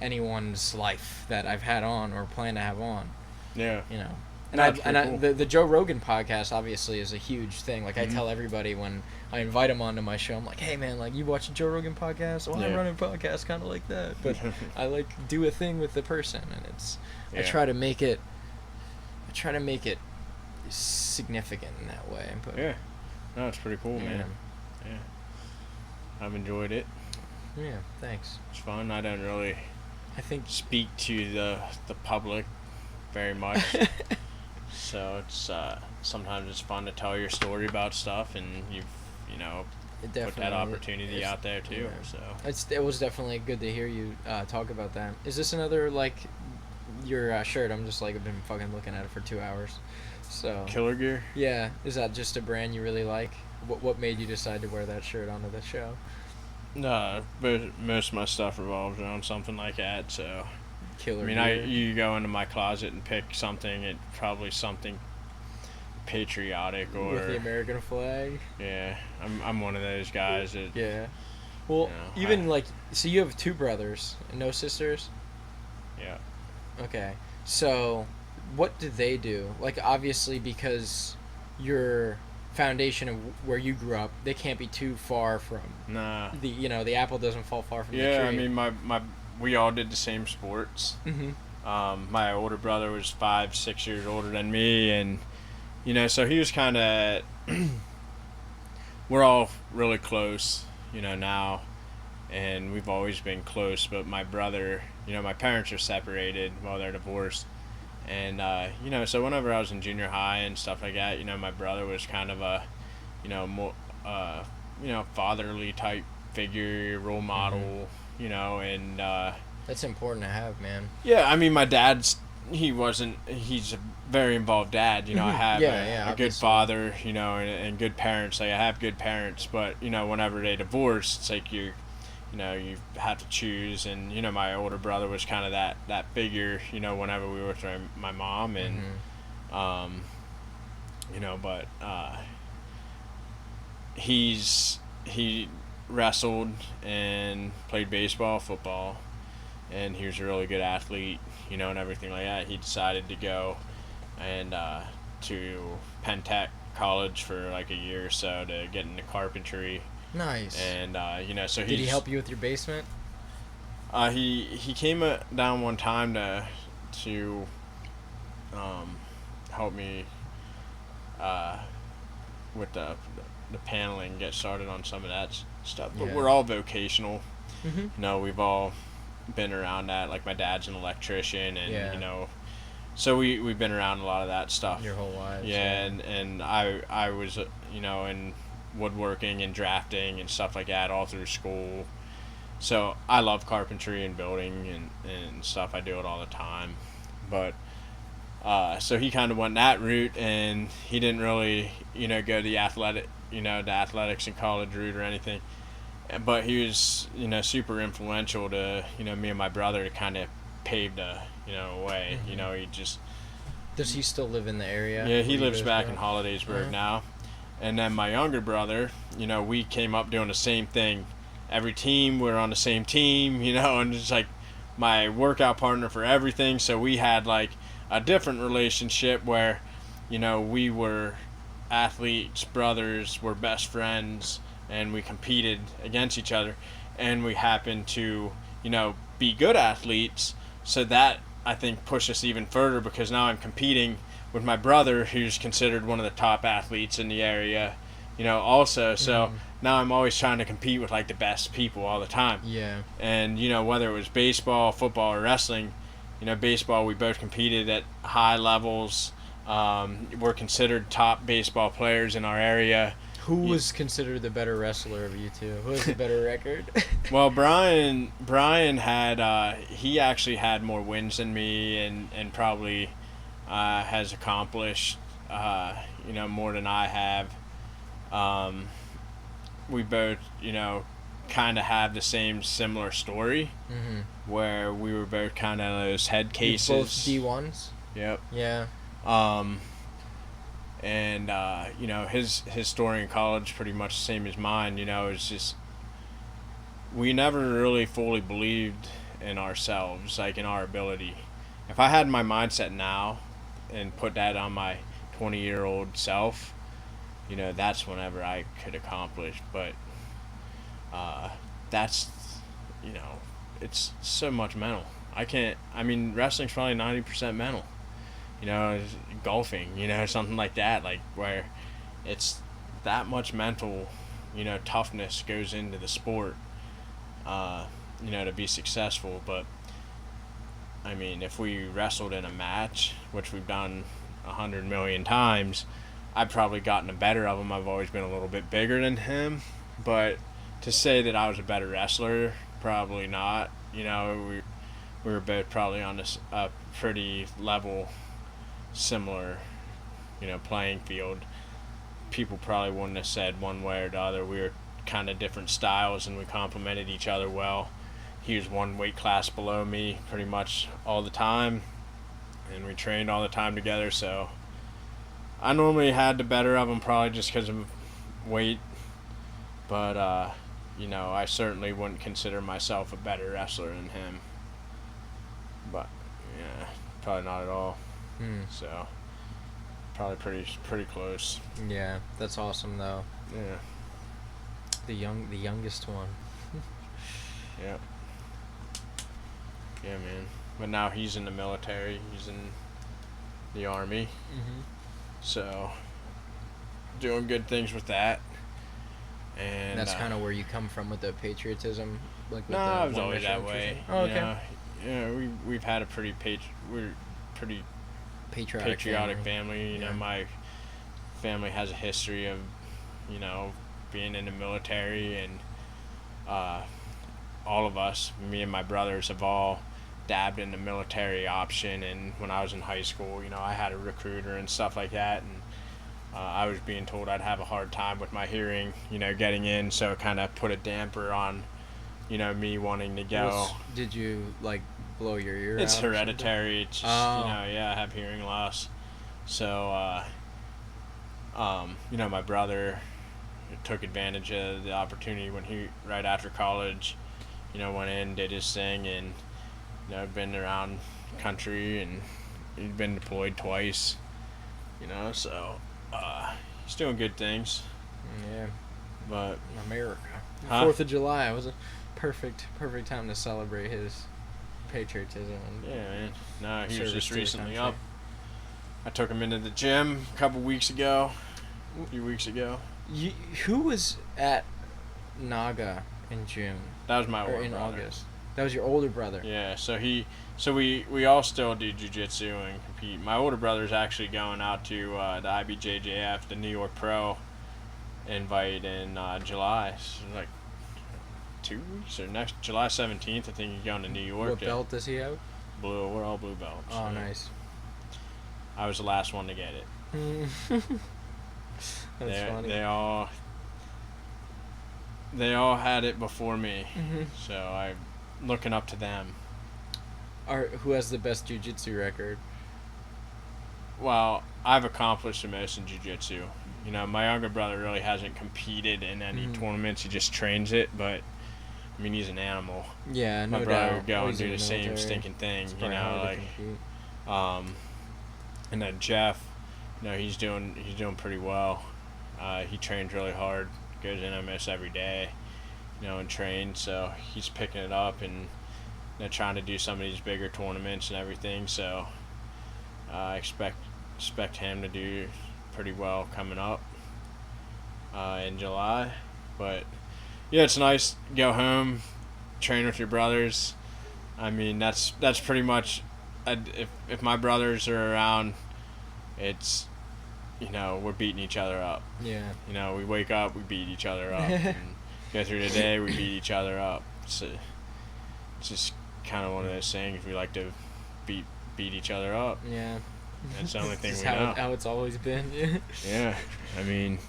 anyone's life that I've had on or plan to have on. Yeah. You know. And the Joe Rogan podcast obviously is a huge thing. Like, I tell everybody when I invite them onto my show, I'm like, hey man, like, you watch a Joe Rogan podcast? Well, I run a podcast kind of like that, but I like do a thing with the person, and it's I try to make it significant in that way. But no, it's pretty cool, man. Yeah, I've enjoyed it. Yeah, thanks. It's fun. I don't really, speak to the public very much. So it's sometimes it's fun to tell your story about stuff, and you've, you know, put that opportunity out there too. Yeah. So it was definitely good to hear you talk about that. Is this another, like, your shirt? I'm just like, I've been fucking looking at it for 2 hours. So Killer Gear. Yeah, is that just a brand you really like? What made you decide to wear that shirt onto the show? No, but most of my stuff revolves around something like that. So, Killer. I mean, gear. you go into my closet and pick something. It probably something patriotic or with the American flag. yeah. I'm one of those guys that Yeah. Well, You know, even like, so you have 2 brothers and no sisters? yeah. Okay. So, what do they do? Like, obviously, because your foundation of where you grew up, they can't be too far from Nah. the apple doesn't fall far from the Yeah, tree. I mean, my we all did the same sports. Mm-hmm. My older brother was 5-6 years older than me, and so he was kind of. We're all really close, now, and we've always been close. But my brother, my parents are separated while they're divorced, and so whenever I was in junior high and stuff like that, my brother was kind of a, more, fatherly type figure, role model, and. That's important to have, man. Yeah, I mean, my dad's he's a very involved dad. I have a good obviously. father, and good parents. Like, I have good parents, but whenever they divorce, it's like you have to choose. And my older brother was kind of that figure. Whenever we were with my mom, and but he wrestled and played baseball, football. And he was a really good athlete, and everything like that. He decided to go and to Penn Tech College for like a year or so to get into carpentry. Nice. And so did he help you with your basement? He came down one time to help me with the paneling, get started on some of that stuff. But we're all vocational. Mm-hmm. We've all been around that. Like, my dad's an electrician, and so we've been around a lot of that stuff Your whole lives. yeah. And I was in woodworking and drafting and stuff like that all through school, so I love carpentry and building and stuff. I do it all the time. But so he kind of went that route, and he didn't really go the athletics and college route or anything. But he was, super influential to, me and my brother to kind of pave the, way. Mm-hmm. He just... Does he still live in the area? Yeah, he lives back to? in Hollidaysburg Uh-huh. now. And then my younger brother, we came up doing the same thing. Every team, we were on the same team, and it's like my workout partner for everything. So we had like a different relationship where, we were athletes, brothers, we're best friends, and we competed against each other, and we happened to be good athletes. So that, I think, pushed us even further, because now I'm competing with my brother, who's considered one of the top athletes in the area, also. So now I'm always trying to compete with like the best people all the time. Yeah. And whether it was baseball, football, or wrestling, baseball, we both competed at high levels. We're considered top baseball players in our area. Who was considered the better wrestler of you two? Who has the better record? Well, Brian had he actually had more wins than me, and probably has accomplished more than I have. We both kind of have the same similar story, where we were both kind of those head cases. Both D1s. Yep. Yeah. And his story in college pretty much the same as mine. It's just we never really fully believed in ourselves, like in our ability. If I had my mindset now and put that on my 20-year-old self, that's whenever I could accomplish. But that's it's so much mental. Wrestling's probably 90% mental. Golfing, something like that, like where it's that much mental, toughness goes into the sport, to be successful. But if we wrestled in a match, which we've done 100 million times, I've probably gotten the better of him. I've always been a little bit bigger than him, but to say that I was a better wrestler, probably not. We were both probably on this pretty level, similar, playing field. People probably wouldn't have said one way or the other. We were kind of different styles, and we complemented each other well. He was one weight class below me pretty much all the time, and we trained all the time together, so I normally had the better of him probably just because of weight, but you know, I certainly wouldn't consider myself a better wrestler than him, but yeah, probably not at all. So probably pretty close. Yeah, that's awesome though. Yeah. The youngest one. Yeah. Yeah, man. But now he's in the military. He's in the Army. So doing good things with that. And that's kind of where you come from with the patriotism, like with no, the I was one always mission that way. Oh, okay. You know, we've had a pretty patriotic family. You know, my family has a history of, you know, being in the military, and all of us, me and my brothers, have all dabbed in the military option. And when I was in high school, you know, I had a recruiter and stuff like that, and I was being told I'd have a hard time with my hearing, you know, getting in, so it kind of put a damper on, you know, me wanting to go. Did you like blow your ear out? It's hereditary. It's just, you know, yeah, I have hearing loss. So, you know, my brother took advantage of the opportunity when he, right after college, you know, went in, did his thing, and, you know, been around country, and he'd been deployed twice, you know, so he's doing good things. Yeah. But America. Huh? 4th of July was a perfect time to celebrate his patriotism. Yeah, man. No, he was Service just to the recently country. up. I took him into the gym a few weeks ago. Who was at Naga in June? That was my or older in brother. August? That was your older brother. Yeah, so we all still do jiu-jitsu and compete. My older brother's actually going out to the IBJJF, the New York Pro invite in July. So like 2 weeks or next July 17th, I think he's going to New York. What belt does he have? Blue. We're all blue belts. Oh, so nice. I was the last one to get it. That's funny. They all had it before me, Mm-hmm. so I'm looking up to them. Who has the best jiu-jitsu record? Well, I've accomplished the most in jiu-jitsu. You know, my younger brother really hasn't competed in any tournaments. He just trains it, but I mean, he's an animal. Yeah, no My brother doubt. would go and Always in do the same military. stinking thing, It's you probably know, hard to like compete. and then Jeff, you know, he's doing pretty well. He trains really hard, goes in almost every day, you know, and trains, so he's picking it up and, you know, trying to do some of these bigger tournaments and everything, so I expect him to do pretty well coming up in July. But yeah, it's nice to go home, train with your brothers. I mean, that's pretty much, if my brothers are around, it's, you know, we're beating each other up. Yeah. You know, we wake up, we beat each other up. And go through the day, we beat each other up. So it's just kind of one of those things. We like to beat each other up. Yeah. That's the only thing This is we know. how it's always been. Yeah. Yeah, I mean,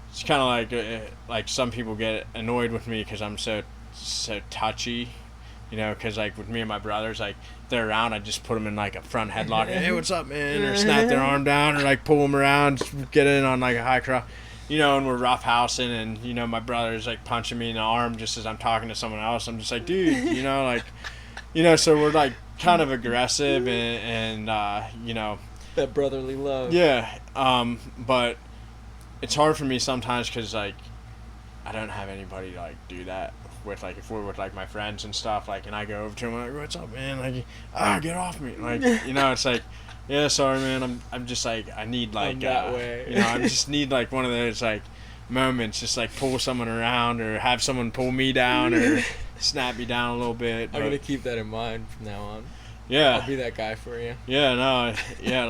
it's kind of like some people get annoyed with me because I'm so touchy, you know, because like with me and my brothers, like if they're around, I just put them in like a front headlock, hey, what's up, man, or snap their arm down, or like pull them around, just get in on like a high cross, you know, and we're roughhousing, and you know my brother's like punching me in the arm just as I'm talking to someone else. I'm just like, dude, you know, like, you know, so we're like kind of aggressive and you know, That brotherly love. yeah, but it's hard for me sometimes because like I don't have anybody to like do that with, like if we're with like my friends and stuff, like, and I go over to them like, what's up, man, like, get off me, like, you know, it's like, yeah, sorry, man, I'm just like, I need like I'm that way. you know, I just need like one of those like moments, just like pull someone around or have someone pull me down or snap me down a little bit. I'm but, gonna keep that in mind from now on. yeah, I'll be that guy for you. yeah, no, yeah,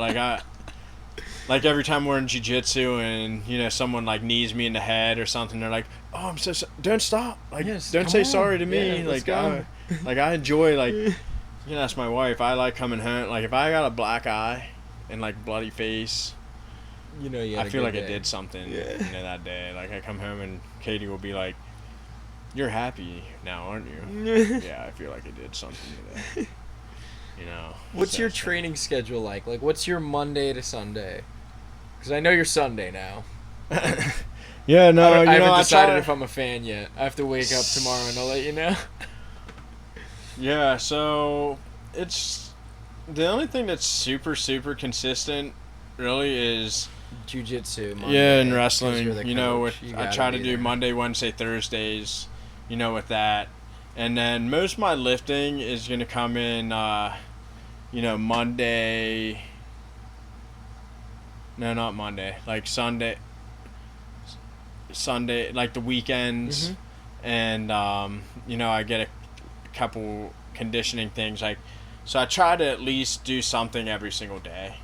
like every time we're in jiu-jitsu and, you know, someone like knees me in the head or something, they're like, oh, I'm so sorry. Don't stop. Like, Yes, don't come say on. sorry to me. Yeah, let's like, go. I enjoy, like, you know, that's my wife. I like coming home. Like, if I got a black eye and like bloody face, You know, you had I a feel good like I day. did something, Yeah. that day. Like, I come home and Katie will be like, "You're happy now, aren't you?" Yeah, I feel like I did something today. You know. What's so your it's training schedule like? Like, what's your Monday to Sunday? Because I know you're Sunday now. fun. Yeah, no, I haven't I decided try- if I'm a fan yet. I have to wake up tomorrow and I'll let you know. Yeah, so it's the only thing that's super consistent, really, is Jiu-jitsu. yeah, and 'cause wrestling. you're the You know, coach. with You I gotta try to be do there. Monday, Wednesday, Thursdays. You know, with that, and then most of my lifting is gonna come in. Monday. No, not Monday. Like Sunday, like the weekends, Mhm. and I get a couple conditioning things. Like, so I try to at least do something every single day,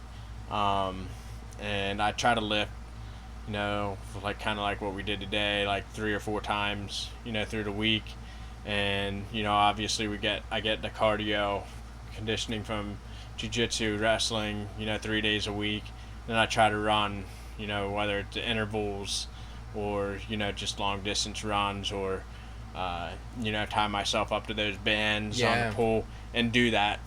and I try to lift. Like kind of like what we did today, like 3 or 4 times, through the week, and obviously I get the cardio conditioning from jiu-jitsu, wrestling, 3 days a week. Then I try to run, whether it's intervals or, just long distance runs or, tie myself up to those bands on Yeah. the pool and do that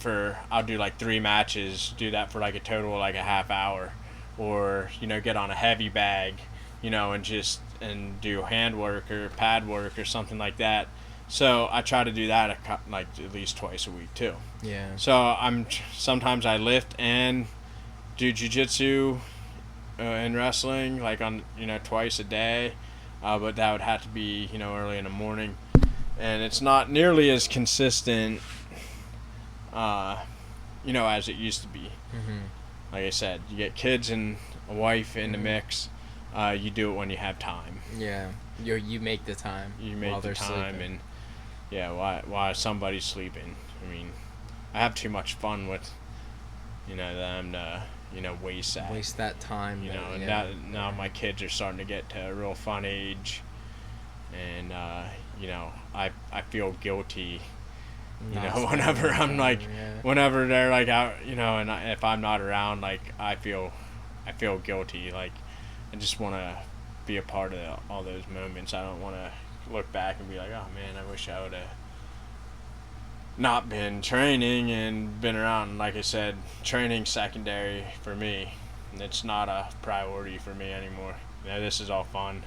I'll do like 3 matches, do that for like a total of like a half hour or, get on a heavy bag, and do hand work or pad work or something like that. So I try to do that like at least twice a week too. Yeah. So sometimes I lift and do jiu-jitsu and wrestling like on twice a day, but that would have to be early in the morning, and it's not nearly as consistent as it used to be. Mm-hmm. Like I said, you get kids and a wife in the mix. You do it when you have time. Yeah. You make the time. You while make the they're time, sleeping. and while somebody's sleeping. I mean, I have too much fun with them to waste that. Waste that time. And yeah. now my kids are starting to get to a real fun age, and I feel guilty. Whenever I'm like, whenever they're like out, and if I'm not around, like I feel guilty. Like I just want to be a part of all those moments. I don't want to look back and be like, oh man, I wish I would have not been training and been around. Like I said, training's secondary for me. It's not a priority for me anymore. This is all fun.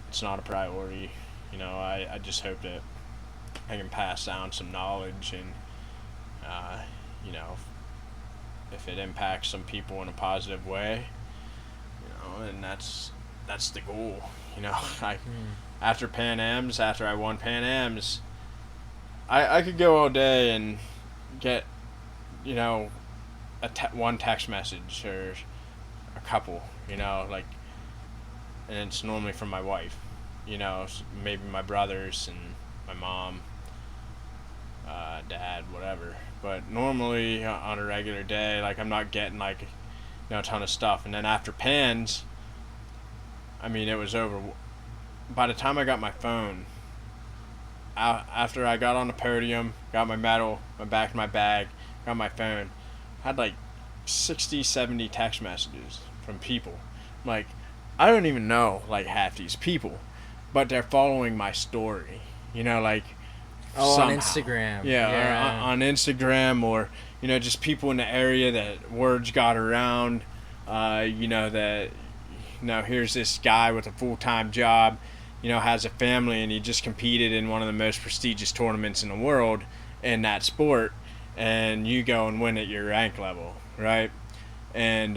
It's not a priority. I just hope that I can pass down some knowledge and, if it impacts some people in a positive way, and that's the goal. After PANAMS, after I won PANAMS, I could go all day and get, one text message or a couple, and it's normally from my wife, maybe my brothers and my mom, dad, whatever. But normally on a regular day, like I'm not getting like, a ton of stuff. And then after PANS, I mean, it was over. By the time I got my phone, after I got on the podium, got my medal, went back to my bag, got my phone, I had like 60, 70 text messages from people. Like, I don't even know like half these people, but they're following my story. Like, somehow. On Instagram. Yeah. Or on Instagram, or just people in the area that words got around. That here's this guy with a full-time job, has a family, and he just competed in one of the most prestigious tournaments in the world in that sport, and you go and win at your rank level, right? And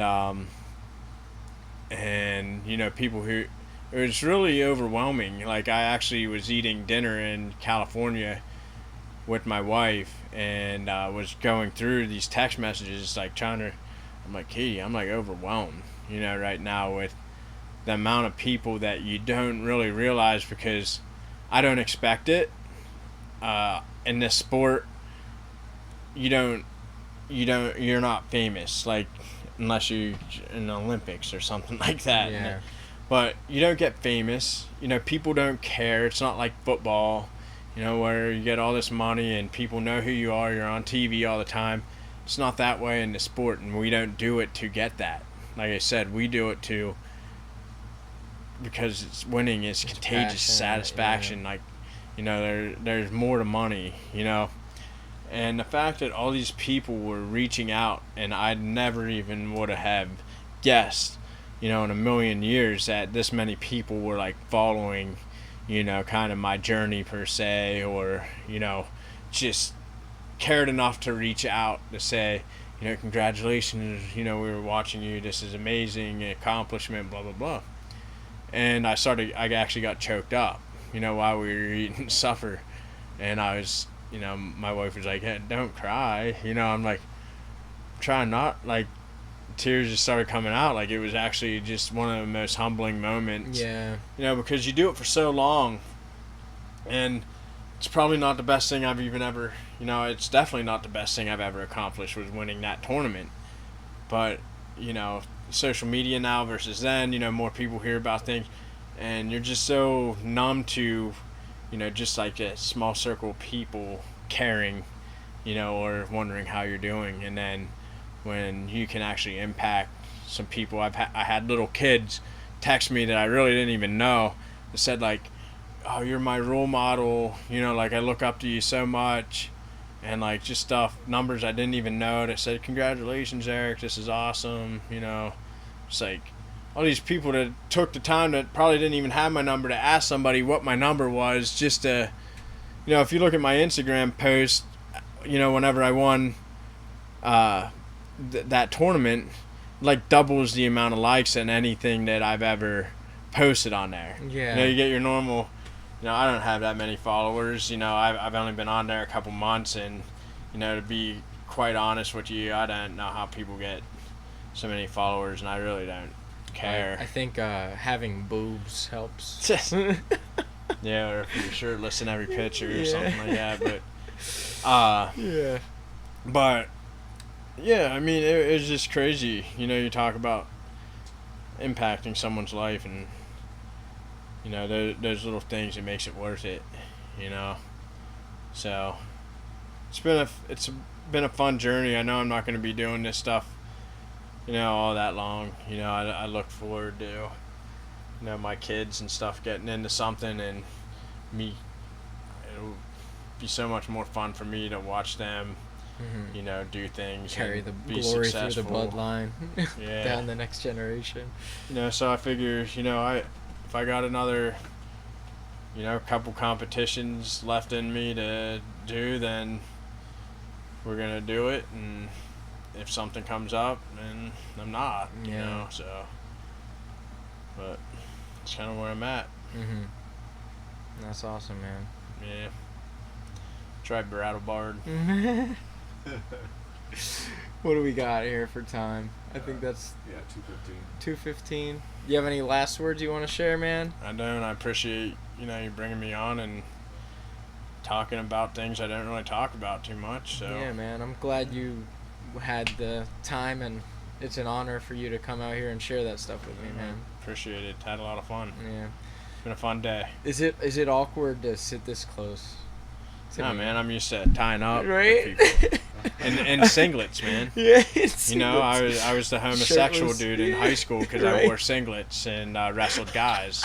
people who, it was really overwhelming. Like, I actually was eating dinner in California with my wife, and was going through these text messages, like I'm like, Katie, I'm like overwhelmed, right now with the amount of people that you don't really realize, because I don't expect it. In this sport, you're not famous, like, unless you're in the Olympics or something like that. Yeah. But you don't get famous. People don't care. It's not like football, where you get all this money and people know who you are. You're on TV all the time. It's not that way in the sport, and we don't do it to get that. like I said, we do it too because winning is contagious satisfaction. Yeah. Like, you know, there's more to money, you know. And the fact that all these people were reaching out, and I never even would have guessed, you know, in a million years that this many people were like following, you know, kind of my journey per se, or, you know, just cared enough to reach out to say, you know, congratulations, you know, we were watching you, this is amazing accomplishment, blah blah blah. And I actually got choked up, you know, while we were eating supper, and I was, you know, my wife was like, hey, don't cry, you know. I'm like, trying not, like, tears just started coming out. Like, it was actually just one of the most humbling moments, Yeah. you know, because you do it for so long, and it's probably not the best thing I've even ever, you know, it's definitely not the best thing I've ever accomplished was winning that tournament. But, you know, social media now versus then, you know, more people hear about things, and you're just so numb to, you know, just like a small circle of people caring, you know, or wondering how you're doing. And then when you can actually impact some people, I had little kids text me that I really didn't even know, that said like, oh, you're my role model, you know, like I look up to you so much, and like just stuff, numbers I didn't even know, that said, congratulations, Eric, this is awesome, you know. It's like all these people that took the time that probably didn't even have my number to ask somebody what my number was, just to, you know, if you look at my Instagram post, you know, whenever I won that tournament, like doubles the amount of likes than anything that I've ever posted on there. Yeah. You know, you get your normal, you know, I don't have that many followers, you know, I've only been on there a couple months, and, you know, to be quite honest with you, I don't know how people get so many followers, and I really don't care. I think having boobs helps. Yeah, or if you're shirtless in every picture or Yeah. something like that, but Yeah. but yeah, I mean, it was just crazy. You know, you talk about impacting someone's life, and, you know, those little things that makes it worth it, you know. So it's been a fun journey. I know I'm not going to be doing this stuff, you know, all that long. You know, I look forward to, you know, my kids and stuff getting into something, and me, it'll be so much more fun for me to watch them, Mm-hmm. you know, do things, Carry and the be glory successful through the bloodline. Yeah. Down the next generation. You know, so I figure, you know, if I got another, you know, couple competitions left in me to do, then we're gonna do it, and if something comes up, then I'm not, you Yeah. know, so, but it's kind of where I'm at. Mm-hmm. That's awesome, man. Yeah. Try Brattlebard. What do we got here for time? I think that's Yeah, 2:15. 2:15. You have any last words you want to share, man? I don't. I appreciate, you know, you bringing me on and talking about things I don't really talk about too much. So Yeah, man. I'm glad you had the time, and it's an honor for you to come out here and share that stuff with me, man. appreciate it. Had a lot of fun. Yeah. It's been a fun day. Is it awkward to sit this close? to Nah, me? man, I'm used to tying up with Right? people. and singlets, man. Yeah. You know, I was the homosexual Shirtless. dude in high school because Right. I wore singlets and wrestled guys.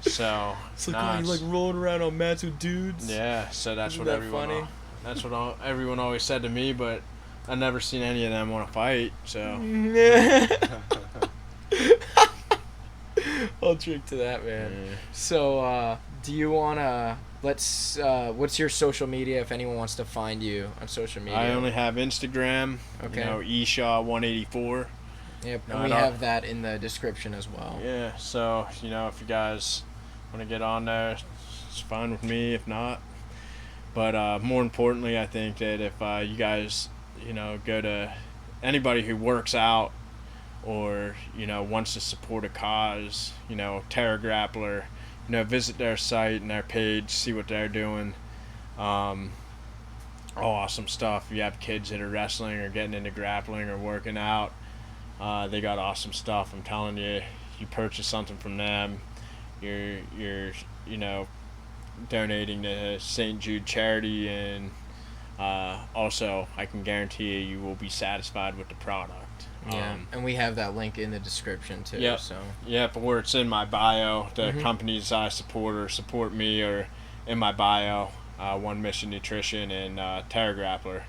So It's like, nah, oh, you like rolling around on mats with dudes. yeah. So that's Isn't what that everyone. funny? That's what everyone always said to me, but I never seen any of them want to fight. So Yeah. I'll drink to that, man. yeah. So, do you wanna what's your social media if anyone wants to find you on social media? I only have Instagram. Okay. You know, Eshaw184. Yep, No, and I we don't- have that in the description as well. Yeah. So you know, if you guys want to get on there, it's fine with me. If not, but more importantly, I think that if you guys, you know, go to anybody who works out or, you know, wants to support a cause, you know, Terra Grappler, you know, visit their site and their page, see what they're doing. All awesome stuff. If you have kids that are wrestling or getting into grappling or working out, they got awesome stuff. I'm telling you, you purchase something from them, you're you know, donating to St. Jude charity, and also I can guarantee you will be satisfied with the product. product. Yeah, and we have that link in the description too. Yep. So. Yep, or it's in my bio. The companies I support or support me are in my bio. One Mission Nutrition and Terra Grappler.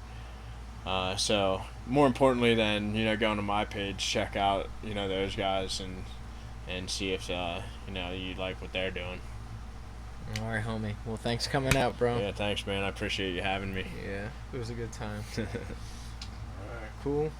So more importantly than going to my page, check out those guys and see if you like what they're doing. All right, homie. Well, thanks for coming out, bro. Yeah, thanks, man. I appreciate you having me. Yeah, it was a good time. All right. Cool.